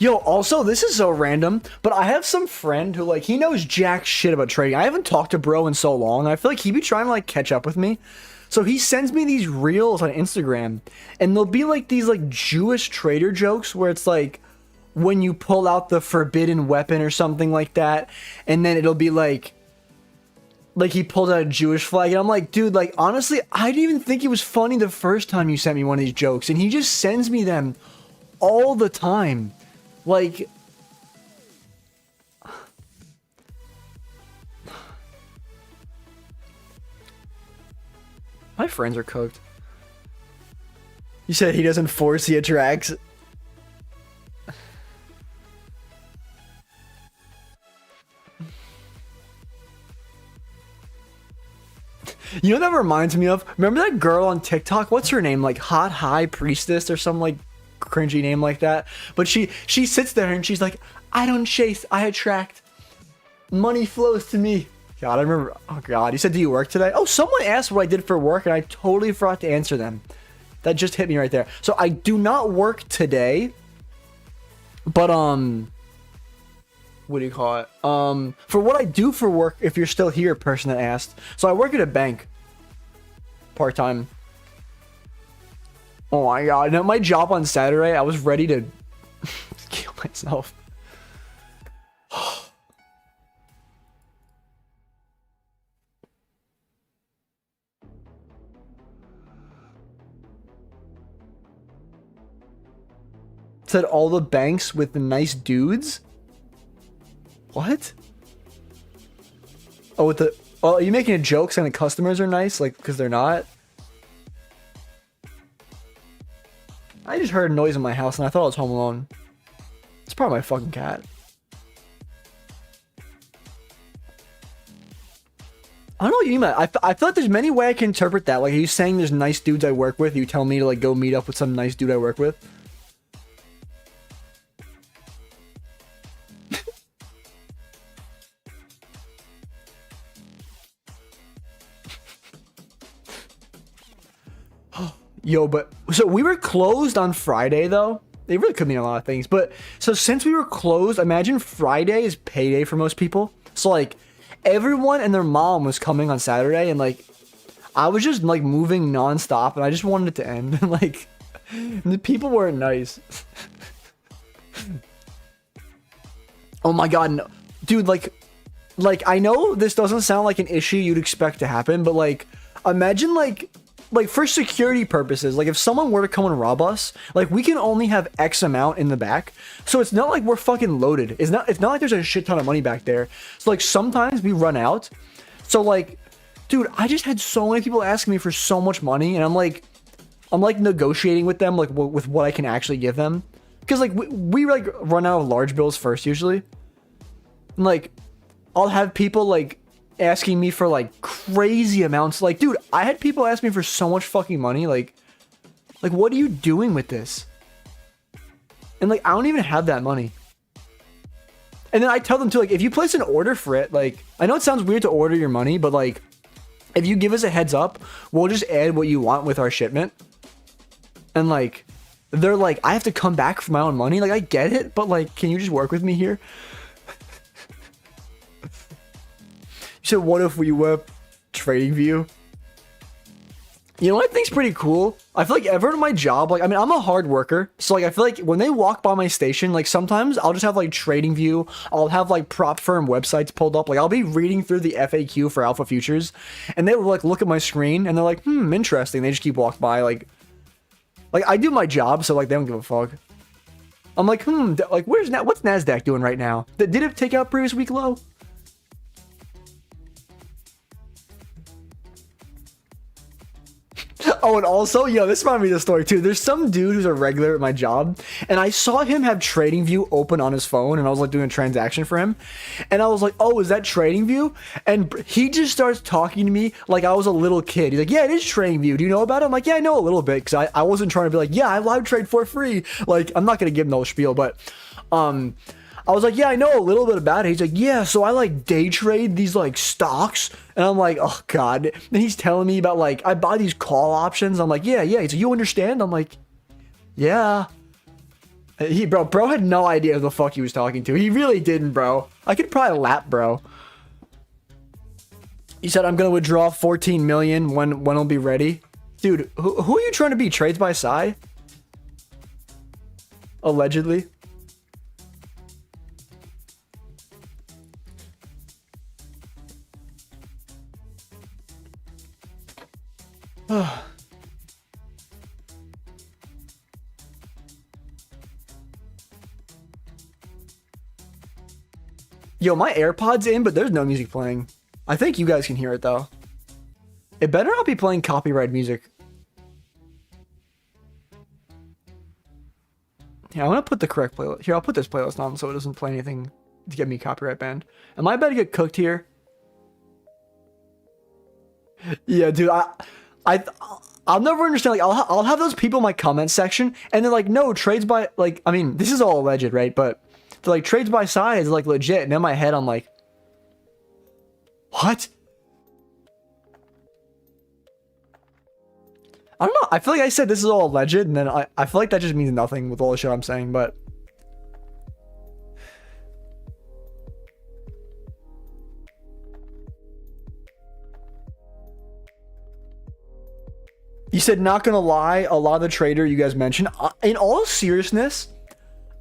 A: Yo, also, this is so random, but I have some friend who, like, he knows jack shit about trading. I haven't talked to bro in so long. I feel like he'd be trying to, like, catch up with me. So he sends me these reels on Instagram, and they'll be, like, these, like, Jewish trader jokes where it's like, when you pull out the forbidden weapon or something like that, and then it'll be like he pulled out a Jewish flag, and I'm like, dude, like, honestly, I didn't even think it was funny the first time you sent me one of these jokes, and he just sends me them all the time. Like, my friends are cooked. You said he doesn't force, he attracts. You know what that reminds me of? Remember that girl on TikTok? What's her name? Like Hot High Priestess or some like cringy name like that. But she sits there and she's like, I don't chase, I attract. Money flows to me. God, I remember. Oh God, you said, do you work today? Oh, someone asked what I did for work and I totally forgot to answer them. That just hit me right there. So I do not work today. But what do you call it? For what I do for work, if you're still here, person that asked. So I work at a bank. Part-time. Oh my God. Now my job on Saturday, I was ready to kill myself. Said all the banks with the nice dudes. What? Oh, with the... Oh, are you making a joke saying the customers are nice? Like, because they're not? I just heard a noise in my house and I thought I was home alone. It's probably my fucking cat. I don't know what you mean. I feel like there's many ways I can interpret that. Like, are you saying there's nice dudes I work with? You tell me to, like, go meet up with some nice dude I work with? Yo, but so we were closed on Friday though. It really could mean a lot of things. But so since we were closed, imagine Friday is payday for most people. So like everyone and their mom was coming on Saturday, and like I was just like moving nonstop, and I just wanted it to end. And like the people weren't nice. Oh my God, no. Dude, like I know this doesn't sound like an issue you'd expect to happen, but like imagine like for security purposes, like if someone were to come and rob us, like we can only have X amount in the back. So it's not like we're fucking loaded. It's not like there's a shit ton of money back there. So like sometimes we run out. So like, dude, I just had so many people asking me for so much money, and I'm like negotiating with them, like with what I can actually give them. Cause like we like run out of large bills first usually. And like I'll have people like asking me for like crazy amounts. Like, dude, I had people ask me for so much fucking money. Like what are you doing with this? And like I don't even have that money. And then I tell them to, like, if you place an order for it, like, I know it sounds weird to order your money, but like if you give us a heads up, we'll just add what you want with our shipment. And like they're like, I have to come back for my own money. Like, I get it, but like, can you just work with me here? So what if we whip TradingView? You know what I think's pretty cool? I feel like everyone in my job, like, I mean, I'm a hard worker. So like, I feel like when they walk by my station, like sometimes I'll just have like TradingView. I'll have like prop firm websites pulled up. Like I'll be reading through the FAQ for Alpha Futures, and they will like look at my screen and they're like, interesting. They just keep walking by. Like I do my job. So like, they don't give a fuck. I'm like, like what's Nasdaq doing right now? Did it take out previous week low? Oh, and also, this reminded me of the story too. There's some dude who's a regular at my job, and I saw him have TradingView open on his phone, and I was like doing a transaction for him, and I was like, oh, is that TradingView? And he just starts talking to me like I was a little kid. He's like, yeah, it is TradingView. Do you know about it? I'm like, yeah, I know a little bit, because I wasn't trying to be like, yeah, I live trade for free. Like, I'm not going to give him the whole spiel, but I was like, yeah, I know a little bit about it. He's like, yeah, so I like day trade these like stocks. And I'm like, oh God. And he's telling me about like, I buy these call options. I'm like, yeah. He's like, you understand? I'm like, yeah. Bro had no idea who the fuck he was talking to. He really didn't, bro. I could probably lap, bro. He said, I'm going to withdraw 14 million when it'll be ready. Dude, who are you trying to be? Trades by Psy? Allegedly. Yo, my AirPod's in, but there's no music playing. I think you guys can hear it though. It better not be playing copyright music. Yeah, I'm gonna put the correct playlist. Here, I'll put this playlist on so it doesn't play anything to get me copyright banned. Am I about to get cooked here? Yeah, dude, I'll never understand. Like, I'll have those people in my comment section, and they're like, "No, trades by like." I mean, this is all alleged, right? But they're like, "Trades by side is like legit," and in my head, I'm like, "What?" I don't know. I feel like I said this is all alleged, and then I feel like that just means nothing with all the shit I'm saying, but. You said, not gonna lie, a lot of the trader you guys mentioned, in all seriousness,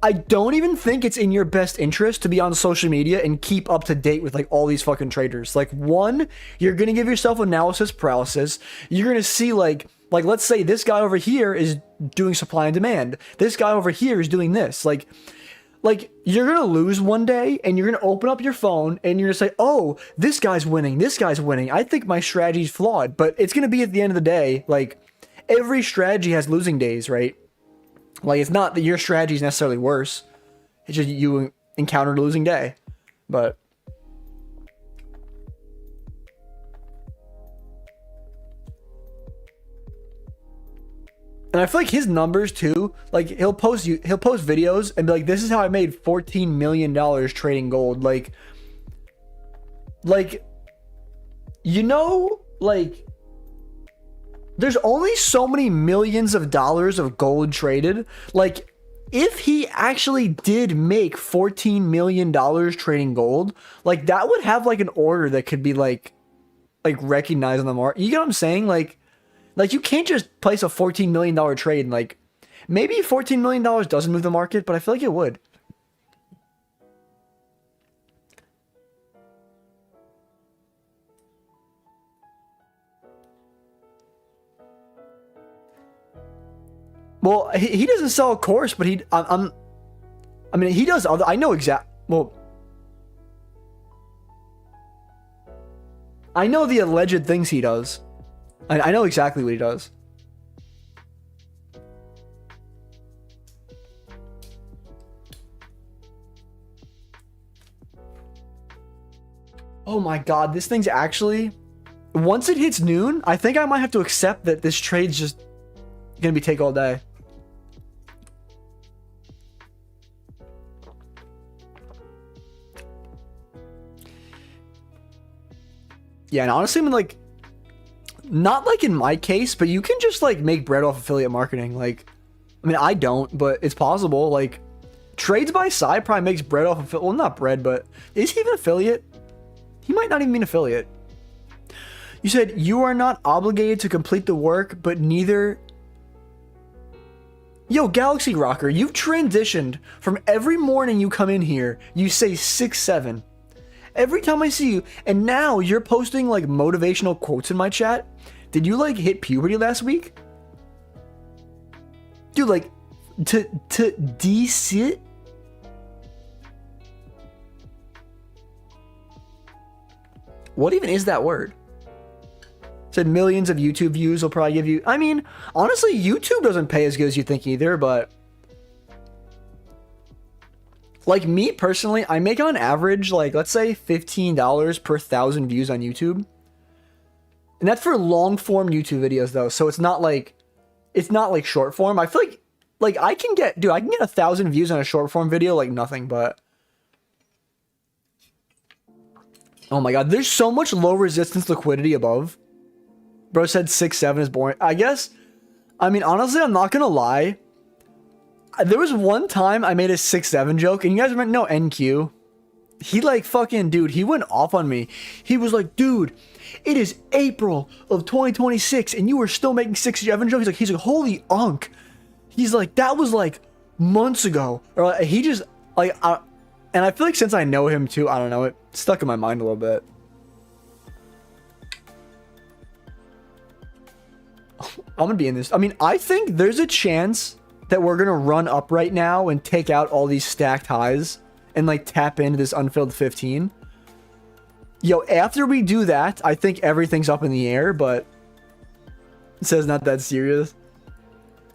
A: I don't even think it's in your best interest to be on social media and keep up to date with like all these fucking traders. Like, one, you're gonna give yourself analysis paralysis. You're gonna see like let's say this guy over here is doing supply and demand. This guy over here is doing this. Like you're gonna lose one day and you're gonna open up your phone and you're gonna say, oh, this guy's winning, this guy's winning. I think my strategy's flawed, but it's gonna be at the end of the day, like every strategy has losing days, right? Like, it's not that your strategy is necessarily worse. It's just you encountered a losing day. But and I feel like his numbers too, like he'll post videos and be like, this is how I made $14 million trading gold. Like, you know, like, there's only so many millions of dollars of gold traded. Like, if he actually did make $14 million trading gold, like that would have like an order that could be like recognized on the market. You get what I'm saying? Like you can't just place a $14 million trade and like maybe $14 million doesn't move the market, but I feel like it would. Well, he doesn't sell a course, but I mean, he does other, I know exact, well, I know the alleged things he does. I know exactly what he does. Oh my God, this thing's actually, once it hits noon, I think I might have to accept that this trade's just gonna be take all day. Yeah, and honestly, I mean, like, not like in my case, but you can just like make bread off affiliate marketing. Like, I mean, I don't, but it's possible. Like, trades by side probably makes bread off of, well, not bread, but is he even affiliate? He might not even be an affiliate. You said you are not obligated to complete the work, but neither. Yo, Galaxy Rocker, you've transitioned from every morning you come in here, you say 6, 7. Every time I see you, and now you're posting like motivational quotes in my chat. Did you like hit puberty last week? Dude, like, to de-sit? What even is that word? Said millions of YouTube views will probably give you, I mean, honestly, YouTube doesn't pay as good as you think either, but like me personally, I make on average, like, let's say $15 per 1,000 views on YouTube. And that's for long form YouTube videos though. So it's not like short form. I feel like I can get 1,000 views on a short form video, like nothing, but oh my God, there's so much low resistance liquidity above. Bro said 6, 7 is boring. I guess, I mean, honestly, I'm not gonna lie. There was one time I made a 6, 7 joke, and you guys remember, no, NQ. He like fucking, dude, he went off on me. He was like, dude, it is April of 2026, and you are still making 6, 7 jokes. He's like, holy unk. He's like, that was like months ago. Or he just, like, and I feel like since I know him too, I don't know, it stuck in my mind a little bit. I'm gonna be in this. I mean, I think there's a chance that we're gonna run up right now and take out all these stacked highs and like tap into this unfilled 15. Yo, after we do that, I think everything's up in the air, but it says not that serious.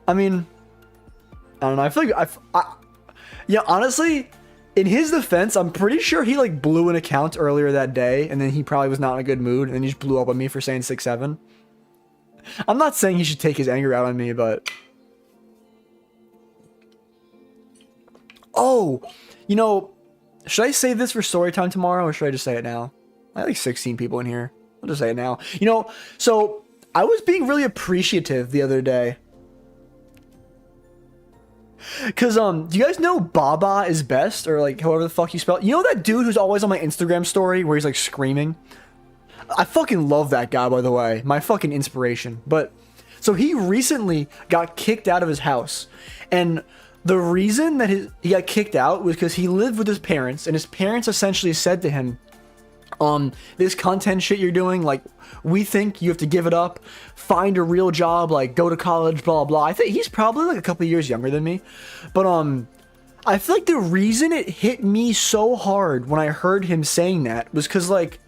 A: I mean, I don't know. I feel like yeah, honestly, in his defense, I'm pretty sure he like blew an account earlier that day, and then he probably was not in a good mood, and then he just blew up on me for saying 6-7. I'm not saying he should take his anger out on me, but oh, you know, should I save this for story time tomorrow, or should I just say it now? I have like 16 people in here. I'll just say it now. You know, so I was being really appreciative the other day. Cause do you guys know Baba is best, or like however the fuck you spell it? You know that dude who's always on my Instagram story where he's like screaming? I fucking love that guy, by the way. My fucking inspiration. But so he recently got kicked out of his house, and the reason that he got kicked out was because he lived with his parents, and his parents essentially said to him, this content shit you're doing, like, we think you have to give it up, find a real job, like, go to college, blah, blah. I think he's probably, like, a couple years younger than me. But, I feel like the reason it hit me so hard when I heard him saying that was because, like,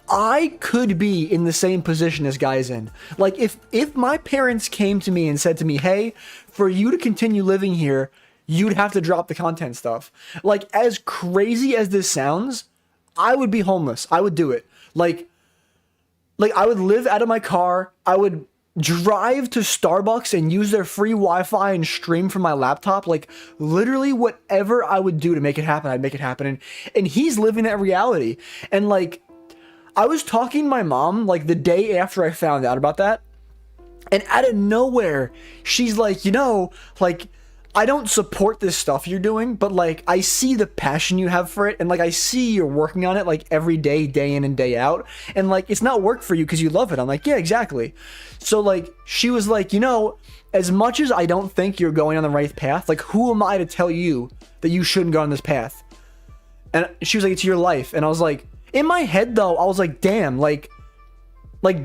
A: I could be in the same position this guy's in. Like, if my parents came to me and said to me, hey, for you to continue living here, you'd have to drop the content stuff. Like, as crazy as this sounds, I would be homeless. I would do it. Like I would live out of my car. I would drive to Starbucks and use their free Wi-Fi and stream from my laptop. Like, literally whatever I would do to make it happen, I'd make it happen. And he's living that reality. And like, I was talking to my mom like the day after I found out about that. And out of nowhere, she's like, you know, like, I don't support this stuff you're doing, but like, I see the passion you have for it, and like, I see you're working on it like every day, day in and day out, and like, it's not work for you because you love it. I'm like, yeah, exactly. So like, she was like, you know, as much as I don't think you're going on the right path, like, who am I to tell you that you shouldn't go on this path? And she was like, it's your life. And I was like, in my head though, I was like, damn, like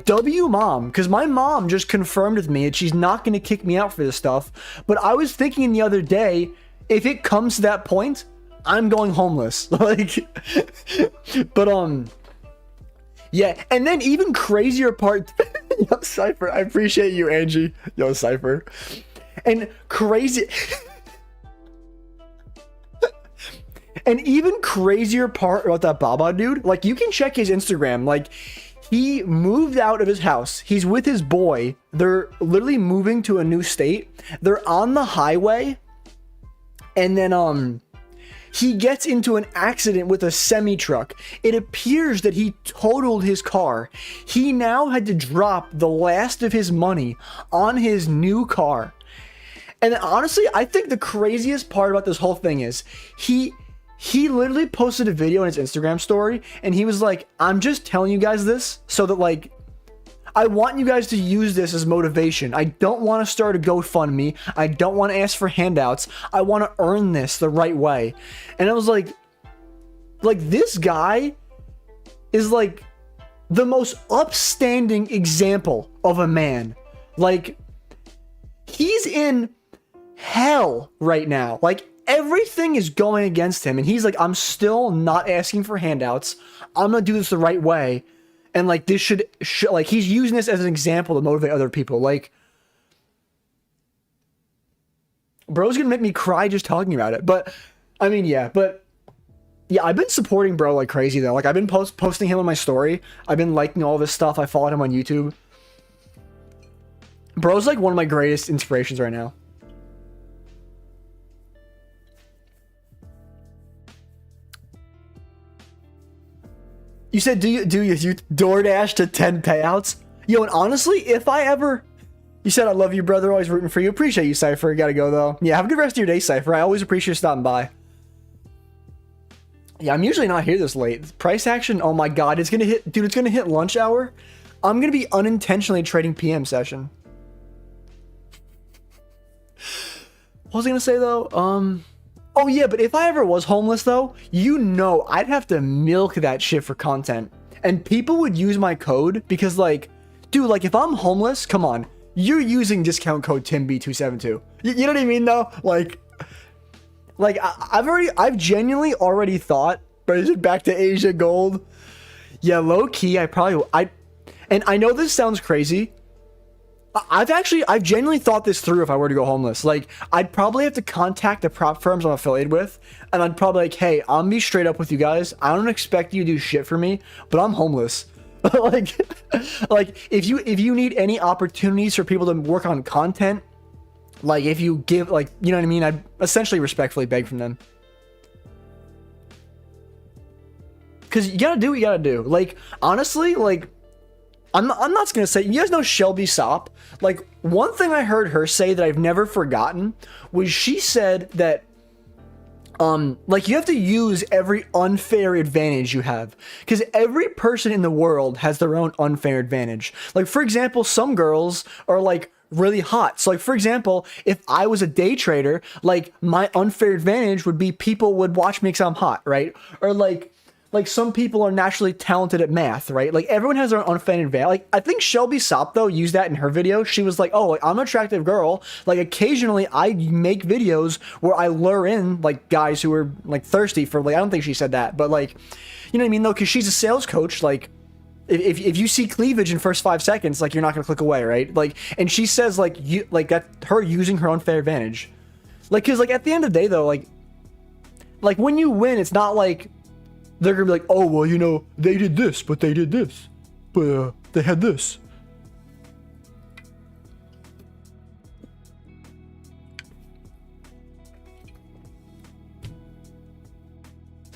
A: W mom, because my mom just confirmed with me that she's not going to kick me out for this stuff. But I was thinking the other day, if it comes to that point, I'm going homeless. Like, but yeah. And then even crazier part, yo, Cypher, I appreciate you, Angie. Yo, Cypher. And crazy. And even crazier part about that Baba dude, like, you can check his Instagram, like, he moved out of his house. He's with his boy. They're literally moving to a new state. They're on the highway. And then he gets into an accident with a semi-truck. It appears that he totaled his car. He now had to drop the last of his money on his new car. And honestly, I think the craziest part about this whole thing is he literally posted a video on his Instagram story, and he was like, I'm just telling you guys this so that, like, I want you guys to use this as motivation. I don't want to start a GoFundMe. I don't want to ask for handouts. I want to earn this the right way. And I was like, this guy is, like, the most upstanding example of a man. Like, he's in hell right now. Like, everything is going against him, and he's like, I'm still not asking for handouts. I'm gonna do this the right way. And like, this should like, he's using this as an example to motivate other people. Like, bro's gonna make me cry just talking about it. But I mean, yeah, I've been supporting bro like crazy though. Like, I've been posting him on my story. I've been liking all this stuff. I followed him on YouTube. Bro's like one of my greatest inspirations right now. You said, do you DoorDash to 10 payouts? Yo, and honestly, if I ever... You said, I love you, brother. Always rooting for you. Appreciate you, Cypher. Gotta go, though. Yeah, have a good rest of your day, Cypher. I always appreciate you stopping by. Yeah, I'm usually not here this late. Price action, oh my god. It's gonna hit... Dude, it's gonna hit lunch hour. I'm gonna be unintentionally trading PM session. What was I gonna say, though? Oh yeah, but if I ever was homeless though, you know I'd have to milk that shit for content. And people would use my code because like, dude, like if I'm homeless, come on. you're using discount code TimB272. You know what I mean though? Like I've genuinely already thought, but is it back to Asia Gold? Yeah, low key, and I know this sounds crazy. I've genuinely thought this through if I were to go homeless. Like, I'd probably have to contact the prop firms I'm affiliated with, and I'd probably like, hey, I'm gonna be straight up with you guys. I don't expect you to do shit for me, but I'm homeless. like if you need any opportunities for people to work on content, like if you give, like, you know what I mean, I'd essentially respectfully beg from them. Because you gotta do what you gotta do. Like, honestly, like, I'm not gonna say, you guys know Shelby Sopp? Like, one thing I heard her say that I've never forgotten was she said that, like, you have to use every unfair advantage you have, because every person in the world has their own unfair advantage. Like, for example, some girls are like really hot. So like, for example, if I was a day trader, like, my unfair advantage would be people would watch me because I'm hot, right? Or like some people are naturally talented at math, right? Like, everyone has their own unfair advantage. Like, I think Shelby Sopp, though, used that in her video. She was like, oh, like, I'm an attractive girl. Like, occasionally I make videos where I lure in, like, guys who are, like, thirsty for, like, I don't think she said that, but, like, you know what I mean, though? Because she's a sales coach. Like, if you see cleavage in first 5 seconds, like, you're not gonna click away, right? Like, and she says, like, you, like, that her using her unfair advantage. Like, because, like, at the end of the day, though, like, when you win, it's not like they're gonna be like, oh, well, you know, they did this, but they did this, but they had this.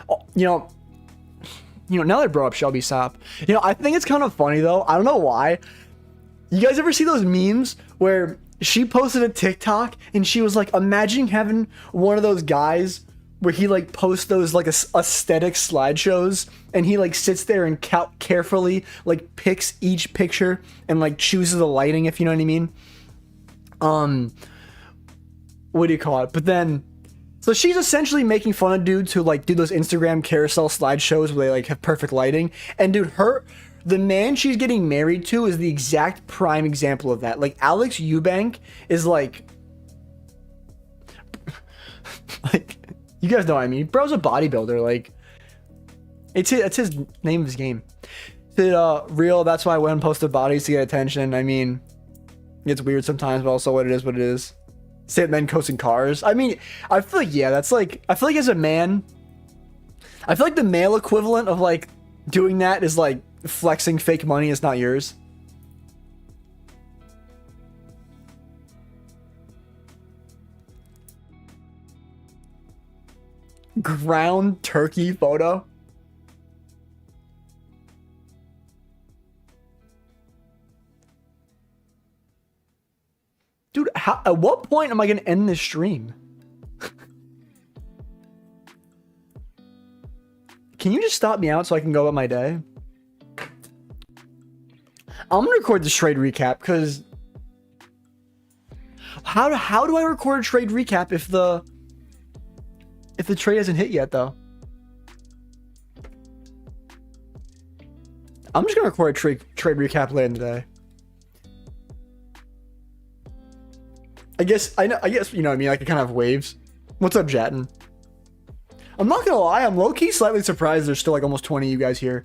A: Oh, you know, now that I brought up Shelby Sopp, you know, I think it's kind of funny though. I don't know why. You guys ever see those memes where she posted a TikTok and she was like, imagine having one of those guys where he like posts those like aesthetic slideshows and he like sits there and carefully like picks each picture and like chooses the lighting, if you know what I mean. What do you call it? But then, so she's essentially making fun of dudes who like do those Instagram carousel slideshows where they like have perfect lighting. And dude, the man she's getting married to is the exact prime example of that. Like, Alex Eubank is like you guys know what I mean. Bro's a bodybuilder. Like, it's his name of his game. It's real. That's why I went and posted bodies to get attention. I mean, it's weird sometimes, but also what it is. Say men coasting cars. I mean, I feel like, yeah, that's like, I feel like as a man, I feel like the male equivalent of like doing that is like flexing fake money is not yours. Ground turkey photo. Dude, at what point am I gonna end this stream? Can you just stop me out so I can go about my day? I'm gonna record this trade recap because how do I record a trade recap if the trade hasn't hit yet, though? I'm just gonna record a trade recap later in the day. I guess you know what I mean. I can kind of have waves. What's up, Jatin? I'm not gonna lie. I'm low key slightly surprised there's still like almost 20 of you guys here.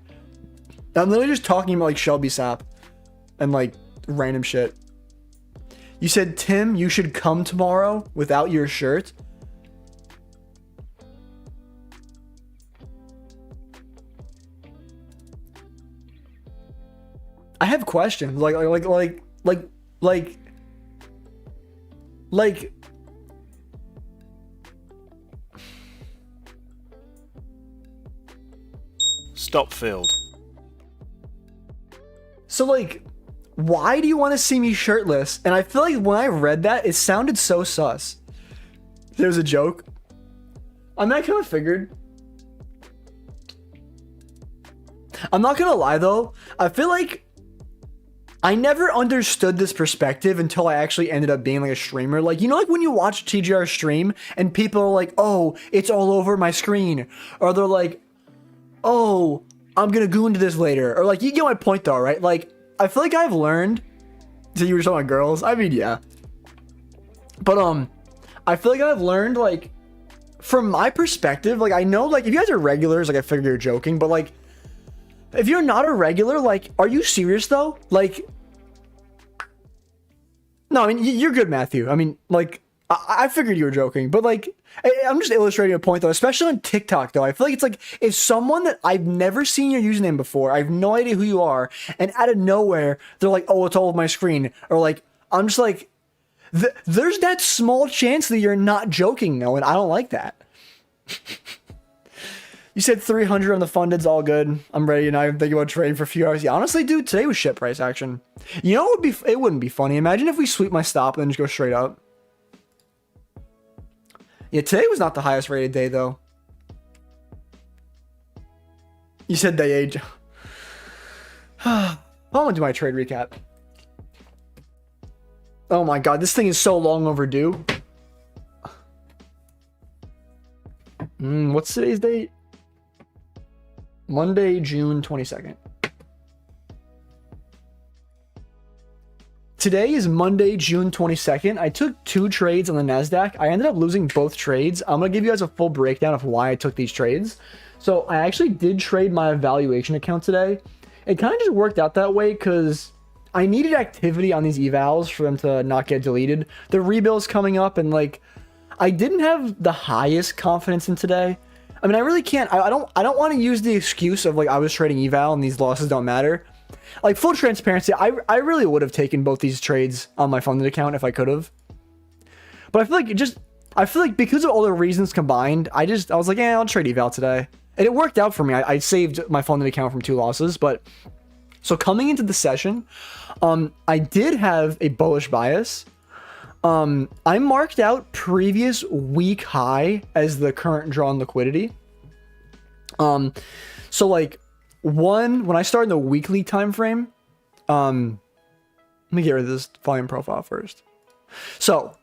A: I'm literally just talking about like Shelby Sopp and like random shit. You said, Tim, you should come tomorrow without your shirt. I have questions. Like.
B: Stop field.
A: So like, why do you want to see me shirtless? And I feel like when I read that, it sounded so sus. There's a joke. I mean, I kind of figured. I'm not gonna lie though. I feel like I never understood this perspective until I actually ended up being like a streamer. Like, you know, like when you watch TGR stream and people are like, oh, it's all over my screen. Or they're like, oh, I'm gonna go into this later. Or like, you get my point though, right? Like, I feel like I've learned So you were talking about girls? I mean, yeah. But I feel like I've learned, like, from my perspective, like, I know, like, if you guys are regulars, like, I figure you're joking, but, like, if you're not a regular, like, are you serious though? Like, no, I mean, you're good, Matthew. I mean, like, I figured you were joking, but, like, I'm just illustrating a point though, especially on TikTok though. I feel like it's like, if someone that I've never seen your username before, I have no idea who you are, and out of nowhere, they're like, oh, it's all over my screen. Or like, I'm just like, there's that small chance that you're not joking though, and I don't like that. You said 300 on the funded's all good. I'm ready, and I'm thinking about trading for a few hours. Yeah, honestly, dude, today was shit price action. You know, it wouldn't be funny. Imagine if we sweep my stop and then just go straight up. Yeah, today was not the highest rated day, though. You said day age. I'm gonna do my trade recap. Oh my god, this thing is so long overdue. What's today's date? Monday, June 22nd. Today is Monday, June 22nd. I took 2 trades on the Nasdaq. I ended up losing both trades. I'm going to give you guys a full breakdown of why I took these trades. So I actually did trade my evaluation account today. It kind of just worked out that way because I needed activity on these evals for them to not get deleted. The rebill's coming up, and like, I didn't have the highest confidence in today. I mean, I really can't. I don't want to use the excuse of like I was trading eval and these losses don't matter. Like, full transparency, I really would have taken both these trades on my funded account if I could have. But I feel like because of all the reasons combined, I was like, yeah, I'll trade eval today. And it worked out for me. I saved my funded account from 2 losses. But so coming into the session, I did have a bullish bias. I marked out previous week high as the current drawn liquidity. So like, when I start in the weekly time frame, let me get rid of this volume profile first. So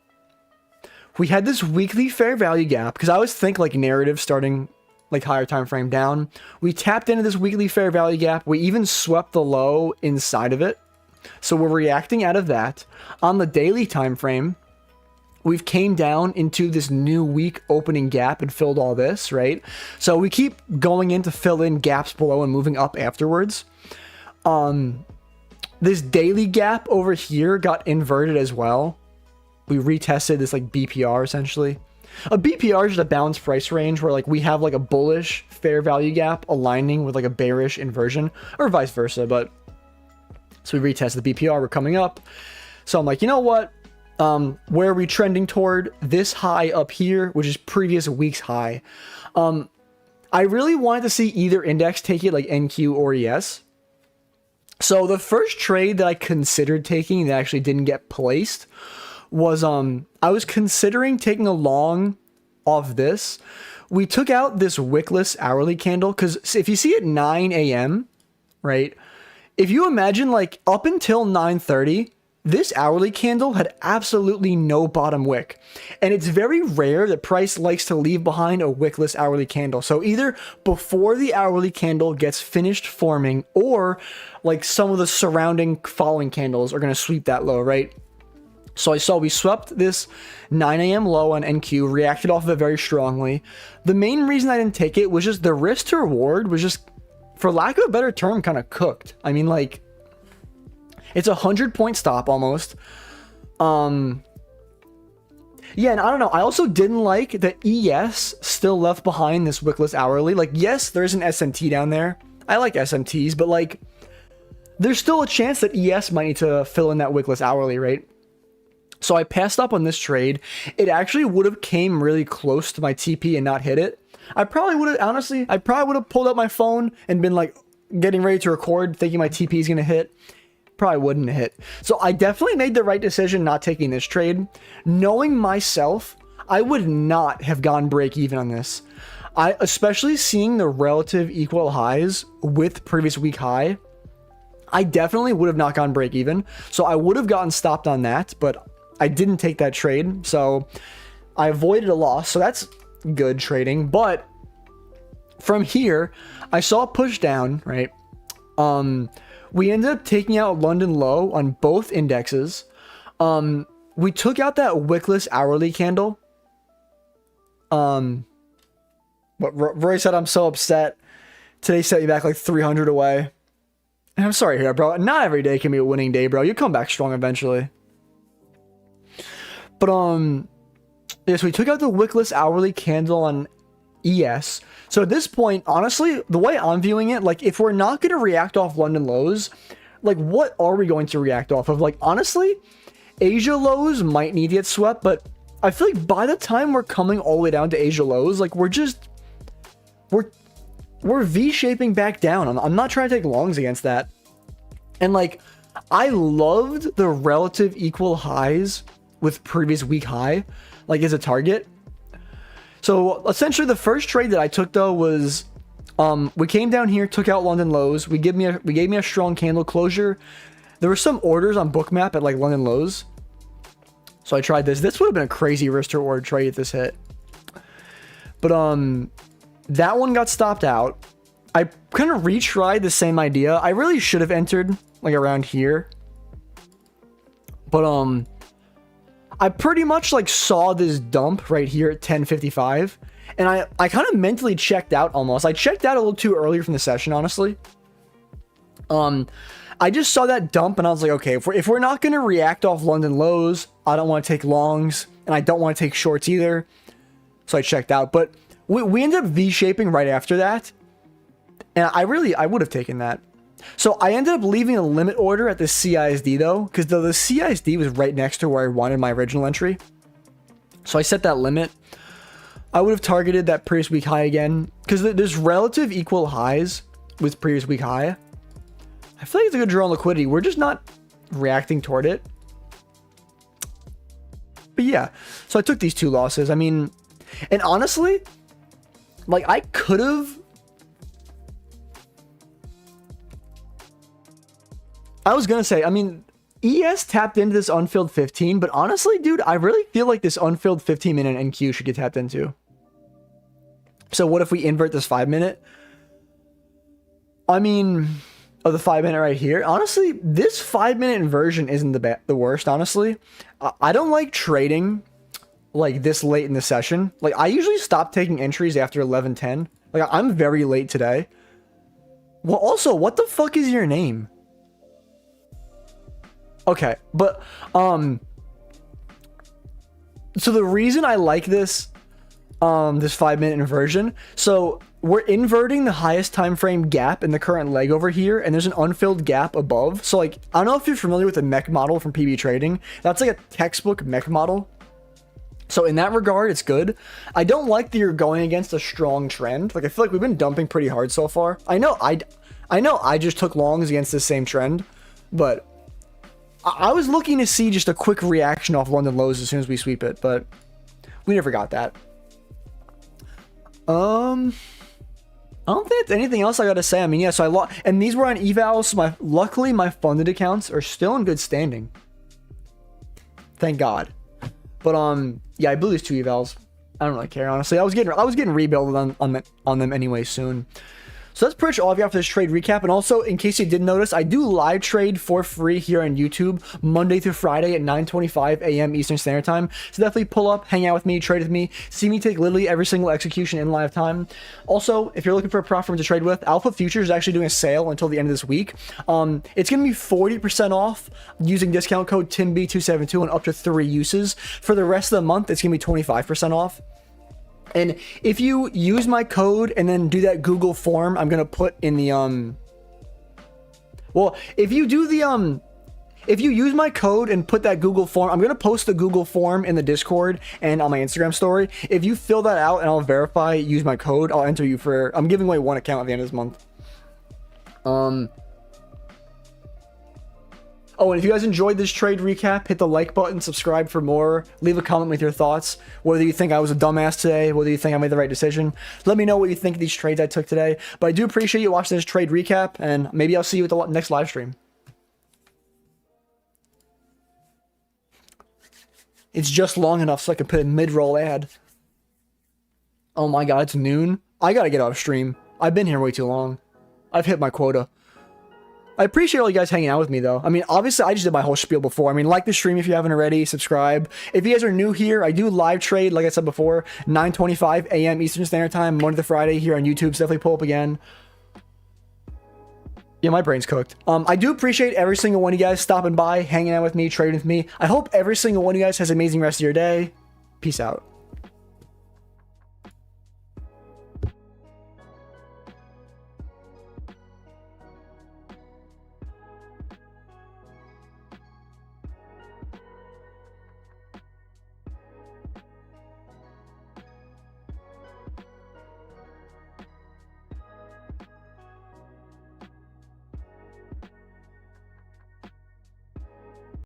A: we had this weekly fair value gap because I always think like narrative starting like higher time frame down. We tapped into this weekly fair value gap. We even swept the low inside of it. So we're reacting out of that. On the daily time frame, we've came down into this new week opening gap and filled all this, right? So we keep going in to fill in gaps below and moving up afterwards. This daily gap over here got inverted as well. We retested this like BPR essentially. A BPR is just a balanced price range where like we have like a bullish fair value gap aligning with like a bearish inversion or vice versa. But so we retest the BPR, we're coming up. So I'm like, you know what? Where are we trending toward? This high up here, which is previous week's high. I really wanted to see either index take it, like NQ or ES. So the first trade that I considered taking that actually didn't get placed was I was considering taking a long off this. We took out this wickless hourly candle because if you see at 9 a.m., right? If you imagine like up until 9:30, this hourly candle had absolutely no bottom wick. And it's very rare that price likes to leave behind a wickless hourly candle. So either before the hourly candle gets finished forming or like some of the surrounding following candles are going to sweep that low, right? So I saw we swept this 9 a.m. low on NQ, reacted off of it very strongly. The main reason I didn't take it was just the risk to reward was just, for lack of a better term, kind of cooked. I mean, like, it's a 100-point stop almost. Yeah, and I don't know. I also didn't like that ES still left behind this wickless hourly. Like, yes, there's an SMT down there. I like SMTs, but like, there's still a chance that ES might need to fill in that wickless hourly, right? So I passed up on this trade. It actually would have came really close to my TP and not hit it. I probably would have, honestly, pulled out my phone and been like getting ready to record thinking my TP is going to hit. Probably wouldn't hit. So I definitely made the right decision not taking this trade. Knowing myself, I would not have gone break even on this. Especially seeing the relative equal highs with previous week high, I definitely would have not gone break even. So I would have gotten stopped on that, but I didn't take that trade. So I avoided a loss. So that's good trading. But from here, I saw a push down, right? we ended up taking out London low on both indexes. We took out that wickless hourly candle. But Roy said, I'm so upset. Today set you back like 300 away. And I'm sorry here, bro. Not every day can be a winning day, bro. You come back strong eventually. But, yeah, so we took out the wickless hourly candle on ES. So at this point, honestly, the way I'm viewing it, like, if we're not going to react off London lows, like, what are we going to react off of? Like, honestly, Asia lows might need to get swept, but I feel like by the time we're coming all the way down to Asia lows, like, we're V-shaping back down. I'm not trying to take longs against that. And, like, I loved the relative equal highs with previous week high, like, as a target. So essentially the first trade that I took though was, we came down here, took out London lows. We gave me a strong candle closure. There were some orders on Bookmap at like London lows. So I tried this. This would have been a crazy risk to reward trade if this hit. But that one got stopped out. I kind of retried the same idea. I really should have entered like around here. But I pretty much like saw this dump right here at 10:55, and I kind of mentally checked out almost. I checked out a little too early from the session, honestly. I just saw that dump and I was like, okay, if we're not going to react off London lows, I don't want to take longs and I don't want to take shorts either. So I checked out, but we ended up V-shaping right after that. And I would have taken that. So I ended up leaving a limit order at the CISD though, because the CISD was right next to where I wanted my original entry. So I set that limit. I would have targeted that previous week high again, because there's relative equal highs with previous week high. I feel like it's a good draw on liquidity. We're just not reacting toward it. But yeah, so I took these two losses. I mean, and honestly, like I could have. I was gonna say, I mean, ES tapped into this unfilled 15, but honestly, dude, I really feel like this unfilled 15-minute NQ should get tapped into. So what if we invert this 5-minute? I mean, the 5-minute right here. Honestly, this 5-minute inversion isn't the worst, honestly. I don't like trading like this late in the session. Like, I usually stop taking entries after 11:10. Like, I'm very late today. Well, also, what the fuck is your name? Okay, but so the reason I like this 5-minute inversion, so we're inverting the highest time frame gap in the current leg over here, and there's an unfilled gap above. So like, I don't know if you're familiar with the mech model from PB Trading. That's like a textbook mech model. So in that regard, it's good. I don't like that you're going against a strong trend. Like, I feel like we've been dumping pretty hard so far. I know I just took longs against this same trend, but I was looking to see just a quick reaction off London lows as soon as we sweep it, but we never got that. I don't think there's anything else I gotta say. I mean, yeah, so I lost, and these were on Eval, so luckily my funded accounts are still in good standing. Thank God. But yeah, I blew these 2 evals. I don't really care, honestly. I was getting rebuilt on them anyway soon. So that's pretty much all I've got for this trade recap. And also, in case you didn't notice, I do live trade for free here on YouTube Monday through Friday at 9:25 a.m. Eastern Standard Time. So definitely pull up, hang out with me, trade with me, see me take literally every single execution in live time. Also, if you're looking for a prop firm to trade with, Alpha Futures is actually doing a sale until the end of this week. It's going to be 40% off using discount code TIMB272 on up to 3 uses. For the rest of the month, it's going to be 25% off. And if you use my code and then do that Google form, I'm going to put in the, well, if you do the, if you use my code and put that Google form, I'm going to post the Google form in the Discord and on my Instagram story. If you fill that out and I'll verify, use my code, I'll enter you for, I'm giving away 1 account at the end of this month. Oh, and if you guys enjoyed this trade recap, hit the like button, subscribe for more, leave a comment with your thoughts, whether you think I was a dumbass today, whether you think I made the right decision. Let me know what you think of these trades I took today. But I do appreciate you watching this trade recap, and maybe I'll see you at the next live stream. It's just long enough so I can put a mid-roll ad. Oh my god, it's noon. I gotta get off stream. I've been here way too long. I've hit my quota. I appreciate all you guys hanging out with me, though. I mean, obviously, I just did my whole spiel before. I mean, like the stream if you haven't already, subscribe. If you guys are new here, I do live trade, like I said before, 9:25 a.m. Eastern Standard Time, Monday to Friday here on YouTube. So definitely pull up again. Yeah, my brain's cooked. I do appreciate every single one of you guys stopping by, hanging out with me, trading with me. I hope every single one of you guys has an amazing rest of your day. Peace out.